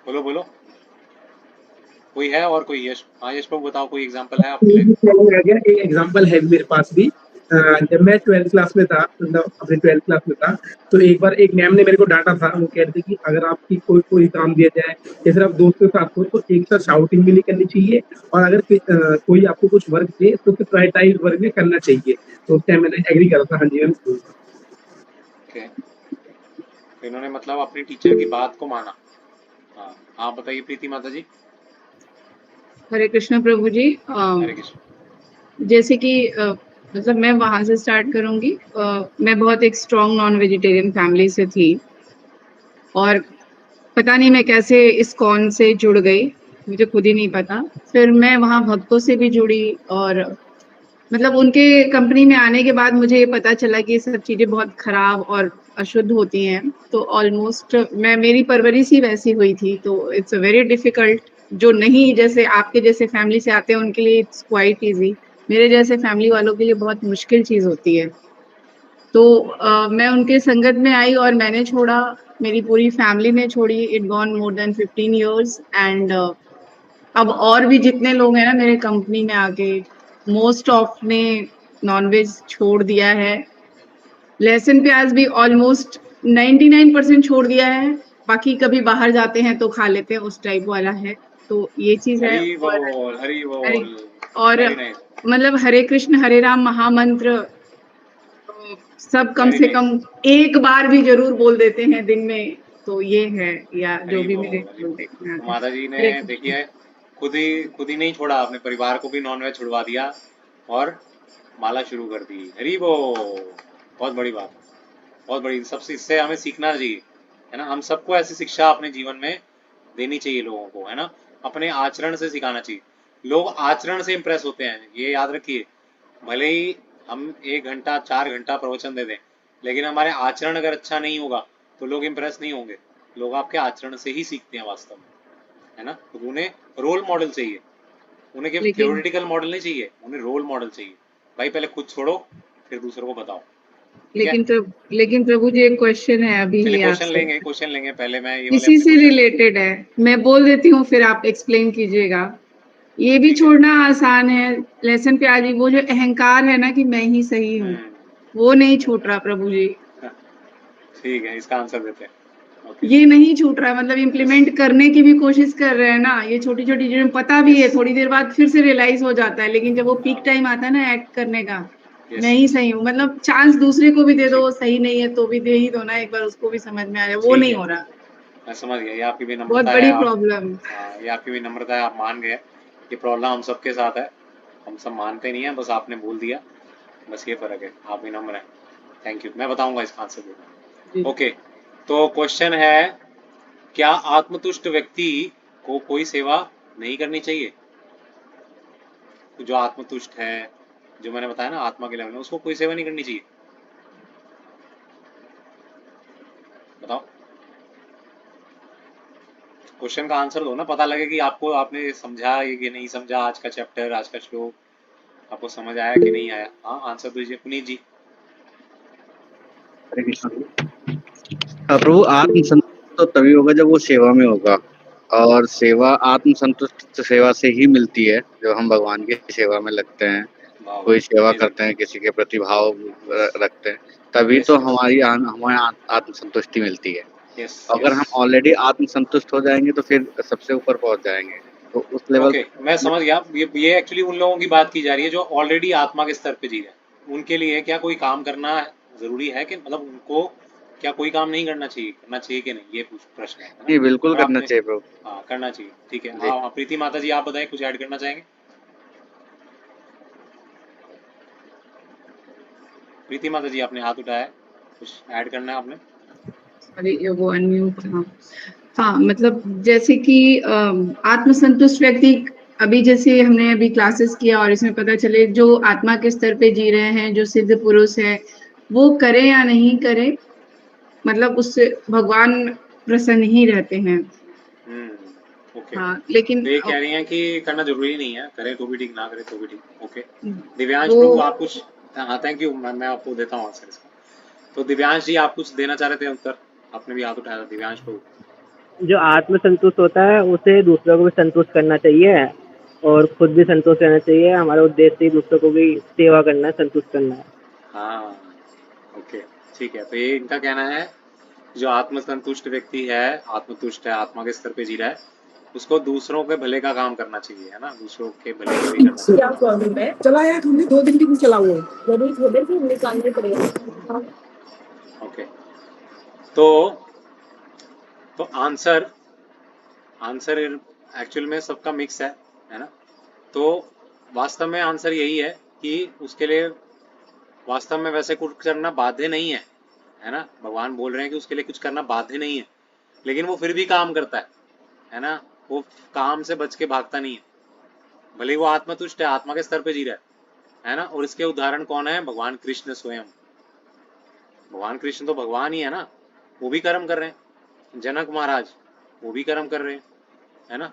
Speaker 1: बोलो बोलो, कोई है और कोई? यश, हाँ यश प्रभु बताओ, कोई एग्जांपल है आपकी लाइफ?
Speaker 3: एक एग्जांपल है मेरे पास भी। जब मैं 12th क्लास में था, मतलब अपने 12th क्लास में था, तो एक बार एक मैम ने मेरे को डांटा था। वो कह रही थी कि अगर आपकी कोई काम दिया जाए या फिर आप दोस्तों के साथ हो तो एक साथ शाउटिंग भी नहीं करनी चाहिए, और अगर कोई आपको कुछ वर्क दे तो फिर प्रायोरिटाइज वर्क भी करना चाहिए। तो उस टाइम मैंने एग्री करा था। हाँ जी मैम।
Speaker 1: ओके, तो इन्होंने मतलब अपनी टीचर की बात को माना। हाँ आप बताइए प्रीति माता जी।
Speaker 7: हरे कृष्ण प्रभु जी।
Speaker 1: हरे कृष्ण।
Speaker 7: जैसे कि मतलब मैं वहां से स्टार्ट करूंगी। मैं बहुत एक स्ट्रॉन्ग नॉन वेजिटेरियन फैमिली से थी, और पता नहीं मैं कैसे इस्कॉन से जुड़ गई, मुझे खुद ही नहीं पता। फिर मैं वहाँ भक्तों से भी जुड़ी, और मतलब उनके कंपनी में आने के बाद मुझे ये पता चला कि ये सब चीज़ें बहुत खराब और अशुद्ध होती हैं। तो ऑलमोस्ट मेरी परवरिश ही वैसी हुई थी, तो इट्स अ वेरी डिफिकल्ट। जो नहीं जैसे आपके जैसे फैमिली से आते हैं उनके लिए इट्स क्वाइट इजी, मेरे जैसे फैमिली वालों के लिए बहुत मुश्किल चीज़ होती है। तो मैं उनके संगत में आई और मैंने छोड़ा, मेरी पूरी फैमिली ने छोड़ी। It gone more than 15 years, and अब और भी जितने लोग हैं ना मेरे कंपनी में आके, मोस्ट ऑफ ने नॉनवेज छोड़ दिया है। लहसुन प्याज भी ऑलमोस्ट 99% छोड़ दिया है, बाकी कभी बाहर जाते हैं तो खा लेते हैं, उस टाइप वाला है। तो ये चीज है।
Speaker 1: हरी बोल हरी
Speaker 7: हरे
Speaker 1: बोल।
Speaker 7: और
Speaker 1: वेरी नाइस,
Speaker 7: मतलब हरे कृष्ण हरे राम महामंत्र सब कम
Speaker 1: वेरी
Speaker 7: से
Speaker 1: नाइस।
Speaker 7: कम एक बार भी जरूर बोल देते हैं दिन में। तो ये है, या जो
Speaker 1: हरी
Speaker 7: भी
Speaker 1: बोल
Speaker 7: मेरे
Speaker 1: हरी बोल। तो
Speaker 7: बोलते
Speaker 1: माता जी ने
Speaker 7: हरे कृष्ण।
Speaker 1: देखिए खुद ही नहीं छोड़ा, अपने परिवार को भी नॉनवेज छुड़वा दिया और माला शुरू कर दी। हरी बोल, बहुत बड़ी बात, बहुत बड़ी। सबसे इससे हमें सीखना चाहिए, है ना, हम सबको ऐसी शिक्षा अपने जीवन में देनी चाहिए लोगों को, है ना, अपने आचरण से सिखाना चाहिए। लोग आचरण से इम्प्रेस होते हैं, ये याद रखिए। भले ही हम 1 घंटा 4 घंटा प्रवचन दे दें, लेकिन हमारे आचरण अगर अच्छा नहीं होगा तो लोग इम्प्रेस नहीं होंगे। लोग आपके आचरण से ही सीखते हैं वास्तव में, है ना। तो उन्हें रोल मॉडल चाहिए, उन्हें केवल
Speaker 7: लेकिन
Speaker 1: थ्योरेटिकल मॉडल नहीं चाहिए, उन्हें रोल मॉडल चाहिए। भाई पहले खुद छोड़ो फिर दूसरों को बताओ, ठीक है।
Speaker 7: लेकिन प्रभु जी एक क्वेश्चन है अभी
Speaker 1: चलिए
Speaker 7: ही आपसे,
Speaker 1: क्वेश्चन लेंगे, पहले मैं ये वाले
Speaker 7: इसी
Speaker 1: अपने
Speaker 7: से
Speaker 1: क्वेश्चन।
Speaker 7: रिलेटेड है। मैं बोल देती हूँ फिर आप एक्सप्लेन कीजिएगा। ये भी
Speaker 1: ठीक है।
Speaker 7: छोड़ना आसान है, लहसुन प्याज भी। वो जो अहंकार है ना कि मैं ही सही हूँ,
Speaker 1: हम्म।
Speaker 7: वो नहीं छूट रहा प्रभु जी।
Speaker 1: ठीक है, इसका आंसर देते हैं। ओके
Speaker 7: ये नहीं छूट रहा है, मतलब इम्प्लीमेंट करने की भी कोशिश कर रहे हैं ना, ये छोटी छोटी चीजें पता भी है, थोड़ी देर बाद फिर से रियलाइज हो जाता है, लेकिन जब वो पीक टाइम आता है ना एक्ट करने का,
Speaker 1: यस
Speaker 7: नहीं सही हूँ, मतलब चांस दूसरे को भी दे दो,
Speaker 1: ठीक
Speaker 7: वो सही नहीं है तो भी दे ही दो ना, एक बार उसको भी समझ में आ जाए, वो
Speaker 1: ठीक
Speaker 7: नहीं
Speaker 1: है,
Speaker 7: हो रहा,
Speaker 1: मैं समझ गया, ये आपकी भी
Speaker 7: बहुत
Speaker 1: नम्रता है
Speaker 7: बड़ी
Speaker 1: आप।
Speaker 7: प्रॉब्लम।
Speaker 1: हाँ, ये आपकी भी नम्रता है, आप मान गए। ये प्रॉब्लम हम सबके साथ है, हम सब मानते नहीं है, बस आपने बोल दिया, बस ये फर्क है, आप भी नम्र हैं। थैंक यू, मैं बताऊंगा इसका आंसर भी।
Speaker 7: जी
Speaker 1: ओके, तो क्वेश्चन है, क्या आत्मतुष्ट व्यक्ति को कोई सेवा नहीं करनी चाहिए? जो आत्मतुष्ट है, जो मैंने बताया ना आत्मा के लेवल में, उसको कोई सेवा नहीं करनी चाहिए? बताओ, क्वेश्चन का आंसर दो ना, पता लगे कि आपको, आपने समझा ये कि नहीं समझा, आज का चैप्टर, आज का श्लोक आपको समझ आया कि नहीं आया। हाँ, आंसर दीजिए पुनीत जी।
Speaker 2: हरे कृष्ण। प्रभु आत्मसंतुष्ट तो तभी होगा जब वो सेवा में होगा, और सेवा आत्मसंतुष्ट सेवा से ही मिलती है, जब हम भगवान की सेवा में लगते हैं,
Speaker 1: वाह
Speaker 2: कोई
Speaker 1: वाह,
Speaker 2: सेवा
Speaker 1: अमेजिंग।
Speaker 2: करते हैं, किसी के प्रति भाव रखते हैं, तभी
Speaker 1: यस
Speaker 2: तो
Speaker 1: यस
Speaker 2: हमें आत्मसंतुष्टि मिलती है।
Speaker 1: यस
Speaker 2: अगर
Speaker 1: यस।
Speaker 2: हम ऑलरेडी आत्मसंतुष्ट हो जाएंगे तो फिर सबसे ऊपर पहुंच जाएंगे, तो उस लेवल
Speaker 1: ओके, मैं
Speaker 2: में।
Speaker 1: समझ गया, ये एक्चुअली उन लोगों की बात की जा रही है जो ऑलरेडी आत्मा के स्तर पे जी रहे हैं। उनके लिए क्या कोई काम करना जरूरी है, कि मतलब उनको क्या कोई काम नहीं करना चाहिए कि नहीं, ये कुछ प्रश्न है ना?
Speaker 2: जी बिल्कुल
Speaker 1: अगर
Speaker 2: करना
Speaker 1: आपने,
Speaker 2: चाहिए प्रभु
Speaker 1: हाँ करना चाहिए, ठीक है।
Speaker 2: जी।
Speaker 1: हाँ, प्रीति माता जी आप बताएं, कुछ ऐड करना चाहेंगे? प्रीति माता जी आपने हाथ उठाया है, कुछ ऐड करना है आपने?
Speaker 7: अरे ये वो अनम्यूट, हाँ हाँ, मतलब जैसे कि आत्मसंतुष्ट व्यक्ति, अभी जैसे हमने अभी क्लासेस किया और इसमें पता चले जो आत्मा के स्तर पे जी रहे हैं, जो सिद्ध पुरुष है, वो करे या नहीं करे, मतलब उससे भगवान प्रसन्न ही रहते हैं।
Speaker 1: ओके,
Speaker 7: हाँ लेकिन
Speaker 1: तो ये कह रही हैं कि करना जरूरी नहीं है, करे तो भी ठीक, ना करे तो भी ठीक। ओके, दिव्यांश
Speaker 7: वो
Speaker 1: प्रभु आप कुछ, हाँ थैंक यू, मैं आपको देता हूँ आंसर इसका। तो दिव्यांश जी आप कुछ देना चाह रहे थे उत्तर, आपने भी हाथ उठाया था, दिव्यांश प्रभु।
Speaker 11: जो आत्म संतुष्ट होता है उसे दूसरों को भी संतुष्ट करना चाहिए और खुद भी संतुष्ट रहना चाहिए। हमारा उद्देश्य ही दूसरों को भी सेवा करना है, संतुष्ट करना है।
Speaker 1: हाँ, ओके, ठीक है, तो ये इनका कहना है, जो आत्मसंतुष्ट व्यक्ति है, आत्मतुष्ट है, आत्मा के स्तर पे जी रहा है, उसको दूसरों के भले का काम करना चाहिए, है ना, दूसरों के भले के लिए करना चाहिए।
Speaker 12: क्या प्रॉब्लम है? चला यार, तुमने 2 दिन की चला वो जरूर थोड़े से निकालने पड़ेगा।
Speaker 1: ओके, तो आंसर आंसर एक्चुअल में सबका मिक्स है ना? तो वास्तव में आंसर यही है कि उसके लिए वास्तव में वैसे कुछ करना बाध्य नहीं है ना? भगवान बोल रहे हैं कि उसके लिए कुछ करना बाध्य नहीं है, लेकिन वो फिर भी काम करता है ना? वो काम से बच के भागता नहीं है, भले ही वो आत्मतुष्ट है, आत्मा के स्तर पे जी रहा है ना? और इसके उदाहरण कौन है? भगवान कृष्ण स्वयं। भगवान कृष्ण तो भगवान ही है ना, वो भी कर्म कर रहे हैं। जनक महाराज वो भी कर्म कर रहे हैं, है ना?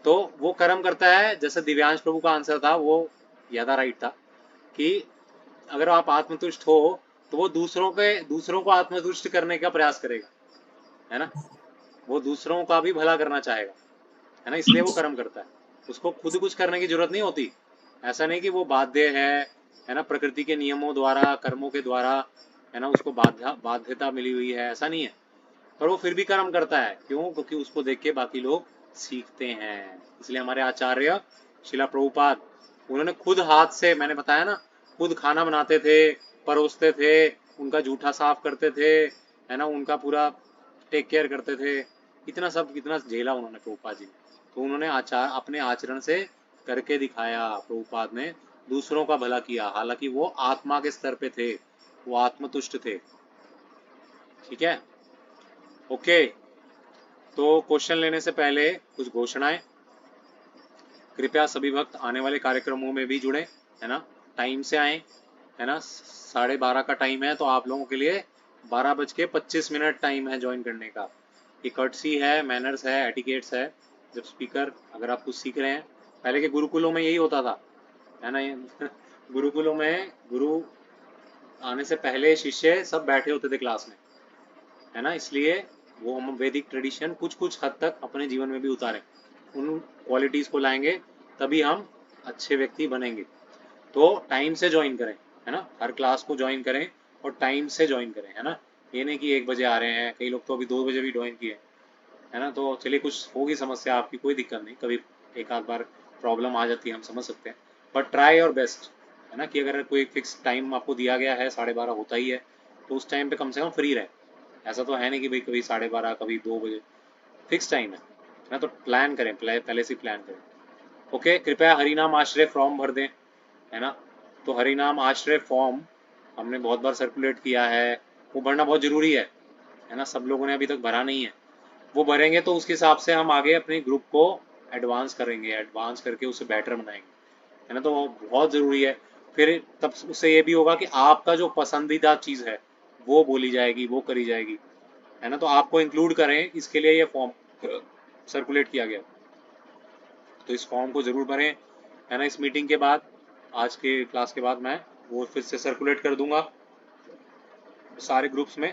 Speaker 1: तो वो कर्म करता है, जैसे दिव्यांश प्रभु का आंसर था वो ज्यादा राइट था, कि अगर आप आत्मतुष्ट हो तो वो दूसरों को आत्मतुष्ट करने का प्रयास करेगा, है ना? वो दूसरों का भी भला करना चाहेगा, है ना? इसलिए वो कर्म करता है, उसको खुद कुछ करने की जरूरत नहीं होती। ऐसा नहीं कि वो बाध्य है ना, प्रकृति के नियमों द्वारा, कर्मों के द्वारा, है ना, उसको बाध्यता मिली हुई है, ऐसा नहीं है। पर वो फिर भी कर्म करता है, क्यों? क्योंकि उसको देख के बाकी लोग सीखते हैं। इसलिए हमारे आचार्य शिला प्रभुपाद, उन्होंने खुद हाथ से, मैंने बताया ना, खुद खाना बनाते थे, परोसते थे, उनका जूठा साफ करते थे, है ना, उनका पूरा टेक केयर करते थे। इतना सब कितना झेला उन्होंने प्रभुपाद जी ने, तो उन्होंने अपने आचरण से करके दिखाया। प्रभुपाद ने दूसरों का भला किया, हालांकि वो आत्मा के स्तर पे थे, वो आत्मतुष्ट थे। ठीक है, ओके। तो क्वेश्चन लेने से पहले कुछ घोषणाएं। कृपया सभी भक्त आने वाले कार्यक्रमों में भी जुड़े, है ना, टाइम से आए, है ना। 12:30 का टाइम है, तो आप लोगों के लिए 12:25 टाइम है ज्वाइन करने का। ये कर्टसी है, मैनर्स है, एटिकेट्स है। जब स्पीकर, अगर आप कुछ सीख रहे हैं, पहले के गुरुकुलों में यही होता था, है ना, ये गुरुकुलों में गुरु आने से पहले शिष्य सब बैठे होते थे क्लास में, है ना। इसलिए वो हम वैदिक ट्रेडिशन कुछ कुछ हद तक अपने जीवन में भी उतारें, उन क्वालिटीज को लाएंगे, तभी हम अच्छे व्यक्ति बनेंगे। तो टाइम से ज्वाइन करें, है ना, हर क्लास को ज्वाइन करें और टाइम से ज्वाइन करें, है ना। ये नहीं कि 1 बजे आ रहे हैं, कई लोग तो अभी 2 बजे भी ज्वाइन किए, है ना। तो चलिए, कुछ होगी समस्या आपकी, कोई दिक्कत नहीं, कभी एक आध बार प्रॉब्लम आ जाती है, हम समझ सकते हैं, बट ट्राई योर बेस्ट, है ना। कि अगर कोई फिक्स टाइम आपको दिया गया है, 12:30 होता ही है, तो उस टाइम पे कम से कम फ्री रहे। ऐसा तो है नहीं कि भाई कभी 12:30 कभी 2 बजे, फिक्स टाइम है ना। तो प्लान करें, पहले से प्लान करें। ओके, कृपया हरिनाम आश्रय फॉर्म भर दें, है ना। तो हरिनाम आश्रय फॉर्म हमने बहुत बार सर्कुलेट किया है, वो भरना बहुत ज़रूरी है ना। सब लोगों ने अभी तक भरा नहीं है, वो भरेंगे तो उसके हिसाब से हम आगे अपने ग्रुप को एडवांस करेंगे, एडवांस करके उसे बेटर बनाएंगे, है ना। तो वो बहुत ज़रूरी है। फिर तब उससे ये भी होगा कि आपका जो पसंदीदा चीज़ है वो बोली जाएगी, वो करी जाएगी, है ना। तो आपको इंक्लूड करें, इसके लिए ये फॉर्म सर्कुलेट किया गया। तो इस फॉर्म को ज़रूर भरें, है ना। इस मीटिंग के बाद, आज के क्लास के बाद मैं वो फिर से सर्कुलेट कर दूंगा सारे ग्रुप्स में।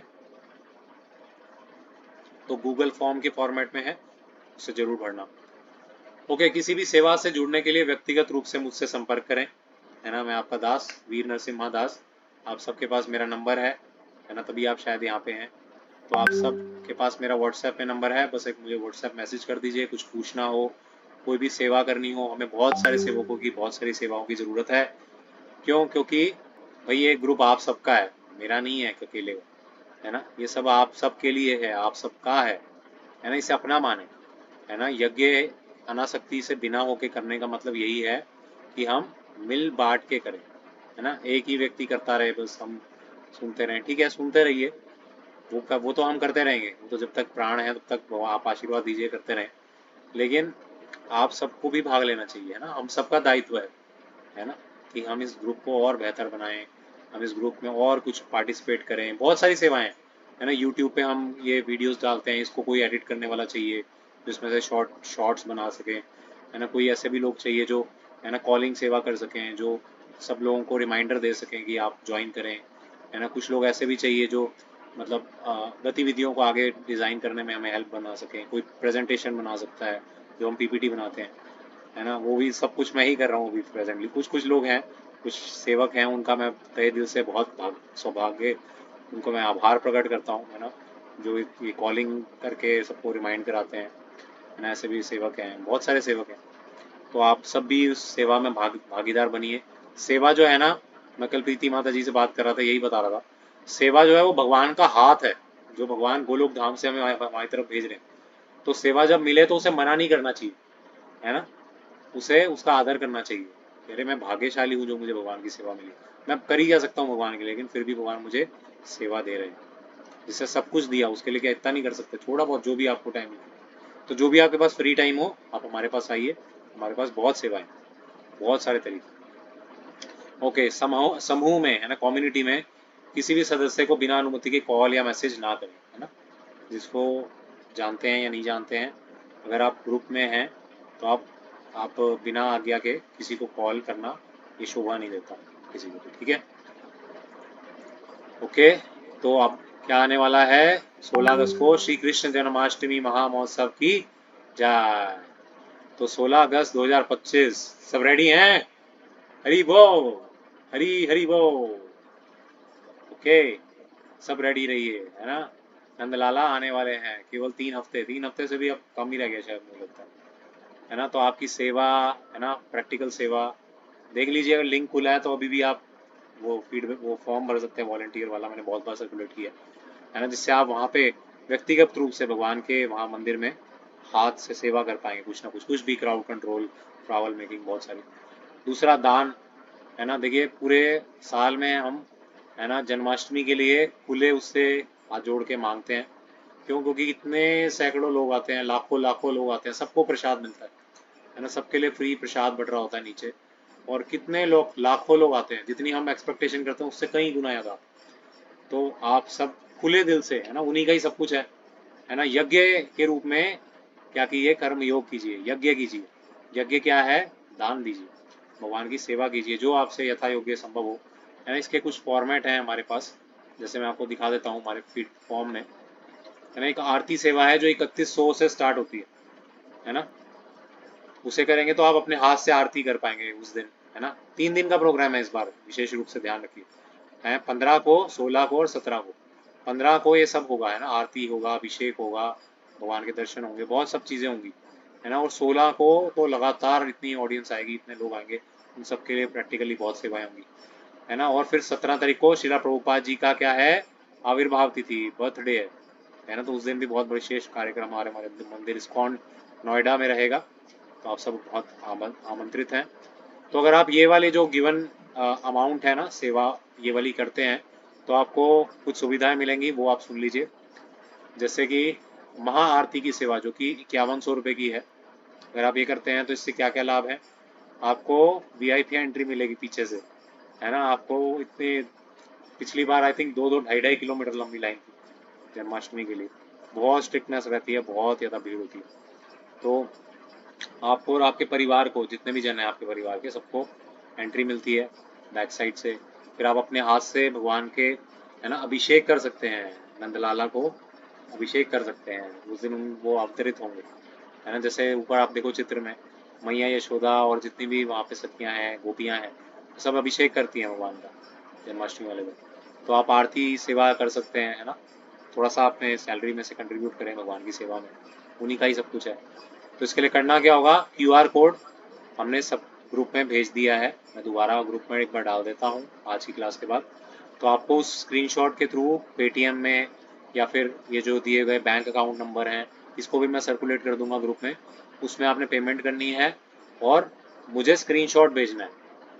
Speaker 1: तो गूगल फॉर्म के फॉर्मेट में है, उसे ज़रूर भरना। ओके, किसी भी सेवा से जुड़ने के लिए व्यक्तिगत रूप से मुझसे संपर्क करें, है ना। मैं आपका दास वीर नरसिम्हा दास, आप सबके पास मेरा नंबर है ना, तभी आप शायद यहाँ पे हैं। तो आप सब के पास मेरा व्हाट्सएप पे नंबर है, बस एक मुझे व्हाट्सएप मैसेज कर दीजिए, कुछ पूछना हो, कोई भी सेवा करनी हो। हमें बहुत सारे सेवकों की, बहुत सारी सेवाओं की ज़रूरत है। क्यों? क्योंकि भाई ये ग्रुप आप सबका है, मेरा नहीं है अकेले का, है ना। ये सब आप सबके लिए है, आप सबका है ना। इसे अपना माने, है ना। यज्ञ अनासक्ति से बिना होके करने का मतलब यही है कि हम मिल बांट के करें, है ना। एक ही व्यक्ति करता रहे, बस हम सुनते रहें, ठीक है, सुनते रहिए, वो तो हम करते रहेंगे, वो तो जब तक प्राण है तब तक वो आप आशीर्वाद दीजिए, करते रहें। लेकिन आप सबको भी भाग लेना चाहिए, है ना। हम सबका दायित्व है ना, कि हम इस ग्रुप को और बेहतर बनाएं, हम इस ग्रुप में और कुछ पार्टिसिपेट करें। बहुत सारी सेवाएं हैं, है ना। यूट्यूब पे हम ये वीडियोस डालते हैं, इसको कोई एडिट करने वाला चाहिए जिसमें से शॉर्ट्स बना सके, है ना। कोई ऐसे भी लोग चाहिए जो, है ना, कॉलिंग सेवा कर सकें, जो सब लोगों को रिमाइंडर दे सकें कि आप ज्वाइन करें, है ना। कुछ लोग ऐसे भी चाहिए जो मतलब गतिविधियों को आगे डिज़ाइन करने में हमें हेल्प बना सकें। कोई प्रेजेंटेशन बना सकता है, जो हम पीपीटी बनाते हैं, है ना। वो भी सब कुछ मैं ही कर रहा हूँ अभी प्रेजेंटली। कुछ लोग हैं, कुछ सेवक हैं, उनका मैं तहे दिल से बहुत सौभाग्य, उनको मैं आभार प्रकट करता हूँ, है ना, जो ये कॉलिंग करके सबको रिमाइंड कराते हैं, है ना। ऐसे भी सेवक हैं, बहुत सारे सेवक हैं। तो आप सब भी उस सेवा में भागीदार बनिए। सेवा जो है ना, मैं कल प्रीति माता जी से बात कर रहा था, यही बता रहा था, सेवा जो है वो भगवान का हाथ है, जो भगवान गोलोक धाम से हमें हमारी तरफ भेज रहे हैं। तो सेवा जब मिले तो उसे मना नहीं करना चाहिए, है ना। उसे उसका आदर करना चाहिए। कह रहे मैं भाग्यशाली हूँ जो मुझे भगवान की सेवा मिली, मैं कर ही क्या सकता हूँ भगवान के लिए, लेकिन फिर भी भगवान मुझे सेवा दे रहे हैं। जिससे सब कुछ दिया, उसके लिए क्या इतना नहीं कर सकते, थोड़ा बहुत जो भी आपको टाइम मिले। तो जो भी आपके पास फ्री टाइम हो, आप हमारे पास आइए, हमारे पास बहुत सेवाएं, बहुत सारे तरीके। ओके, समूह में, है ना, कम्युनिटी में किसी भी सदस्य को बिना अनुमति के कॉल या मैसेज ना करें, है ना। जिसको जानते हैं या नहीं जानते हैं, अगर आप ग्रुप में हैं तो आप बिना आज्ञा के किसी को कॉल करना ये शोभा नहीं देता किसी को, ठीक है। ओके, तो अब क्या आने वाला है, 16 अगस्त को श्री कृष्ण जन्माष्टमी महामहोत्सव की जय। तो 16 अगस्त 2025, सब रेडी हैं? हरी बोल, हरी हरी बोल। ओके, सब रेडी रहिए, है ना। नंदलाला आने वाले हैं, केवल 3 हफ्ते से भी अब कम ही रह गया शायद, मुझे लगता है ना। तो आपकी सेवा, है ना, प्रैक्टिकल सेवा देख लीजिए, अगर लिंक खुला है तो अभी भी आप वो फॉर्म भर सकते हैं, वॉलंटियर वाला, मैंने बहुत बार सर्कुलेट किया है ना, जिससे आप वहाँ पे व्यक्तिगत रूप से भगवान के वहाँ मंदिर में हाथ से सेवा कर पाएंगे, कुछ ना कुछ भी, क्राउड कंट्रोल, ट्रैवल मेकिंग, बहुत सारी। दूसरा दान, है ना। देखिए पूरे साल में हम, है ना, जन्माष्टमी के लिए खुले उससे हाथ जोड़ के मांगते हैं। क्यों? क्योंकि इतने सैकड़ों लोग आते हैं, लाखों लाखों लोग आते हैं, सबको प्रसाद मिलता है ना, सबके लिए फ्री प्रसाद बट रहा होता है नीचे। और कितने लोग, लाखों लोग आते हैं, जितनी हम एक्सपेक्टेशन करते हैं उससे कहीं गुना ज़्यादा। तो आप सब खुले दिल से, है ना, उन्हीं का ही सब कुछ है ना। यज्ञ के रूप में क्या कीजिए, कर्म योग कीजिए, यज्ञ कीजिए। यज्ञ क्या है? दान दीजिए, भगवान की सेवा कीजिए, जो आपसे यथा योग्य संभव हो, है ना। इसके कुछ फॉर्मेट हैं हमारे पास, जैसे मैं आपको दिखा देता हूँ हमारे फीड फॉर्म में, है ना। एक आरती सेवा है जो 3100 से स्टार्ट होती है ना। उसे करेंगे तो आप अपने हाथ से आरती कर पाएंगे उस दिन, है ना। 3 दिन का प्रोग्राम है इस बार, विशेष रूप से ध्यान रखिए, है 15 को, 16 को और 17 को, 15 को ये सब होगा, है ना, आरती होगा, अभिषेक होगा, भगवान के दर्शन होंगे, बहुत सब चीज़ें होंगी, है ना। और 16 को तो लगातार इतनी ऑडियंस आएगी, इतने लोग आएंगे, उन सबके लिए प्रैक्टिकली बहुत सेवाएं होंगी, है ना। और फिर 17 तारीख को श्रीला प्रभुपाद जी का क्या है, आविर्भाव तिथि, बर्थडे है ना। तो उस दिन भी बहुत विशेष कार्यक्रम हमारे मंदिर इस्कॉन नोएडा में रहेगा, तो आप सब बहुत आमंत्रित हैं। तो अगर आप ये वाले जो गिवन अमाउंट है ना, सेवा ये वाली करते हैं, तो आपको कुछ सुविधाएं मिलेंगी, वो आप सुन लीजिए। जैसे कि महाआरती की सेवा जो कि 5100 रुपये की है, अगर आप ये करते हैं तो इससे क्या क्या लाभ है, आपको VIP एंट्री मिलेगी पीछे से, है ना। आपको इतने, पिछली बार आई थिंक 2-2 ढाई किलोमीटर लंबी लाइन थी जन्माष्टमी के लिए, बहुत स्ट्रिक्टनेस रहती है, बहुत ज़्यादा भीड़ होती है। तो आपको और आपके परिवार को, जितने भी जन हैं आपके परिवार के, सबको एंट्री मिलती है बैक साइड से। फिर आप अपने हाथ से भगवान के, है ना, अभिषेक कर सकते हैं, नंदलाला को अभिषेक कर सकते हैं उस दिन, वो अवतरित होंगे, है ना। जैसे ऊपर आप देखो चित्र में, मैया यशोदा और जितनी भी वहाँ पे सखियाँ हैं, गोपियाँ हैं, सब अभिषेक करती हैं भगवान का जन्माष्टमी वाले दिन। तो आप आरती सेवा कर सकते हैं, है ना। थोड़ा सा अपने सैलरी में से कंट्रीब्यूट करें भगवान की सेवा में, उन्हीं का ही सब कुछ है। तो इसके लिए करना क्या होगा, QR कोड हमने सब ग्रुप में भेज दिया है, मैं दोबारा ग्रुप में एक बार डाल देता हूँ आज की क्लास के बाद। तो आपको उस स्क्रीनशॉट के थ्रू पेटीएम में, या फिर ये जो दिए गए बैंक अकाउंट नंबर हैं, इसको भी मैं सर्कुलेट कर दूंगा ग्रुप में, उसमें आपने पेमेंट करनी है और मुझे स्क्रीनशॉट भेजना है,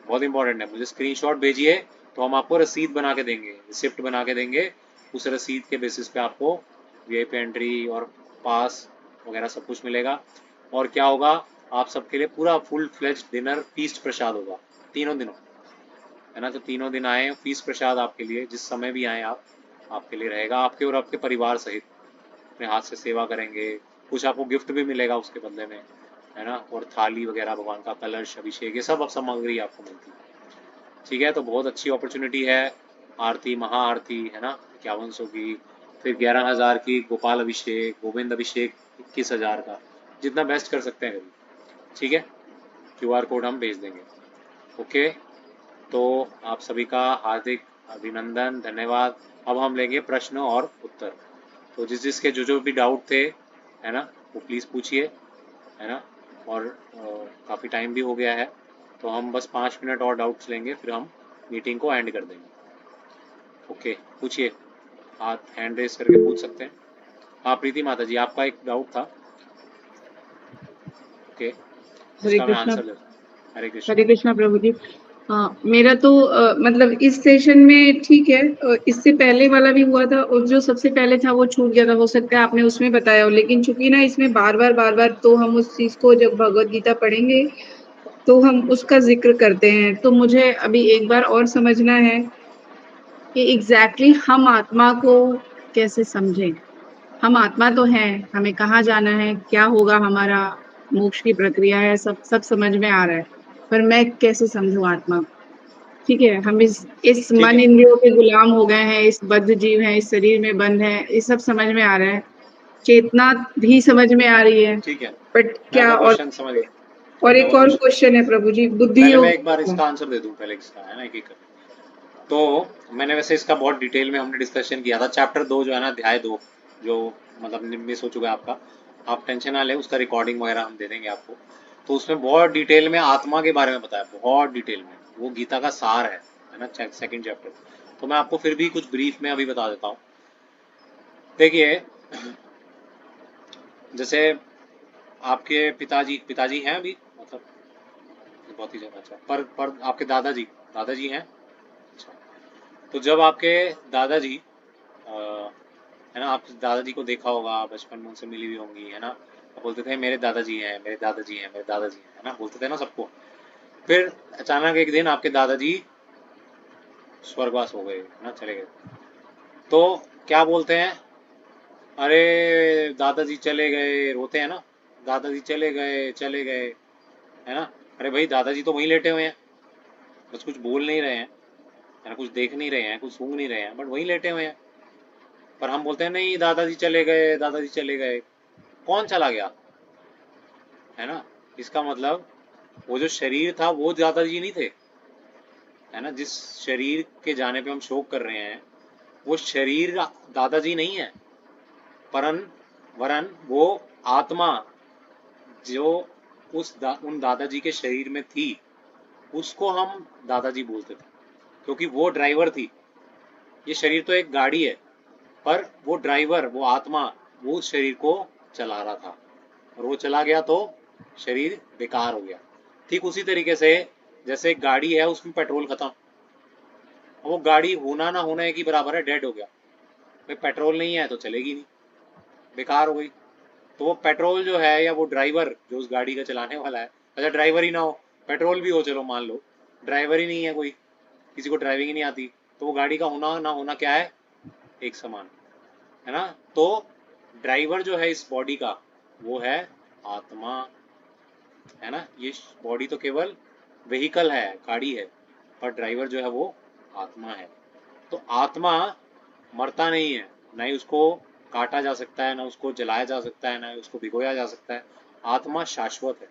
Speaker 1: बहुत इंपॉर्टेंट है। मुझे स्क्रीनशॉट भेजिए, तो हम आपको रसीद बना के देंगे, रिसिप्ट बना के देंगे। उस रसीद के बेसिस पे आपको VIP एंट्री और पास वगैरह सब कुछ मिलेगा। और क्या होगा, आप सबके लिए पूरा फुल फ्लेज डिनर, फीस्ट प्रसाद होगा तीनों दिनों, है ना। तो तीनों दिन आए, फीस्ट प्रसाद आपके लिए, जिस समय भी आए आप, आपके लिए रहेगा, आपके और आपके परिवार सहित अपने हाथ से सेवा करेंगे। कुछ आपको गिफ्ट भी मिलेगा उसके बदले में, है ना। और थाली वगैरह, भगवान का कलश, अभिषेक, ये सब सामग्री आपको मिलती है, ठीक है। तो बहुत अच्छी अपॉर्चुनिटी है। आरती, महाआरती, है ना, 5100 की, फिर 11,000 की गोपाल अभिषेक, गोविंद अभिषेक 21,000 का, जितना बेस्ट कर सकते हैं कभी, ठीक है। QR कोड हम भेज देंगे, ओके। तो आप सभी का हार्दिक अभिनंदन, धन्यवाद। अब हम लेंगे प्रश्न और उत्तर। तो जिसके जो भी डाउट थे, है ना, वो प्लीज़ पूछिए, है ना। और काफ़ी टाइम भी हो गया है, तो हम बस 5 मिनट और डाउट्स लेंगे, फिर हम मीटिंग को एंड कर देंगे, ओके। पूछिए, हाथ हैंड रेस करके पूछ सकते हैं। हाँ प्रीति माता जी, आपका एक डाउट था, ओके,
Speaker 7: हरे
Speaker 1: उसका मैं
Speaker 7: कृष्णा।
Speaker 1: आंसर देता हूँ। हरे कृष्णा।
Speaker 7: हरे कृष्णा प्रभु जी। हाँ, मेरा तो मतलब इस सेशन में ठीक है, इससे पहले वाला भी हुआ था, और जो सबसे पहले था वो छूट गया था, हो सकता है आपने उसमें बताया हो, लेकिन चूंकि ना इसमें बार बार तो हम उस चीज को जब भगवत गीता पढ़ेंगे तो हम उसका जिक्र करते हैं। तो मुझे अभी एक बार और समझना है कि एग्जैक्टली हम आत्मा को कैसे समझें। हम आत्मा तो हैं, हमें कहाँ जाना है, क्या होगा, हमारा मोक्ष की प्रक्रिया है, सब समझ में आ रहा है, पर मैं कैसे समझूं आत्मा को? ठीक है, हम इस
Speaker 1: ठीक
Speaker 7: मन
Speaker 1: है,
Speaker 7: इंद्रियों के गुलाम हो गए हैं, इस बद्ध जीव हैं, इस शरीर में बंद है, ये सब समझ में आ रहा है, चेतना भी समझ में आ रही है,
Speaker 1: ठीक है,
Speaker 7: बट
Speaker 1: मैं
Speaker 7: क्या,
Speaker 1: वो क्वेश्चन समझ गया,
Speaker 7: और
Speaker 1: मैं
Speaker 7: एक
Speaker 1: वो
Speaker 7: और
Speaker 1: क्वेश्चन,
Speaker 7: क्वेश्चन है प्रभु जी, बुद्धि
Speaker 1: पहले मैं
Speaker 7: योग।
Speaker 1: एक बार इसका आंसर दे दूं, पहले इसका, है ना, एक एक करके। तो मैंने वैसे इसका बहुत डिटेल में हमने डिस्कशन किया था, चैप्टर 2 जो है ना, अध्याय 2, जो मतलब मिस हो चुका है आपका, आप टेंशन ना लें, उसका रिकॉर्डिंग वगैरह हम दे देंगे आपको। तो उसमें बहुत डिटेल में आत्मा के बारे में बताया, बहुत डिटेल में, वो गीता का सार है ना, सेकंड चैप्टर। तो मैं आपको फिर भी कुछ ब्रीफ में अभी बता देता हूँ। देखिए, जैसे आपके पिताजी हैं अभी, मतलब बहुत ही ज़्यादा, अच्छा, पर आपके दादाजी हैं, अच्छा। तो जब आपके दादाजी, है ना, आप दादाजी को देखा होगा, बचपन में उनसे मिली हुई होंगी, है ना, आप बोलते थे मेरे दादाजी हैं, मेरे दादाजी हैं, मेरे दादाजी हैं, है ना, बोलते थे ना सबको। फिर अचानक एक दिन आपके दादाजी स्वर्गवास हो गए, है ना, चले गए। तो क्या बोलते हैं, अरे दादाजी चले गए, रोते हैं ना, दादाजी चले गए, है ना। अरे भाई, दादाजी तो वहीं लेटे हुए हैं, बस कुछ बोल नहीं रहे हैं, है ना, कुछ देख नहीं रहे हैं, कुछ सूंघ नहीं रहे हैं, बट वहीं लेटे हुए हैं। पर हम बोलते हैं नहीं, दादाजी चले गए, दादाजी चले गए। कौन चला गया, है ना। इसका मतलब वो जो शरीर था वो दादाजी नहीं थे, है ना। जिस शरीर के जाने पे हम शोक कर रहे हैं, वो शरीर दादाजी नहीं है, वरन वो आत्मा जो उन दादाजी के शरीर में थी, उसको हम दादाजी बोलते थे, क्योंकि वो ड्राइवर थी। ये शरीर तो एक गाड़ी है, पर वो ड्राइवर, वो आत्मा, वो उस शरीर को चला रहा था, और वो चला गया तो शरीर बेकार हो गया। ठीक उसी तरीके से जैसे एक गाड़ी है, उसमें पेट्रोल खत्म, वो गाड़ी होना ना होना एक ही बराबर है, डेड हो गया। भाई पेट्रोल नहीं है तो चलेगी नहीं, बेकार हो गई। तो वो पेट्रोल जो है, या वो ड्राइवर जो उस गाड़ी का चलाने वाला है, अच्छा ड्राइवर ही ना हो, पेट्रोल भी हो, चलो मान लो ड्राइवर ही नहीं है कोई, किसी को ड्राइविंग ही नहीं आती, तो वो गाड़ी का होना ना होना क्या है, एक समान है ना। तो ड्राइवर जो है इस बॉडी का, वो है आत्मा, है ना। ये बॉडी तो केवल व्हीकल है, गाड़ी है, पर ड्राइवर जो है वो आत्मा है। तो आत्मा मरता नहीं है, ना ही उसको काटा जा सकता है, ना उसको जलाया जा सकता है, ना उसको भिगोया जा सकता है। आत्मा शाश्वत है,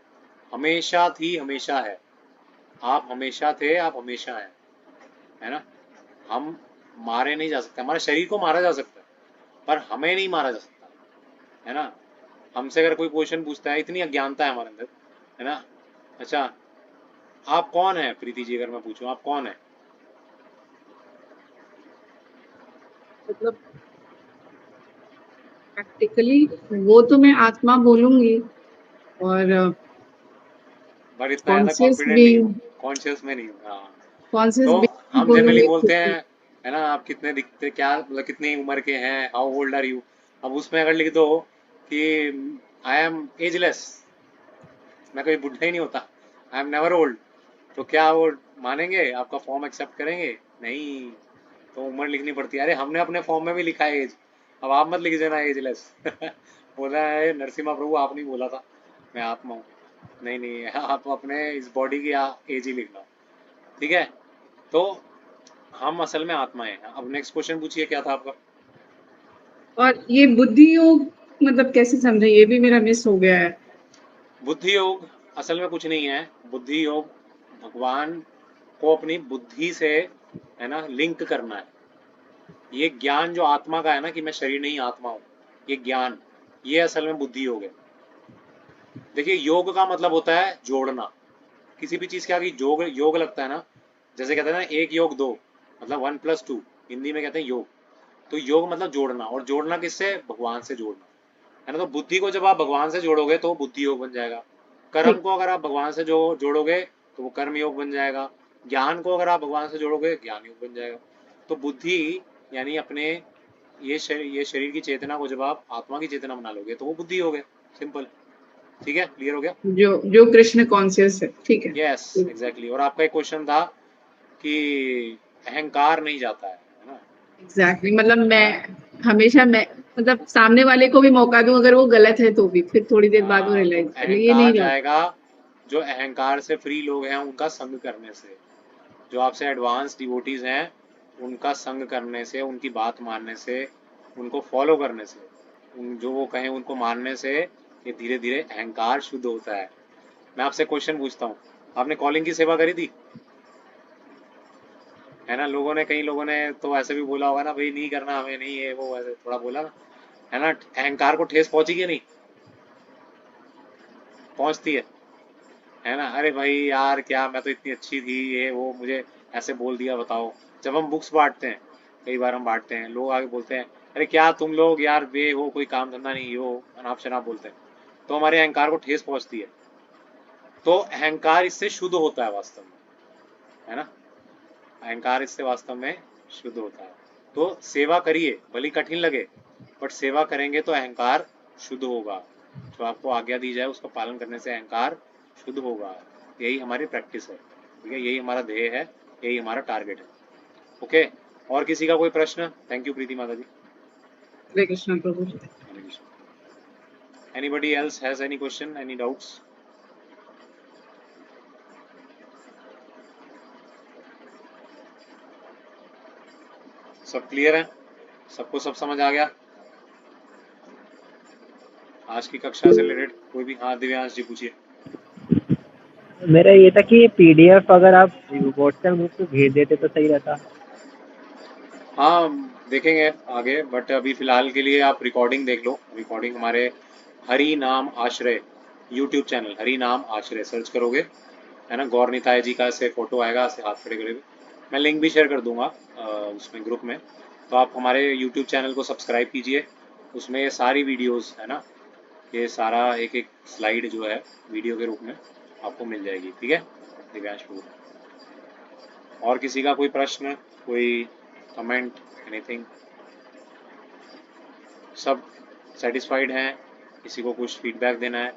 Speaker 1: हमेशा थी, हमेशा है। आप हमेशा थे, आप हमेशा हैं, है ना। हम मारे नहीं जा सकते, हमारे शरीर को मारा जा सकता है, पर हमें नहीं मारा जा सकता, है ना। हमसे अगर कोई क्वेश्चन पूछता है, इतनी अज्ञानता है हमारे अंदर, है ना। अच्छा, आप कौन है प्रीति जी, अगर मैं पूछूं आप कौन है?
Speaker 7: मतलब प्रैक्टिकली वो तो मैं आत्मा बोलूंगी, और
Speaker 1: पर इतना ज्यादा
Speaker 7: कॉन्शियस
Speaker 1: कॉन्फिडेंट नहीं हूँ,
Speaker 7: बीइंग,
Speaker 1: कॉन्शियस में नहीं हूँ। हाँ,
Speaker 7: कॉन्शियस
Speaker 1: तो
Speaker 7: बीइंग
Speaker 1: हम जनरली
Speaker 7: बोलूंगी
Speaker 1: बोलते
Speaker 7: खुद
Speaker 1: हैं,
Speaker 7: को।
Speaker 1: है ना, आप कितने दिखते, क्या मतलब कितनी उम्र के हैं, हाउ ओल्ड आर यू। अब उसमें अगर लिख दो कि आई एम एजलेस, मैं कभी बुढ़ा ही नहीं होता, आई एम नेवर ओल्ड, तो क्या वो मानेंगे, आपका फॉर्म एक्सेप्ट करेंगे? नहीं, तो उम्र लिखनी पड़ती है। अरे हमने अपने फॉर्म में भी लिखा है एज, अब आप मत लिख देना एजलेस। बोला है नरसिम्हा प्रभु, आप नहीं बोला था, मैं आत्मा हूँ। नहीं नहीं, आप अपने इस बॉडी की एज ही लिखना, ठीक है। तो हम असल में आत्माएं हैं। अब नेक्स्ट क्वेश्चन पूछिए, क्या था आपका?
Speaker 7: और ये बुद्धि योग मतलब कैसे समझे, ये भी मेरा मिस हो गया है।
Speaker 1: बुद्धि योग असल में कुछ नहीं है। बुद्धि योग भगवान को अपनी बुद्धि से, है ना, लिंक करना है। ये ज्ञान जो आत्मा का है ना, कि मैं शरीर नहीं आत्मा हूँ, ये ज्ञान, ये असल में बुद्धि योग है। देखिए, योग का मतलब होता है जोड़ना। किसी भी चीज के आगे योग योग लगता है ना, जैसे कहते हैं ना 1+2 मतलब 1+2, हिंदी में कहते हैं योग। तो योग मतलब जोड़ना, और जोड़ना किससे? भगवान से जोड़ना, है ना। तो बुद्धि को जब आप भगवान से जोड़ोगे तो बुद्धि योग बन जाएगा। कर्म
Speaker 7: ठीक।
Speaker 1: को अगर आप भगवान से जो जोड़ोगे तो वो कर्म योग बन जाएगा। ज्ञान को अगर आप भगवान से जोड़ोगे, ज्ञान योग बन जाएगा। तो बुद्धि यानी अपने ये शरीर की चेतना को जब आप आत्मा की चेतना बना लोगे तो वो बुद्धि हो गया, सिंपल। ठीक है, क्लियर हो गया?
Speaker 7: जो कृष्ण कॉन्शियस है, ठीक है।
Speaker 1: Yes, exactly. और आपका एक क्वेश्चन था कि अहंकार नहीं जाता है ना।
Speaker 7: एग्जैक्टली, मतलब मैं हमेशा मैं मतलब सामने वाले को भी मौका दूं, अगर वो गलत है तो भी फिर थोड़ी देर बाद वो
Speaker 1: हाँ, तो
Speaker 7: रियलाइज कर ले ये
Speaker 1: अहंकार
Speaker 7: नहीं जाता।
Speaker 1: जाएगा जो अहंकार से फ्री लोग हैं उनका संग करने से, जो आपसे एडवांस डिवोटीज हैं उनका संग करने से, उनकी बात मानने से, उनको फॉलो करने से, उन जो वो कहें उनको मानने से, ये धीरे धीरे अहंकार शुद्ध होता है। मैं आपसे क्वेश्चन पूछता हूँ, आपने कॉलिंग की सेवा करी थी? है ना, लोगों ने, कई लोगों ने तो ऐसे भी बोला होगा ना, भाई नहीं करना हमें, नहीं है वो, ऐसे थोड़ा बोला ना, है ना। अहंकार को ठेस पहुंची कि नहीं पहुंचती है ना। अरे भाई यार, क्या मैं तो इतनी अच्छी थी, ये वो मुझे ऐसे बोल दिया, बताओ। जब हम बुक्स बांटते हैं, कई बार हम बांटते हैं, लोग आगे बोलते हैं अरे क्या तुम लोग यार वे हो, कोई काम धंधा नहीं हो, अनाप शनाप बोलते हैं, तो हमारे अहंकार को ठेस पहुंचती है। तो अहंकार इससे शुद्ध होता है वास्तव में, है ना। अहंकार इससे वास्तव में शुद्ध होता है। तो सेवा करिए, भली कठिन लगे, बट सेवा करेंगे तो अहंकार शुद्ध होगा। जो आपको आज्ञा दी जाए उसका पालन करने से अहंकार शुद्ध होगा। यही हमारी प्रैक्टिस है, ठीक है, यही हमारा ध्येय है, यही हमारा टारगेट है। ओके, और किसी का कोई प्रश्न? थैंक यू प्रीति माता जी।
Speaker 7: हरे कृष्ण प्रभु।
Speaker 1: Anybody else has any question, any doubts? सब क्लियर है? सबको सब समझ आ गया? आज की कक्षा से रिलेटेड कोई भी? हाँ, दिव्यांश जी पूछिए।
Speaker 11: मेरा ये था कि पीडीएफ अगर आप व्हाट्सएप ग्रुप पे भेज देते तो सही रहता।
Speaker 1: हाँ, देखेंगे आगे, बट अभी फ़िलहाल के लिए आप रिकॉर्डिंग देख लो। रिकॉर्डिंग हमारे हरि नाम आश्रय यूट्यूब चैनल, हरि नाम आश्रय सर्च करोगे, है ना, गौर निताय जी का ऐसे फ़ोटो आएगा, ऐसे हाथ खड़े करे हुए। मैं लिंक भी शेयर कर दूंगा उसमें ग्रुप में, तो आप हमारे यूट्यूब चैनल को सब्सक्राइब कीजिए। उसमें ये सारी वीडियोस है ना, ये सारा एक एक स्लाइड जो है वीडियो के रूप में आपको मिल जाएगी। ठीक है दिव्यांश प्रभु, और किसी का कोई प्रश्न, कोई कमेंट, एनीथिंग? सब सेटिस्फाइड हैं? किसी को कुछ फीडबैक देना है?